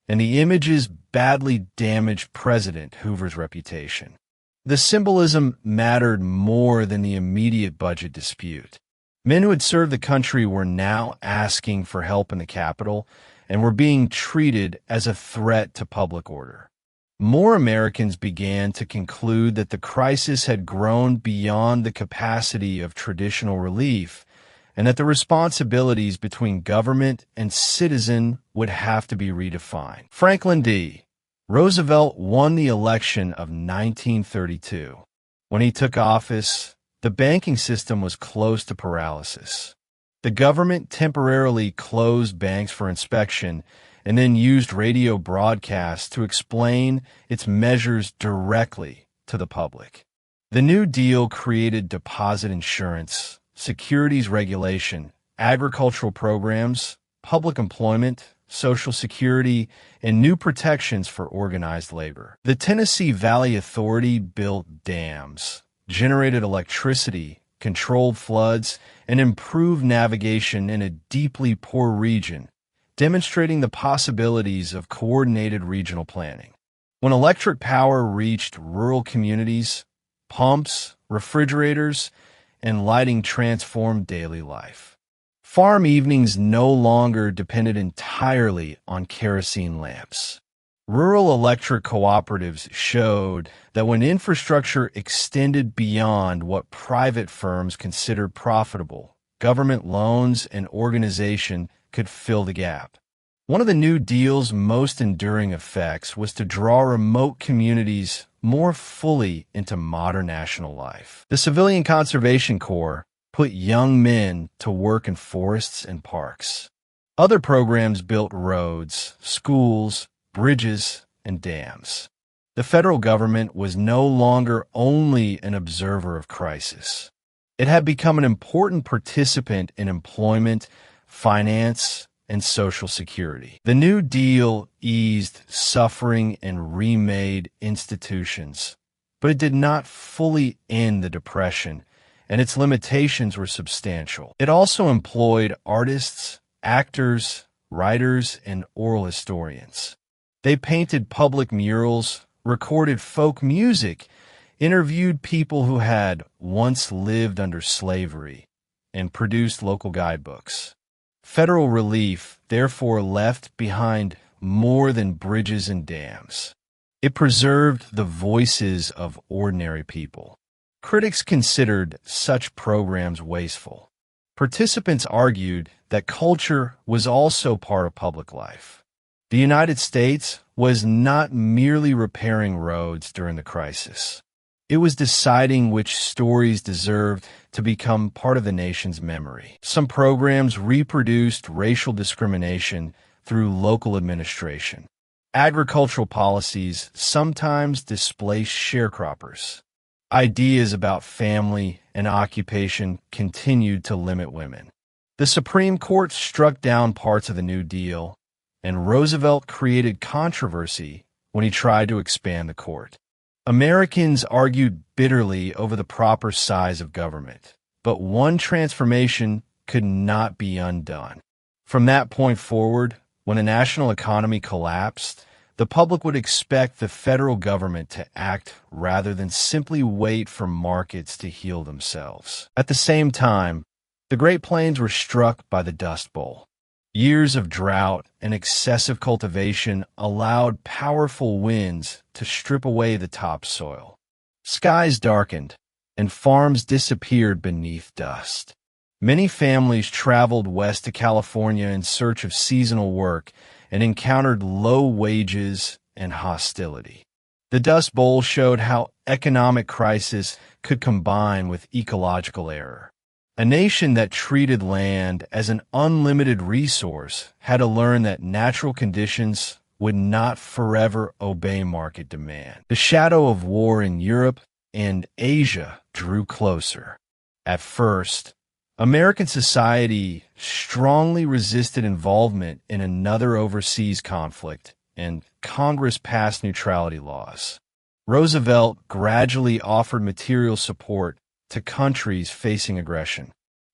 and the images badly damaged President Hoover's reputation. The symbolism mattered more than the immediate budget dispute. Men who had served the country were now asking for help in the Capitol and were being treated as a threat to public order. More Americans began to conclude that the crisis had grown beyond the capacity of traditional relief and that the responsibilities between government and citizen would have to be redefined. Franklin D. Roosevelt won the election of 1932. When he took office, the banking system was close to paralysis. The government temporarily closed banks for inspection and then used radio broadcasts to explain its measures directly to the public. The New Deal created deposit insurance, securities regulation, agricultural programs, public employment, Social Security, and new protections for organized labor. The Tennessee Valley Authority built dams, generated electricity, controlled floods, and improved navigation in a deeply poor region, demonstrating the possibilities of coordinated regional planning. When electric power reached rural communities, pumps, refrigerators, and lighting transformed daily life. Farm evenings no longer depended entirely on kerosene lamps. Rural electric cooperatives showed that when infrastructure extended beyond what private firms considered profitable, government loans and organization could fill the gap. One of the New Deal's most enduring effects was to draw remote communities more fully into modern national life. The Civilian Conservation Corps put young men to work in forests and parks. Other programs built roads, schools, bridges, and dams. The federal government was no longer only an observer of crisis. It had become an important participant in employment, finance, and Social Security. The New Deal eased suffering and remade institutions, but it did not fully end the Depression, and its limitations were substantial. It also employed artists, actors, writers, and oral historians. They painted public murals, recorded folk music, interviewed people who had once lived under slavery, and produced local guidebooks. Federal relief therefore left behind more than bridges and dams. It preserved the voices of ordinary people. Critics considered such programs wasteful. Participants argued that culture was also part of public life. The United States was not merely repairing roads during the crisis. It was deciding which stories deserved to become part of the nation's memory. Some programs reproduced racial discrimination through local administration. Agricultural policies sometimes displaced sharecroppers. Ideas about family and occupation continued to limit women. The Supreme Court struck down parts of the New Deal, and Roosevelt created controversy when he tried to expand the court. Americans argued bitterly over the proper size of government, but one transformation could not be undone. From that point forward, when the national economy collapsed, the public would expect the federal government to act rather than simply wait for markets to heal themselves. At the same time, the Great Plains were struck by the Dust Bowl. Years of drought and excessive cultivation allowed powerful winds to strip away the topsoil. Skies darkened, and farms disappeared beneath dust. Many families traveled west to California in search of seasonal work and encountered low wages and hostility. The Dust Bowl showed how economic crisis could combine with ecological error. A nation that treated land as an unlimited resource had to learn that natural conditions would not forever obey market demand. The shadow of war in Europe and Asia drew closer. At first, American society strongly resisted involvement in another overseas conflict, and Congress passed neutrality laws. Roosevelt gradually offered material support to countries facing aggression.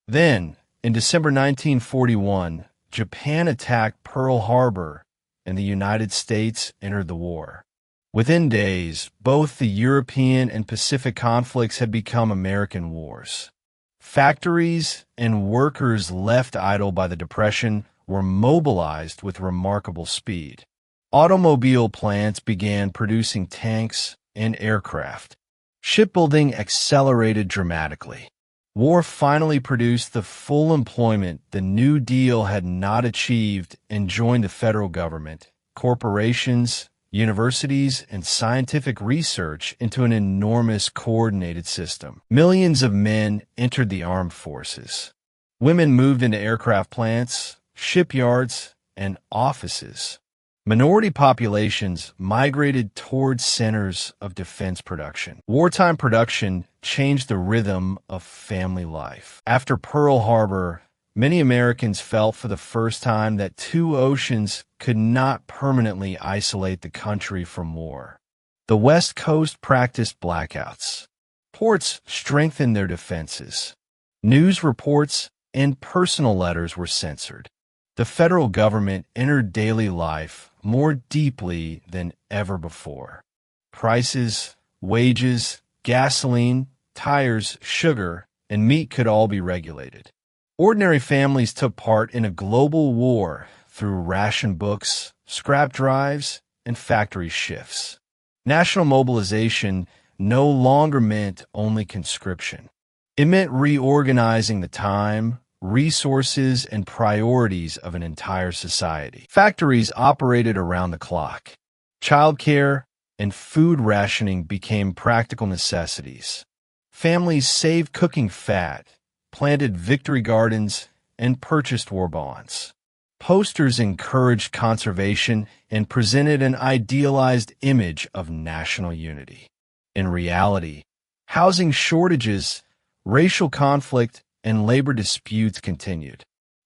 Then, in December 1941, Japan attacked Pearl Harbor, and the United States entered the war. Within days, both the European and Pacific conflicts had become American wars. Factories and workers left idle by the Depression were mobilized with remarkable speed. Automobile plants began producing tanks and aircraft. Shipbuilding accelerated dramatically. War finally produced the full employment the New Deal had not achieved and joined the federal government, corporations, universities, and scientific research into an enormous coordinated system. Millions of men entered the armed forces. Women moved into aircraft plants, shipyards, and offices. Minority populations migrated towards centers of defense production. Wartime production changed the rhythm of family life. After Pearl Harbor, many Americans felt for the first time that two oceans could not permanently isolate the country from war. The West Coast practiced blackouts. Ports strengthened their defenses. News reports and personal letters were censored. The federal government entered daily life more deeply than ever before. Prices, wages, gasoline, tires, sugar, and meat could all be regulated. Ordinary families took part in a global war through ration books, scrap drives, and factory shifts. National mobilization no longer meant only conscription. It meant reorganizing the time, resources, and priorities of an entire society. Factories operated around the clock. Childcare and food rationing became practical necessities. Families saved cooking fat, planted victory gardens, and purchased war bonds. Posters encouraged conservation and presented an idealized image of national unity. In reality, housing shortages, racial conflict, and labor disputes continued.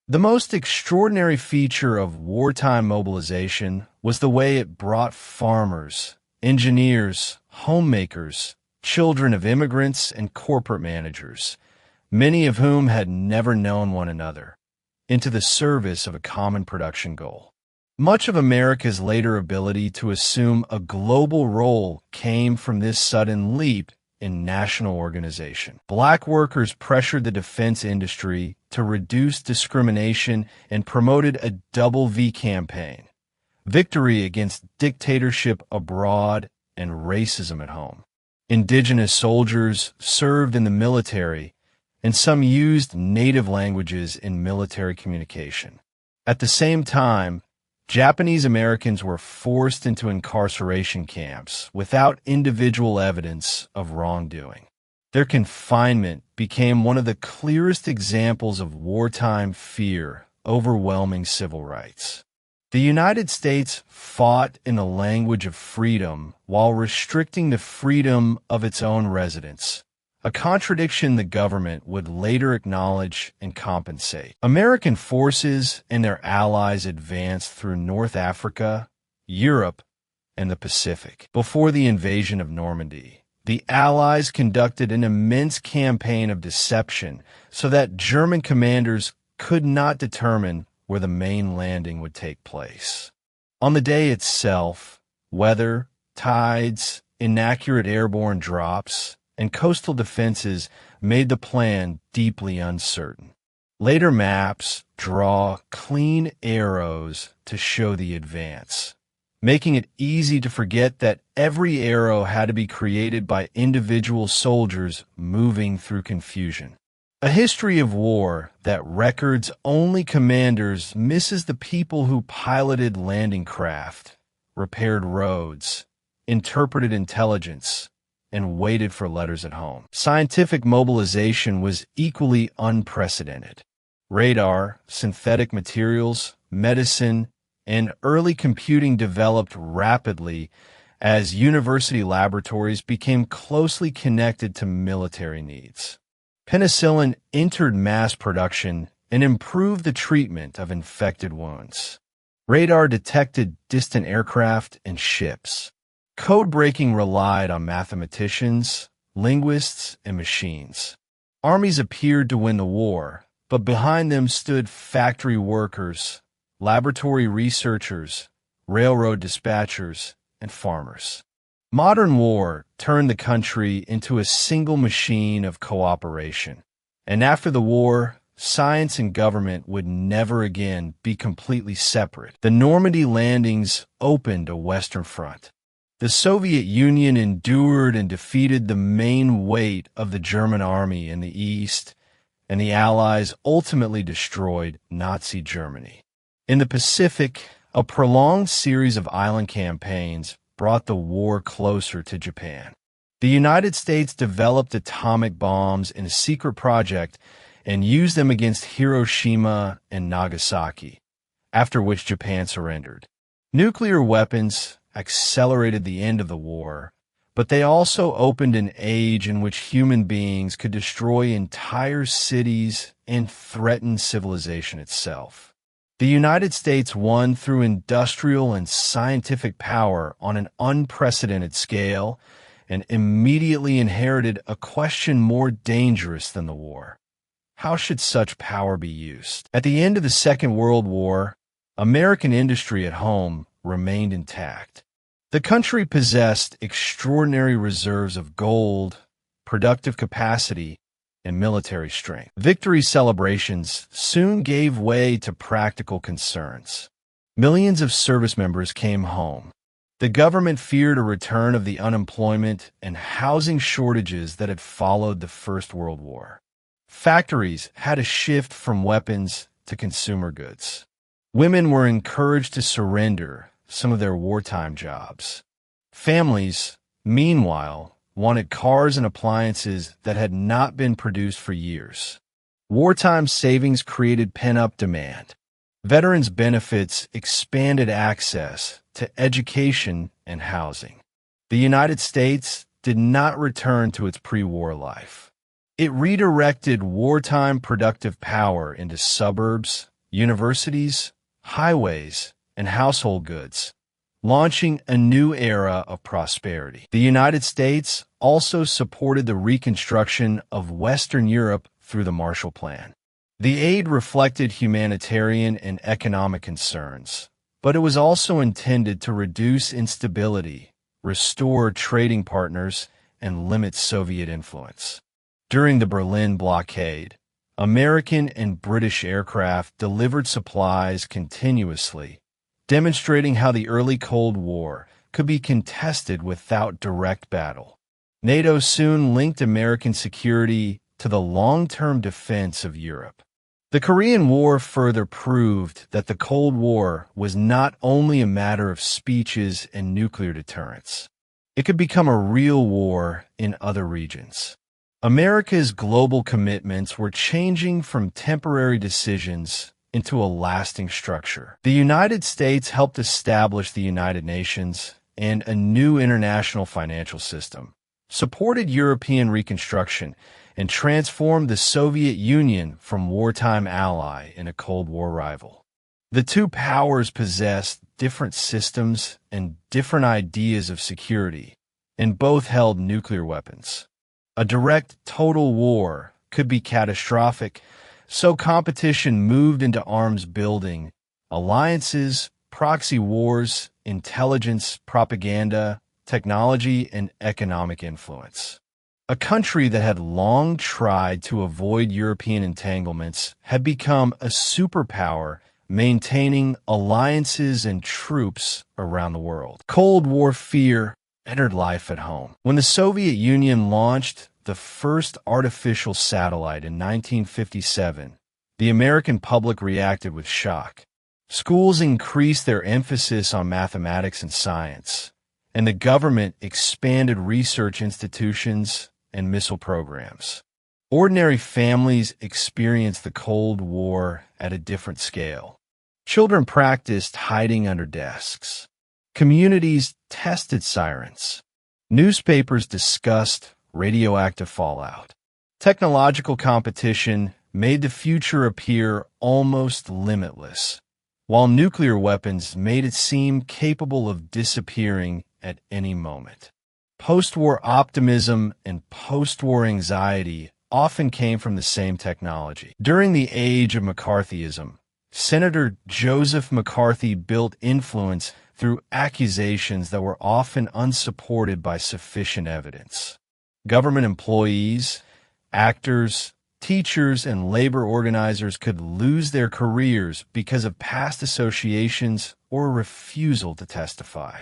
The most extraordinary feature of wartime mobilization was the way it brought farmers, engineers, homemakers, children of immigrants and corporate managers, many of whom had never known one another, into the service of a common production goal. Much of America's later ability to assume a global role came from this sudden leap in national organization. Black workers pressured the defense industry to reduce discrimination and promoted a double V campaign: victory against dictatorship abroad and racism at home. Indigenous soldiers served in the military, and some used native languages in military communication. At the same time, Japanese Americans were forced into incarceration camps without individual evidence of wrongdoing. Their confinement became one of the clearest examples of wartime fear overwhelming civil rights. The United States fought in the language of freedom while restricting the freedom of its own residents, a contradiction the government would later acknowledge and compensate. American forces and their allies advanced through North Africa, Europe, and the Pacific. Before the invasion of Normandy, the Allies conducted an immense campaign of deception so that German commanders could not determine where the main landing would take place. On the day itself, weather, tides, inaccurate airborne drops, and coastal defenses made the plan deeply uncertain. Later maps draw clean arrows to show the advance, making it easy to forget that every arrow had to be created by individual soldiers moving through confusion. A history of war that records only commanders misses the people who piloted landing craft, repaired roads, interpreted intelligence, and waited for letters at home. Scientific mobilization was equally unprecedented. Radar, synthetic materials, medicine, and early computing developed rapidly as university laboratories became closely connected to military needs. Penicillin entered mass production and improved the treatment of infected wounds. Radar detected distant aircraft and ships. Code breaking relied on mathematicians, linguists, and machines. Armies appeared to win the war, but behind them stood factory workers, laboratory researchers, railroad dispatchers, and farmers. Modern war turned the country into a single machine of cooperation, and after the war, science and government would never again be completely separate. The Normandy landings opened a Western front. The Soviet Union endured and defeated the main weight of the German army in the east, and the Allies ultimately destroyed Nazi Germany. In the Pacific, a prolonged series of island campaigns brought the war closer to Japan. The United States developed atomic bombs in a secret project and used them against Hiroshima and Nagasaki, after which Japan surrendered. Nuclear weapons accelerated the end of the war, but they also opened an age in which human beings could destroy entire cities and threaten civilization itself. The United States won through industrial and scientific power on an unprecedented scale and immediately inherited a question more dangerous than the war. How should such power be used? At the end of the Second World War, American industry at home remained intact. The country possessed extraordinary reserves of gold, productive capacity, and military strength. Victory celebrations soon gave way to practical concerns. Millions of service members came home. The government feared a return of the unemployment and housing shortages that had followed the First World War. Factories had to shift from weapons to consumer goods. Women were encouraged to surrender some of their wartime jobs. Families, meanwhile, wanted cars and appliances that had not been produced for years. Wartime savings created pent-up demand. Veterans' benefits expanded access to education and housing. The United States did not return to its pre-war life. It redirected wartime productive power into suburbs, universities, highways, and household goods, launching a new era of prosperity. The United States also supported the reconstruction of Western Europe through the Marshall Plan. The aid reflected humanitarian and economic concerns, but it was also intended to reduce instability, restore trading partners, and limit Soviet influence. During the Berlin blockade, American and British aircraft delivered supplies continuously, demonstrating how the early Cold War could be contested without direct battle. NATO soon linked American security to the long-term defense of Europe. The Korean War further proved that the Cold War was not only a matter of speeches and nuclear deterrence. It could become a real war in other regions. America's global commitments were changing from temporary decisions into a lasting structure. The United States helped establish the United Nations and a new international financial system, supported European reconstruction, and transformed the Soviet Union from wartime ally into Cold War rival. The two powers possessed different systems and different ideas of security, and both held nuclear weapons. A direct total war could be catastrophic, so competition moved into arms building, alliances, proxy wars, intelligence, propaganda, technology, and economic influence. A country that had long tried to avoid European entanglements had become a superpower, maintaining alliances and troops around the world. Cold War fear entered life at home. When the Soviet Union launched the first artificial satellite in 1957, the American public reacted with shock. Schools increased their emphasis on mathematics and science, and the government expanded research institutions and missile programs. Ordinary families experienced the Cold War at a different scale. Children practiced hiding under desks. Communities tested sirens. Newspapers discussed radioactive fallout. Technological competition made the future appear almost limitless, while nuclear weapons made it seem capable of disappearing at any moment. Post-war optimism and post-war anxiety often came from the same technology. During the age of McCarthyism, Senator Joseph McCarthy built influence through accusations that were often unsupported by sufficient evidence. Government employees, actors, teachers, and labor organizers could lose their careers because of past associations or a refusal to testify.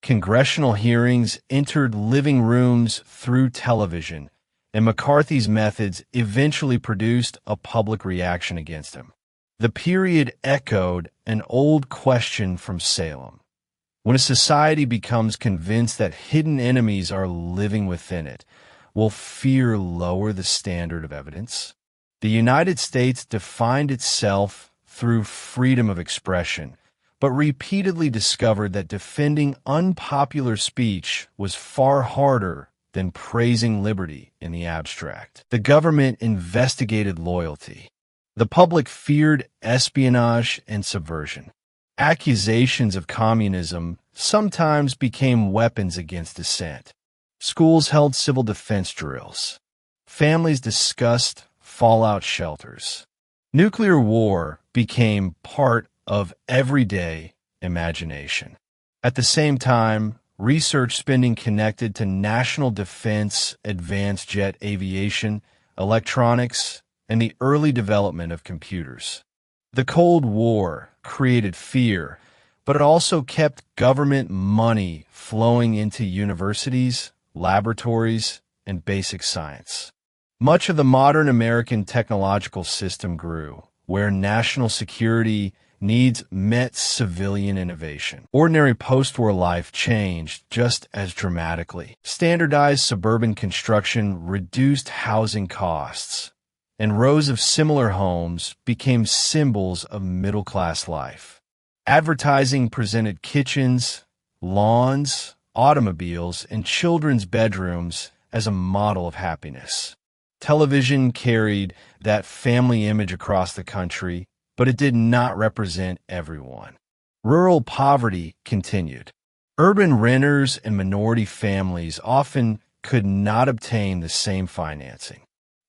Congressional hearings entered living rooms through television, and McCarthy's methods eventually produced a public reaction against him. The period echoed an old question from Salem. When a society becomes convinced that hidden enemies are living within it, will fear lower the standard of evidence? The United States defined itself through freedom of expression, but repeatedly discovered that defending unpopular speech was far harder than praising liberty in the abstract. The government investigated loyalty. The public feared espionage and subversion. Accusations of communism sometimes became weapons against dissent. Schools held civil defense drills. Families discussed fallout shelters. Nuclear war became part of everyday imagination. At the same time, research spending connected to national defense, advanced jet aviation, electronics, and the early development of computers. The Cold War created fear, but it also kept government money flowing into universities, laboratories, and basic science. Much of the modern American technological system grew, where national security needs met civilian innovation. Ordinary post-war life changed just as dramatically. Standardized suburban construction reduced housing costs, and rows of similar homes became symbols of middle-class life. Advertising presented kitchens, lawns, automobiles, and children's bedrooms as a model of happiness. Television carried that family image across the country, but it did not represent everyone. Rural poverty continued. Urban renters and minority families often could not obtain the same financing.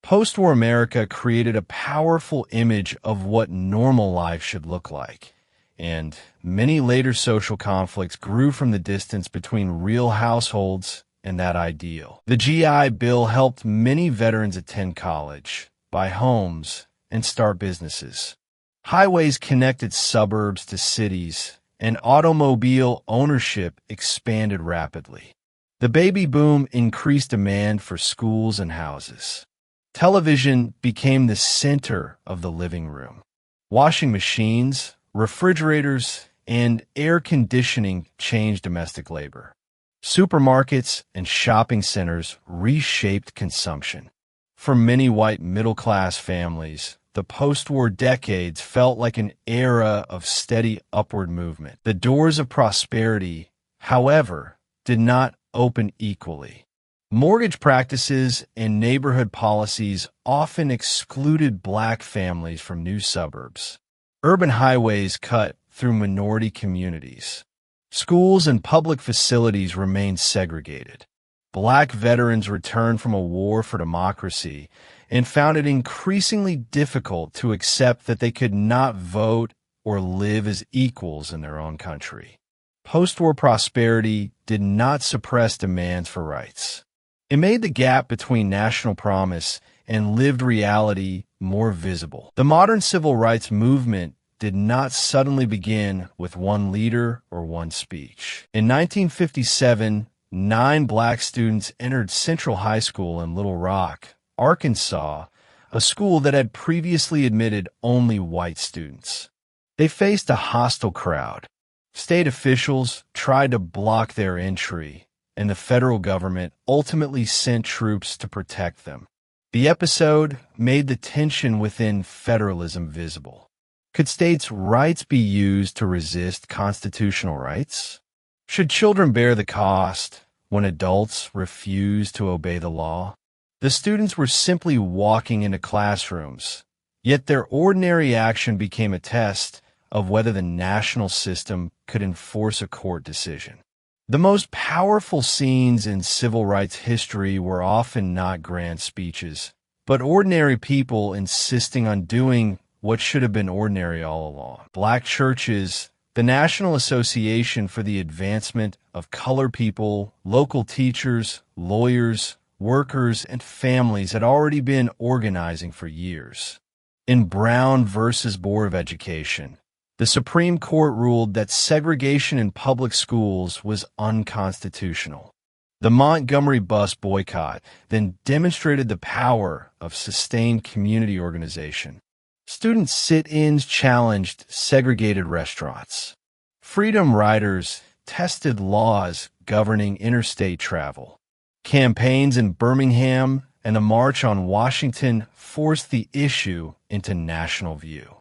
Post-war America created a powerful image of what normal life should look like, and many later social conflicts grew from the distance between real households and that ideal. The GI Bill helped many veterans attend college, buy homes, and start businesses. Highways connected suburbs to cities, and automobile ownership expanded rapidly. The baby boom increased demand for schools and houses. Television became the center of the living room. Washing machines, refrigerators, and air conditioning changed domestic labor. Supermarkets and shopping centers reshaped consumption. For many white middle-class families, the post-war decades felt like an era of steady upward movement. The doors of prosperity, however, did not open equally. Mortgage practices and neighborhood policies often excluded black families from new suburbs. Urban highways cut through minority communities. Schools and public facilities remained segregated. Black veterans returned from a war for democracy and found it increasingly difficult to accept that they could not vote or live as equals in their own country. Post-war prosperity did not suppress demands for rights. It made the gap between national promise and lived reality more visible. The modern civil rights movement did not suddenly begin with one leader or one speech. In 1957, 9 black students entered Central High School in Little Rock, Arkansas, a school that had previously admitted only white students. They faced a hostile crowd. State officials tried to block their entry, and the federal government ultimately sent troops to protect them. The episode made the tension within federalism visible. Could states' rights be used to resist constitutional rights? Should children bear the cost when adults refuse to obey the law? The students were simply walking into classrooms, yet their ordinary action became a test of whether the national system could enforce a court decision. The most powerful scenes in civil rights history were often not grand speeches, but ordinary people insisting on doing what should have been ordinary all along. Black churches, the National Association for the Advancement of Colored People, local teachers, lawyers, workers, and families had already been organizing for years. In Brown versus Board of Education, the Supreme Court ruled that segregation in public schools was unconstitutional. The Montgomery bus boycott then demonstrated the power of sustained community organization. Student sit-ins challenged segregated restaurants. Freedom riders tested laws governing interstate travel. Campaigns in Birmingham and the March on Washington forced the issue into national view.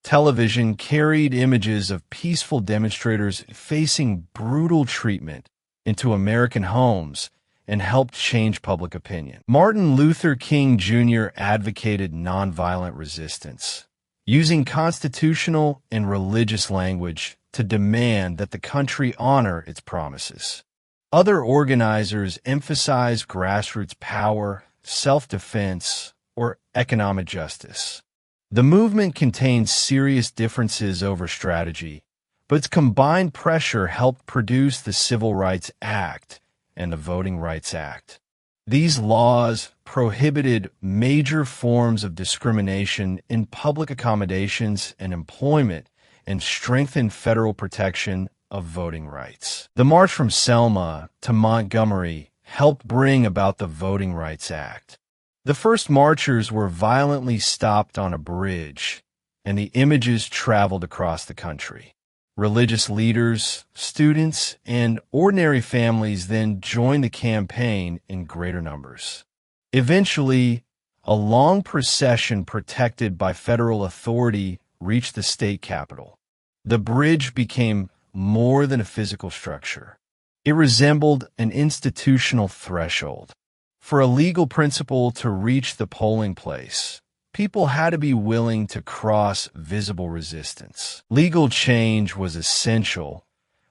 Television carried images of peaceful demonstrators facing brutal treatment into American homes and helped change public opinion. Martin Luther King Jr. advocated nonviolent resistance, using constitutional and religious language to demand that the country honor its promises. Other organizers emphasized grassroots power, self-defense, or economic justice. The movement contained serious differences over strategy, but its combined pressure helped produce the Civil Rights Act and the Voting Rights Act. These laws prohibited major forms of discrimination in public accommodations and employment and strengthened federal protection of voting rights. The march from Selma to Montgomery helped bring about the Voting Rights Act. The first marchers were violently stopped on a bridge, and the images traveled across the country. Religious leaders, students, and ordinary families then joined the campaign in greater numbers. Eventually, a long procession protected by federal authority reached the state capitol. The bridge became more than a physical structure. It resembled an institutional threshold. For a legal principle to reach the polling place, people had to be willing to cross visible resistance. Legal change was essential,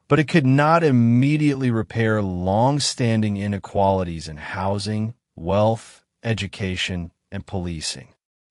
but it could not immediately repair long-standing inequalities in housing, wealth, education, and policing.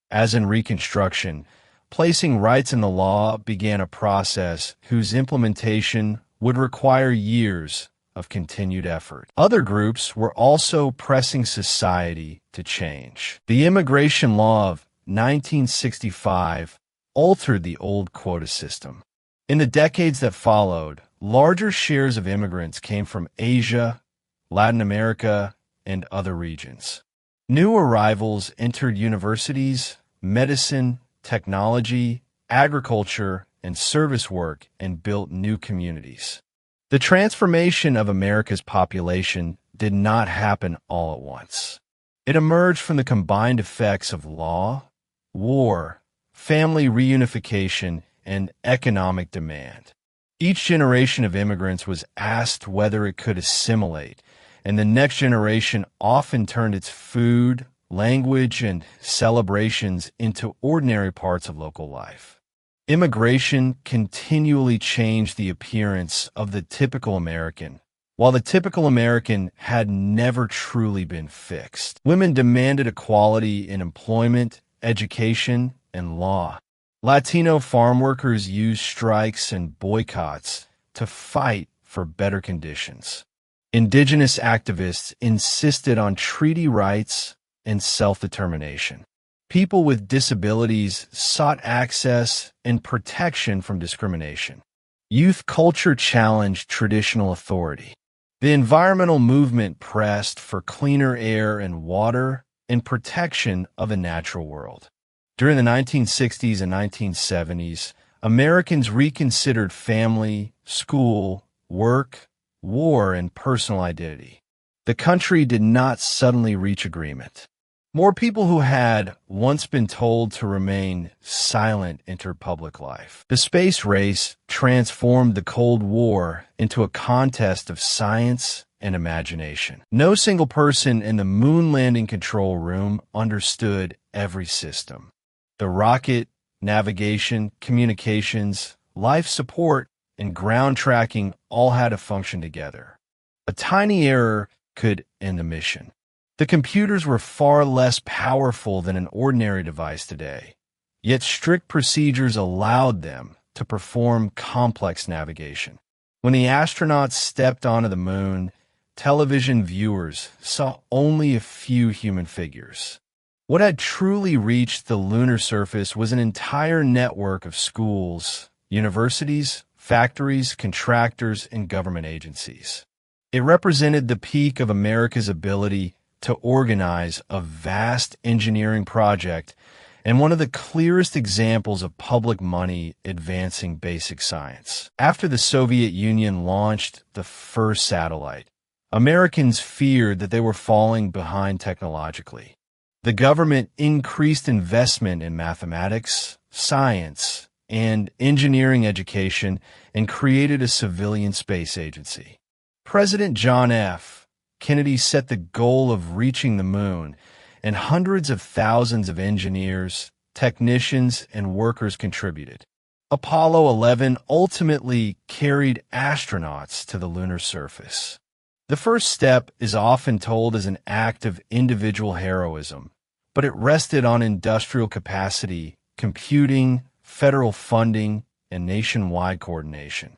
As in Reconstruction, placing rights in the law began a process whose implementation would require years of continued effort. Other groups were also pressing society to change. The immigration law of 1965 altered the old quota system. In the decades that followed, larger shares of immigrants came from Asia, Latin America, and other regions. New arrivals entered universities, medicine, technology, agriculture, and service work and built new communities. The transformation of America's population did not happen all at once. It emerged from the combined effects of law, war, family reunification, and economic demand. Each generation of immigrants was asked whether it could assimilate, and the next generation often turned its food, language, and celebrations into ordinary parts of local life. Immigration continually changed the appearance of the typical American, while the typical American had never truly been fixed. Women demanded equality in employment, education, and law. Latino farm workers used strikes and boycotts to fight for better conditions. Indigenous activists insisted on treaty rights and self-determination. People with disabilities sought access and protection from discrimination. Youth culture challenged traditional authority. The environmental movement pressed for cleaner air and water and protection of the natural world. During the 1960s and 1970s, Americans reconsidered family, school, work, war, and personal identity. The country did not suddenly reach agreement. More people who had once been told to remain silent entered public life. The space race transformed the Cold War into a contest of science and imagination. No single person in the moon landing control room understood every system. The rocket, navigation, communications, life support, and ground tracking all had to function together. A tiny error could end the mission. The computers were far less powerful than an ordinary device today, yet strict procedures allowed them to perform complex navigation. When the astronauts stepped onto the moon, television viewers saw only a few human figures. What had truly reached the lunar surface was an entire network of schools, universities, factories, contractors, and government agencies. It represented the peak of America's ability to organize a vast engineering project and one of the clearest examples of public money advancing basic science. After the Soviet Union launched the first satellite, Americans feared that they were falling behind technologically. The government increased investment in mathematics, science, and engineering education and created a civilian space agency. President John F. Kennedy set the goal of reaching the moon, and hundreds of thousands of engineers, technicians, and workers contributed. Apollo 11 ultimately carried astronauts to the lunar surface. The first step is often told as an act of individual heroism, but it rested on industrial capacity, computing, federal funding, and nationwide coordination.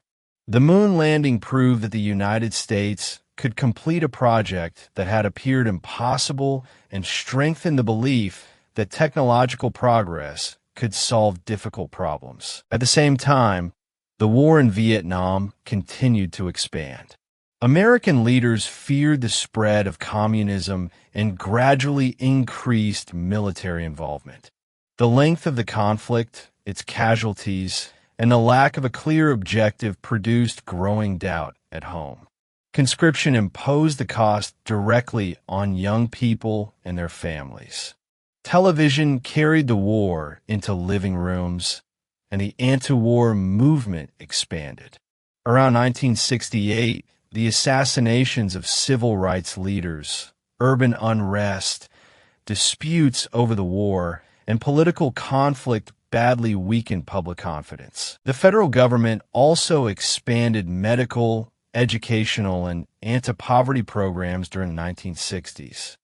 The moon landing proved that the United States could complete a project that had appeared impossible and strengthened the belief that technological progress could solve difficult problems. At the same time, the war in Vietnam continued to expand. American leaders feared the spread of communism and gradually increased military involvement. The length of the conflict, its casualties, and the lack of a clear objective produced growing doubt at home. Conscription imposed the cost directly on young people and their families. Television carried the war into living rooms, and the anti-war movement expanded. Around 1968, the assassinations of civil rights leaders, urban unrest, disputes over the war, and political conflict badly weakened public confidence. The federal government also expanded medical, educational, and anti-poverty programs during the 1960s.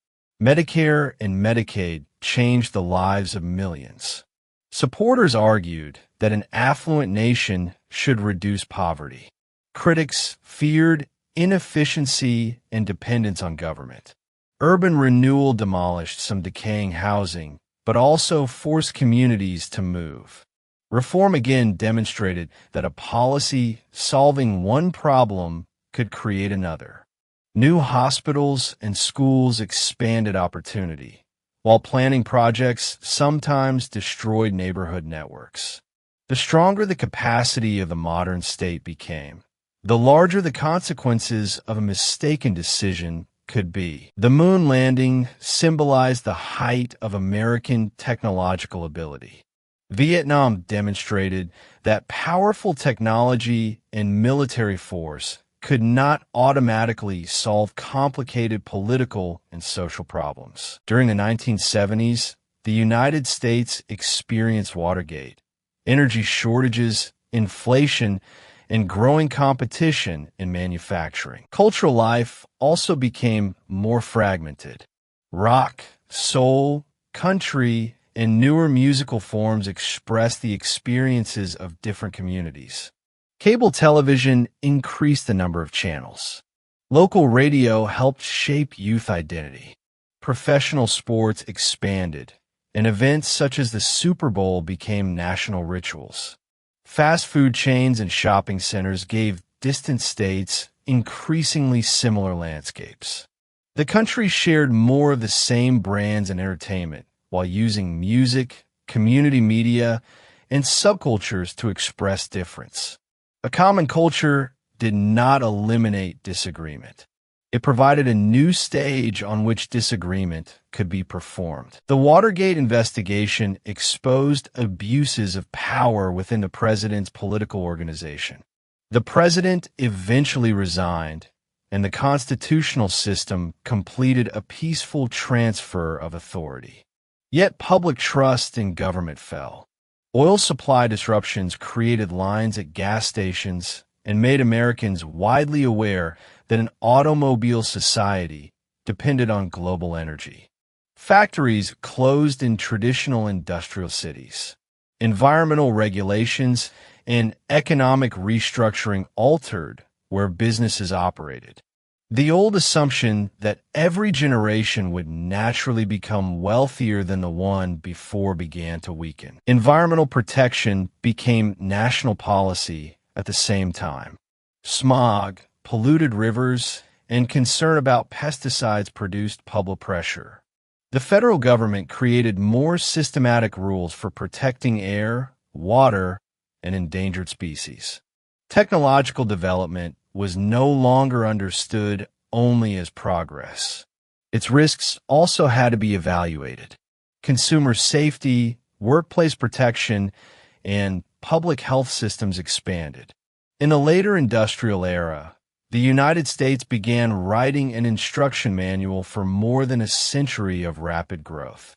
Medicare and Medicaid changed the lives of millions. Supporters argued that an affluent nation should reduce poverty. Critics feared inefficiency and dependence on government. Urban renewal demolished some decaying housing, but also forced communities to move. Reform again demonstrated that a policy solving one problem could create another. New hospitals and schools expanded opportunity, while planning projects sometimes destroyed neighborhood networks. The stronger the capacity of the modern state became, the larger the consequences of a mistaken decision could be. The moon landing symbolized the height of American technological ability. Vietnam demonstrated that powerful technology and military force could not automatically solve complicated political and social problems. During the 1970s, the United States experienced Watergate, energy shortages, inflation, and growing competition in manufacturing. Cultural life also became more fragmented. Rock, soul, country, and newer musical forms expressed the experiences of different communities. Cable television increased the number of channels. Local radio helped shape youth identity. Professional sports expanded, and events such as the Super Bowl became national rituals. Fast food chains and shopping centers gave distant states increasingly similar landscapes. The country shared more of the same brands and entertainment while using music, community media, and subcultures to express difference. A common culture did not eliminate disagreement. It provided a new stage on which disagreement could be performed. The Watergate investigation exposed abuses of power within the president's political organization. The president eventually resigned, and the constitutional system completed a peaceful transfer of authority. Yet public trust in government fell. Oil supply disruptions created lines at gas stations and made Americans widely aware that an automobile society depended on global energy. Factories closed in traditional industrial cities. Environmental regulations and economic restructuring altered where businesses operated. The old assumption that every generation would naturally become wealthier than the one before began to weaken. Environmental protection became national policy at the same time. Smog, polluted rivers, and concern about pesticides produced public pressure. The federal government created more systematic rules for protecting air, water, and endangered species. Technological development was no longer understood only as progress. Its risks also had to be evaluated. Consumer safety, workplace protection, and public health systems expanded. In the later industrial era, the United States began writing an instruction manual for more than a century of rapid growth.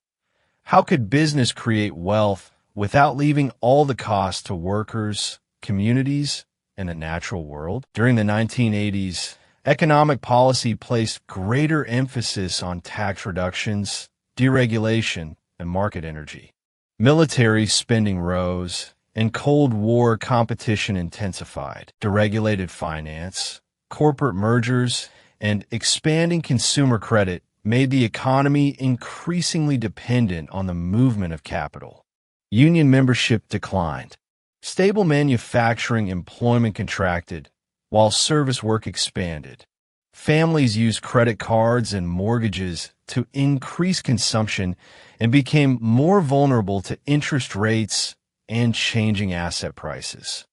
How could business create wealth without leaving all the costs to workers, communities, and the natural world? During the 1980s, economic policy placed greater emphasis on tax reductions, deregulation, and market energy. Military spending rose, and Cold War competition intensified. Deregulated finance, corporate mergers, and expanding consumer credit made the economy increasingly dependent on the movement of capital. Union membership declined. Stable manufacturing employment contracted, while service work expanded. Families used credit cards and mortgages to increase consumption and became more vulnerable to interest rates and changing asset prices.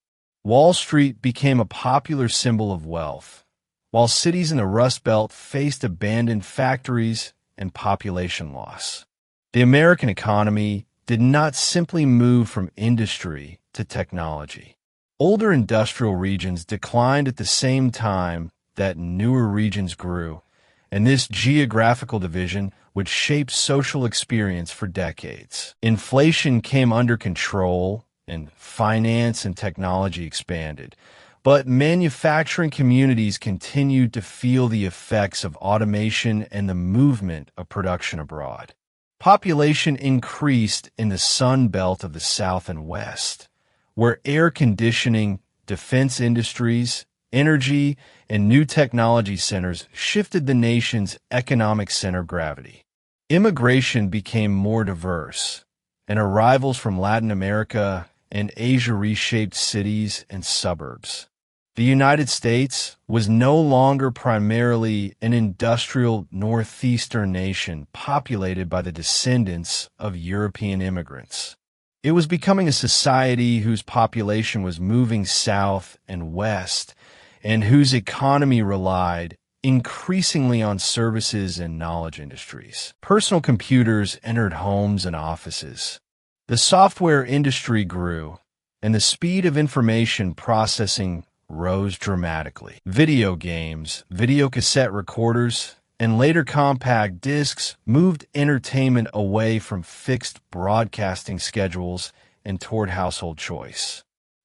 Wall Street became a popular symbol of wealth, while cities in the Rust Belt faced abandoned factories and population loss. The American economy did not simply move from industry to technology. Older industrial regions declined at the same time that newer regions grew, and this geographical division would shape social experience for decades. Inflation came under control, and finance and technology expanded. But manufacturing communities continued to feel the effects of automation and the movement of production abroad. Population increased in the Sun Belt of the South and West, where air conditioning, defense industries, energy, and new technology centers shifted the nation's economic center of gravity. Immigration became more diverse, and arrivals from Latin America and Asia reshaped cities and suburbs. The United States was no longer primarily an industrial northeastern nation populated by the descendants of European immigrants. It was becoming a society whose population was moving south and west, and whose economy relied increasingly on services and knowledge industries. Personal computers entered homes and offices. The software industry grew, and the speed of information processing rose dramatically. Video games, videocassette recorders, and later compact discs moved entertainment away from fixed broadcasting schedules and toward household choice.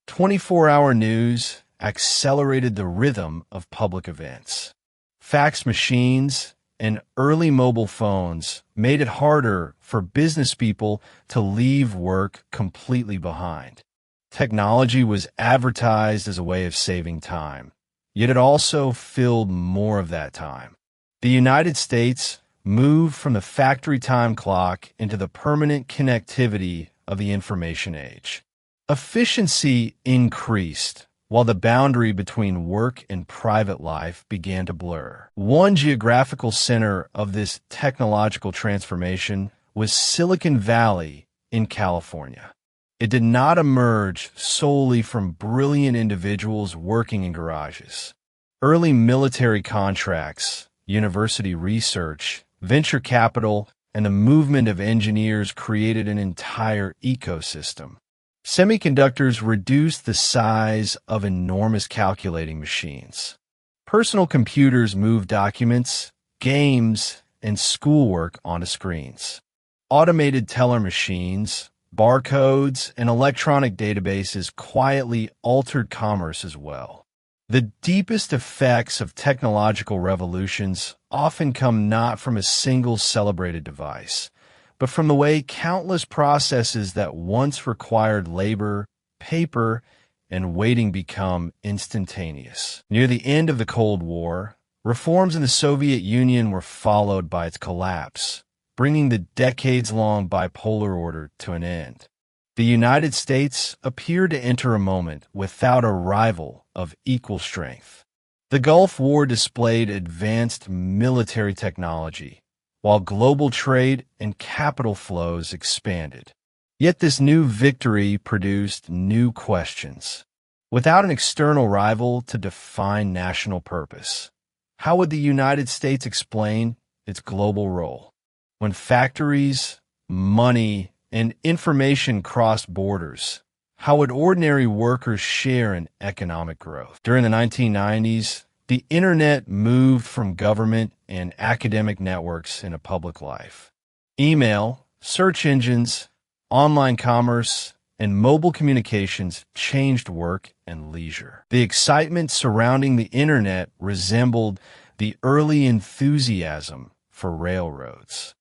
24-hour news accelerated the rhythm of public events. Fax machines and early mobile phones made it harder for business people to leave work completely behind. Technology was advertised as a way of saving time, yet it also filled more of that time. The United States moved from the factory time clock into the permanent connectivity of the information age. Efficiency increased, while the boundary between work and private life began to blur. One geographical center of this technological transformation was Silicon Valley in California. It did not emerge solely from brilliant individuals working in garages. Early military contracts, university research, venture capital, and the movement of engineers created an entire ecosystem. Semiconductors reduced the size of enormous calculating machines. Personal computers moved documents, games, and schoolwork onto screens. Automated teller machines, barcodes, and electronic databases quietly altered commerce as well. The deepest effects of technological revolutions often come not from a single celebrated device, but from the way countless processes that once required labor, paper, and waiting become instantaneous. Near the end of the Cold War, reforms in the Soviet Union were followed by its collapse, bringing the decades-long bipolar order to an end. The United States appeared to enter a moment without a rival of equal strength. The Gulf War displayed advanced military technology, while global trade and capital flows expanded. Yet this new victory produced new questions. Without an external rival to define national purpose, how would the United States explain its global role? When factories, money, and information crossed borders, how would ordinary workers share in economic growth? During the 1990s, the internet moved from government and academic networks into public life. Email, search engines, online commerce, and mobile communications changed work and leisure. The excitement surrounding the internet resembled the early enthusiasm for railroads.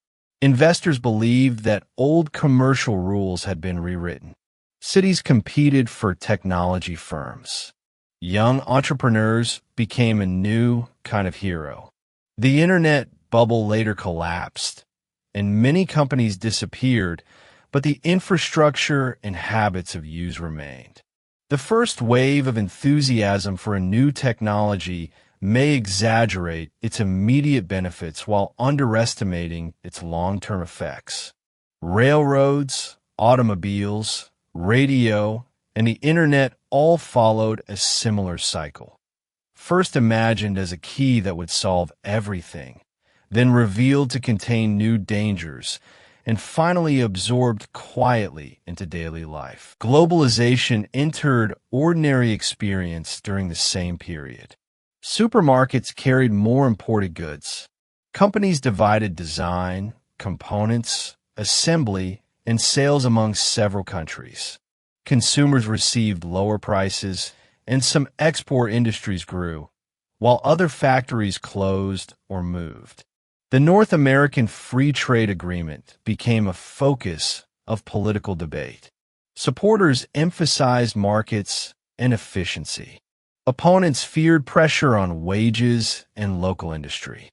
Investors believed that old commercial rules had been rewritten. Cities competed for technology firms. Young entrepreneurs became a new kind of hero. The internet bubble later collapsed, and many companies disappeared, but the infrastructure and habits of use remained. The first wave of enthusiasm for a new technology may exaggerate its immediate benefits while underestimating its long-term effects. Railroads, automobiles, radio, and the internet all followed a similar cycle. First imagined as a key that would solve everything, then revealed to contain new dangers, and finally absorbed quietly into daily life. Globalization entered ordinary experience during the same period. Supermarkets carried more imported goods. Companies divided design, components, assembly, and sales among several countries. Consumers received lower prices, and some export industries grew, while other factories closed or moved. The North American Free Trade Agreement became a focus of political debate. Supporters emphasized markets and efficiency. Opponents feared pressure on wages and local industry.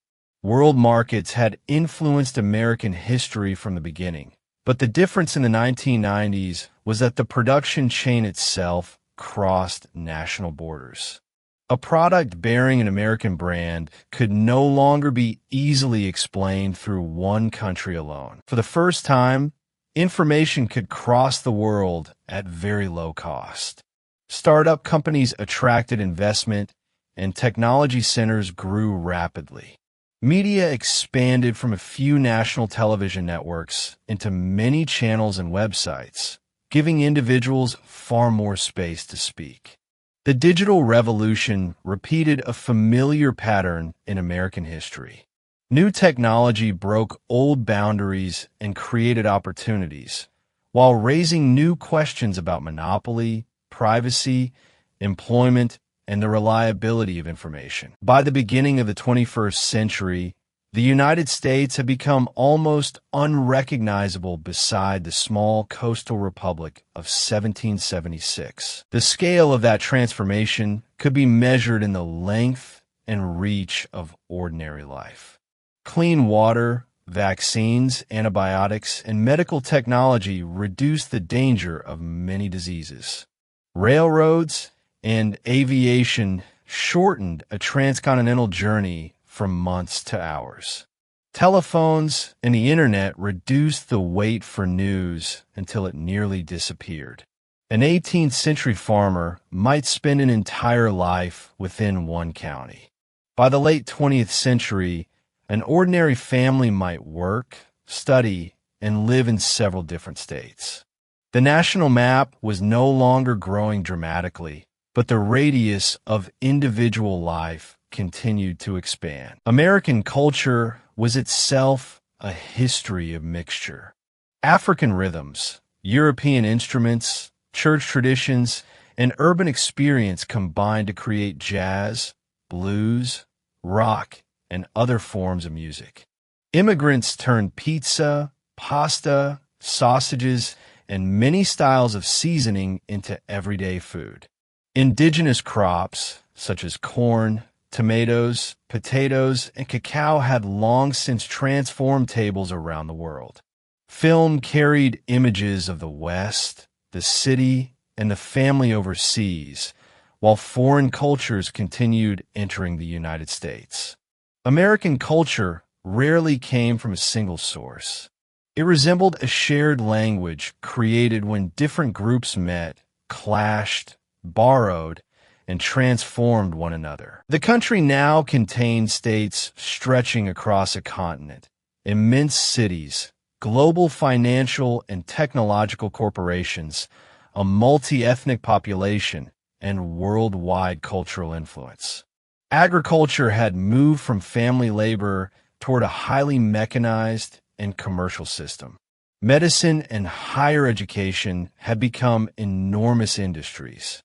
World markets had influenced American history from the beginning, but the difference in the 1990s was that the production chain itself crossed national borders. A product bearing an American brand could no longer be easily explained through one country alone. For the first time, information could cross the world at very low cost. Startup companies attracted investment, and technology centers grew rapidly. Media expanded from a few national television networks into many channels and websites, giving individuals far more space to speak. The digital revolution repeated a familiar pattern in American history. New technology broke old boundaries and created opportunities, while raising new questions about monopoly, privacy, employment, and the reliability of information. By the beginning of the 21st century, the United States had become almost unrecognizable beside the small coastal republic of 1776. The scale of that transformation could be measured in the length and reach of ordinary life. Clean water, vaccines, antibiotics, and medical technology reduced the danger of many diseases. Railroads and aviation shortened a transcontinental journey from months to hours. Telephones and the internet reduced the wait for news until it nearly disappeared. An 18th century farmer might spend an entire life within one county. By the late 20th century, an ordinary family might work, study, and live in several different states. The national map was no longer growing dramatically, but the radius of individual life continued to expand. American culture was itself a history of mixture. African rhythms, European instruments, church traditions, and urban experience combined to create jazz, blues, rock, and other forms of music. Immigrants turned pizza, pasta, sausages, and many styles of seasoning into everyday food. Indigenous crops, such as corn, tomatoes, potatoes, and cacao had long since transformed tables around the world. Film carried images of the West, the city, and the family overseas, while foreign cultures continued entering the United States. American culture rarely came from a single source. It resembled a shared language created when different groups met, clashed, borrowed, and transformed one another. The country now contained states stretching across a continent, immense cities, global financial and technological corporations, a multi-ethnic population, and worldwide cultural influence. Agriculture had moved from family labor toward a highly mechanized and commercial system. Medicine and higher education had become enormous industries.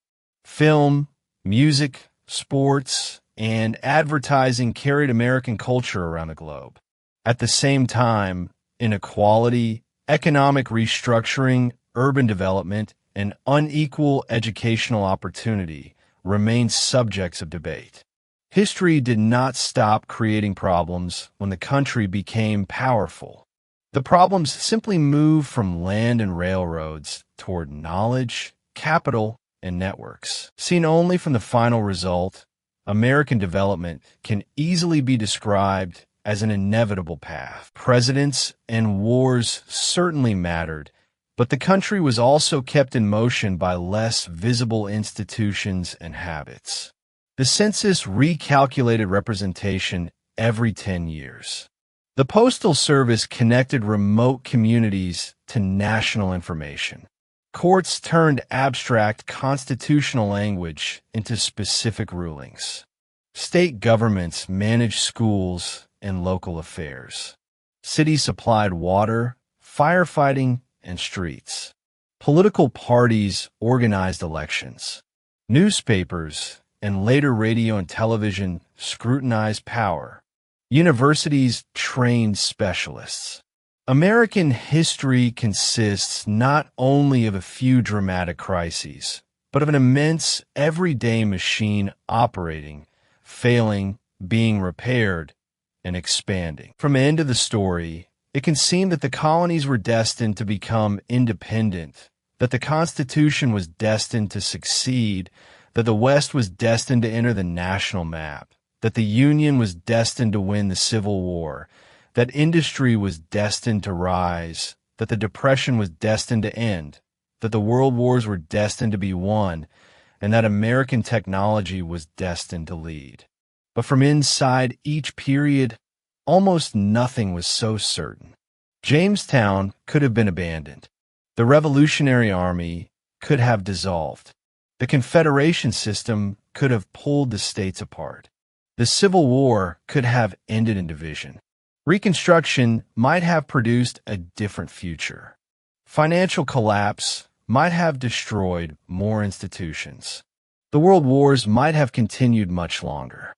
Film, music, sports, and advertising carried American culture around the globe. At the same time, inequality, economic restructuring, urban development, and unequal educational opportunity remained subjects of debate. History did not stop creating problems when the country became powerful. The problems simply moved from land and railroads toward knowledge, capital, and networks. Seen only from the final result, American development can easily be described as an inevitable path. Presidents and wars certainly mattered, but the country was also kept in motion by less visible institutions and habits. The census recalculated representation every 10 years. The Postal Service connected remote communities to national information. Courts turned abstract constitutional language into specific rulings. State governments managed schools and local affairs. Cities supplied water, firefighting, and streets. Political parties organized elections. Newspapers, and later radio and television, scrutinized power. Universities trained specialists. American history consists not only of a few dramatic crises, but of an immense, everyday machine operating, failing, being repaired, and expanding. From the end of the story, it can seem that the colonies were destined to become independent, that the Constitution was destined to succeed, that the West was destined to enter the national map, that the Union was destined to win the Civil War, that industry was destined to rise, that the Depression was destined to end, that the world wars were destined to be won, and that American technology was destined to lead. But from inside each period, almost nothing was so certain. Jamestown could have been abandoned. The Revolutionary Army could have dissolved. The Confederation system could have pulled the states apart. The Civil War could have ended in division. Reconstruction might have produced a different future. Financial collapse might have destroyed more institutions. The world wars might have continued much longer.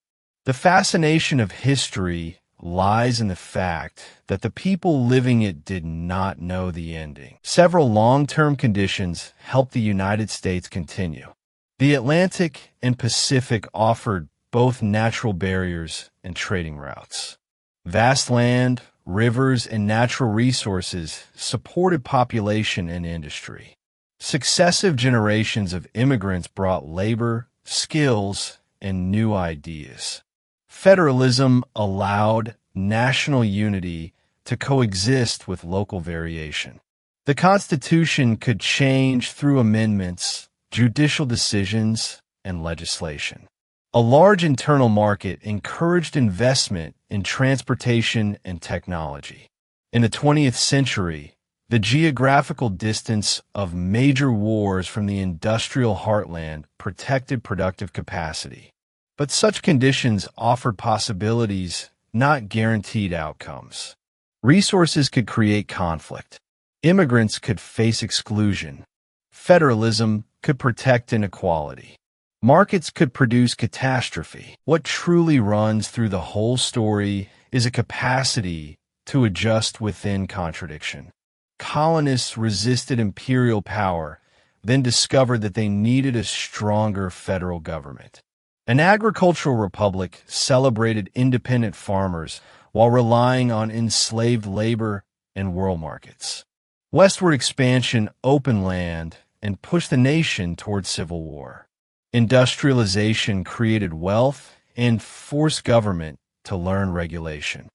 The fascination of history lies in the fact that the people living it did not know the ending. Several long-term conditions helped the United States continue. The Atlantic and Pacific offered both natural barriers and trading routes. Vast land, rivers, and natural resources supported population and industry. Successive generations of immigrants brought labor, skills, and new ideas. Federalism allowed national unity to coexist with local variation. The Constitution could change through amendments, judicial decisions, and legislation. A large internal market encouraged investment in transportation and technology. In the 20th century, the geographical distance of major wars from the industrial heartland protected productive capacity. But such conditions offered possibilities, not guaranteed outcomes. Resources could create conflict. Immigrants could face exclusion. Federalism could protect inequality. Markets could produce catastrophe. What truly runs through the whole story is a capacity to adjust within contradiction. Colonists resisted imperial power, then discovered that they needed a stronger federal government. An agricultural republic celebrated independent farmers while relying on enslaved labor and world markets. Westward expansion opened land and pushed the nation toward civil war. Industrialization created wealth and forced government to learn regulation.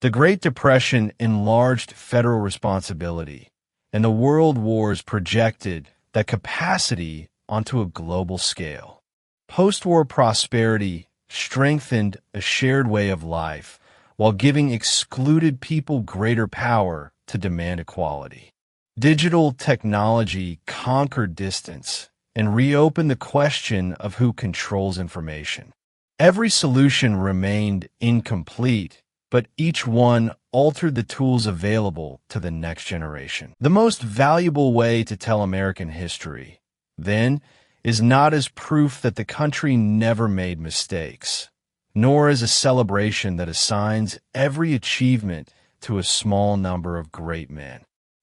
The Great Depression enlarged federal responsibility, and the world wars projected that capacity onto a global scale. Post-war prosperity strengthened a shared way of life while giving excluded people greater power to demand equality. Digital technology conquered distance and reopened the question of who controls information. Every solution remained incomplete, but each one altered the tools available to the next generation. The most valuable way to tell American history, then, is not as proof that the country never made mistakes, nor as a celebration that assigns every achievement to a small number of great men.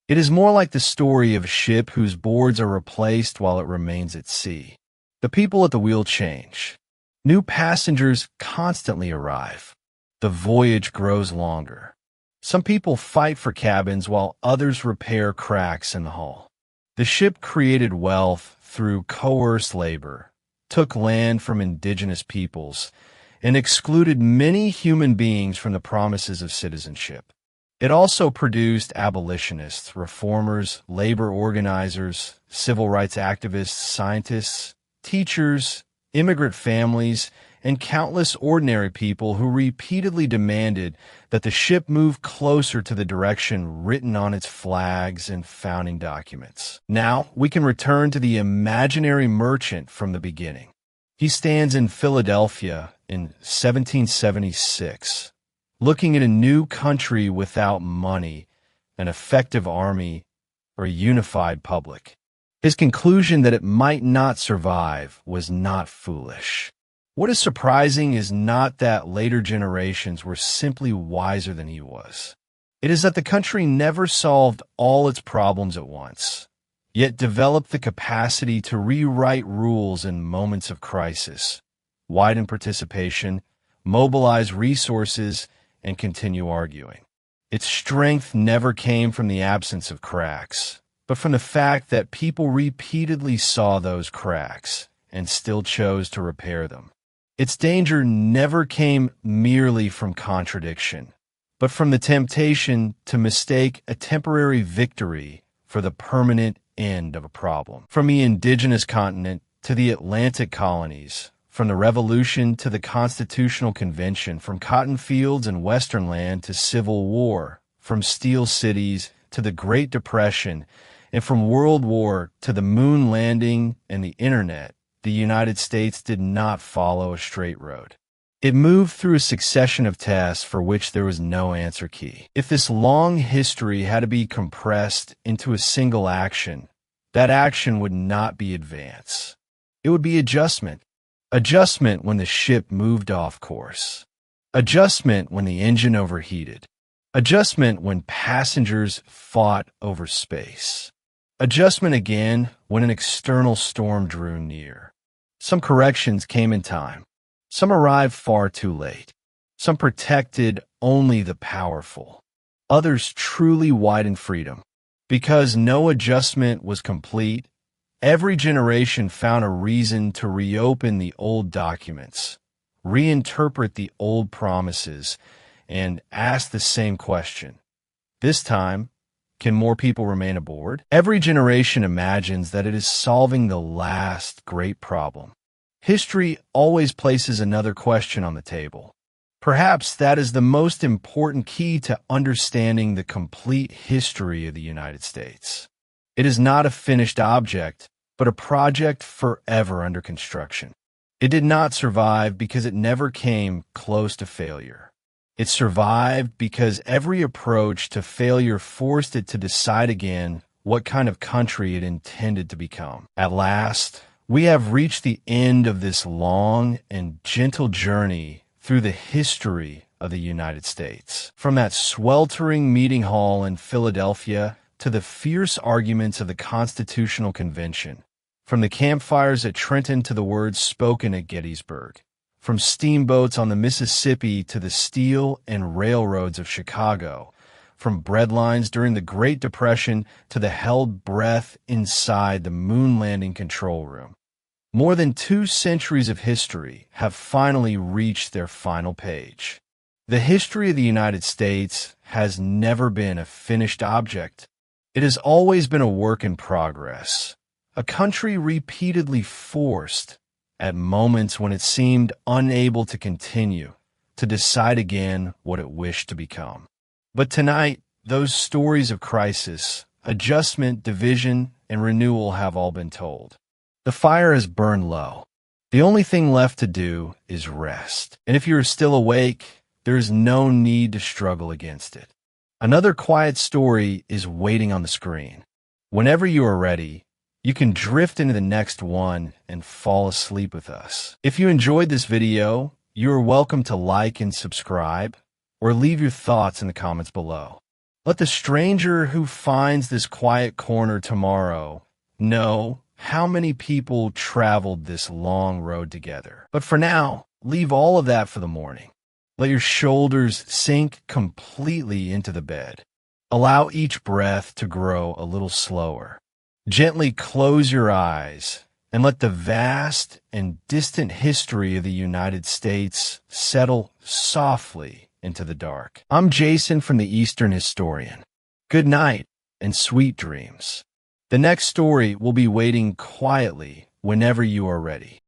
It is more like the story of a ship whose boards are replaced while it remains at sea. The people at the wheel change. New passengers constantly arrive. The voyage grows longer. Some people fight for cabins while others repair cracks in the hull. The ship created wealth through coerced labor, took land from indigenous peoples, and excluded many human beings from the promises of citizenship. It also produced abolitionists, reformers, labor organizers, civil rights activists, scientists, teachers, immigrant families, and countless ordinary people who repeatedly demanded that the ship move closer to the direction written on its flags and founding documents. Now, we can return to the imaginary merchant from the beginning. He stands in Philadelphia in 1776, looking at a new country without money, an effective army, or a unified public. His conclusion that it might not survive was not foolish. What is surprising is not that later generations were simply wiser than he was. It is that the country never solved all its problems at once, yet developed the capacity to rewrite rules in moments of crisis, widen participation, mobilize resources, and continue arguing. Its strength never came from the absence of cracks, but from the fact that people repeatedly saw those cracks and still chose to repair them. Its danger never came merely from contradiction, but from the temptation to mistake a temporary victory for the permanent end of a problem. From the Indigenous continent to the Atlantic colonies, from the Revolution to the Constitutional Convention, from cotton fields and Western land to civil war, from steel cities to the Great Depression, and from World War to the moon landing and the internet, the United States did not follow a straight road. It moved through a succession of tasks for which there was no answer key. If this long history had to be compressed into a single action, that action would not be advance. It would be adjustment. Adjustment when the ship moved off course. Adjustment when the engine overheated. Adjustment when passengers fought over space. Adjustment again when an external storm drew near. Some corrections came in time. Some arrived far too late. Some protected only the powerful. Others truly widened freedom. Because no adjustment was complete, every generation found a reason to reopen the old documents, reinterpret the old promises, and ask the same question. This time, can more people remain aboard? Every generation imagines that it is solving the last great problem. History always places another question on the table. Perhaps that is the most important key to understanding the complete history of the United States. It is not a finished object, but a project forever under construction. It did not survive because it never came close to failure. It survived because every approach to failure forced it to decide again what kind of country it intended to become. At last, we have reached the end of this long and gentle journey through the history of the United States. From that sweltering meeting hall in Philadelphia to the fierce arguments of the Constitutional Convention, from the campfires at Trenton to the words spoken at Gettysburg, from steamboats on the Mississippi to the steel and railroads of Chicago, from breadlines during the Great Depression to the held breath inside the moon landing control room. More than 2 centuries of history have finally reached their final page. The history of the United States has never been a finished object. It has always been a work in progress, a country repeatedly forced, at moments when it seemed unable to continue, to decide again what it wished to become. But tonight, those stories of crisis, adjustment, division, and renewal have all been told. The fire has burned low. The only thing left to do is rest. And if you are still awake, there is no need to struggle against it. Another quiet story is waiting on the screen. Whenever you are ready, you can drift into the next one and fall asleep with us. If you enjoyed this video, you are welcome to like and subscribe, or leave your thoughts in the comments below. Let the stranger who finds this quiet corner tomorrow know how many people traveled this long road together. But for now, leave all of that for the morning. Let your shoulders sink completely into the bed. Allow each breath to grow a little slower. Gently close your eyes and let the vast and distant history of the United States settle softly into the dark. I'm Jason from the Eastern Historian. Good night and sweet dreams. The next story will be waiting quietly whenever you are ready.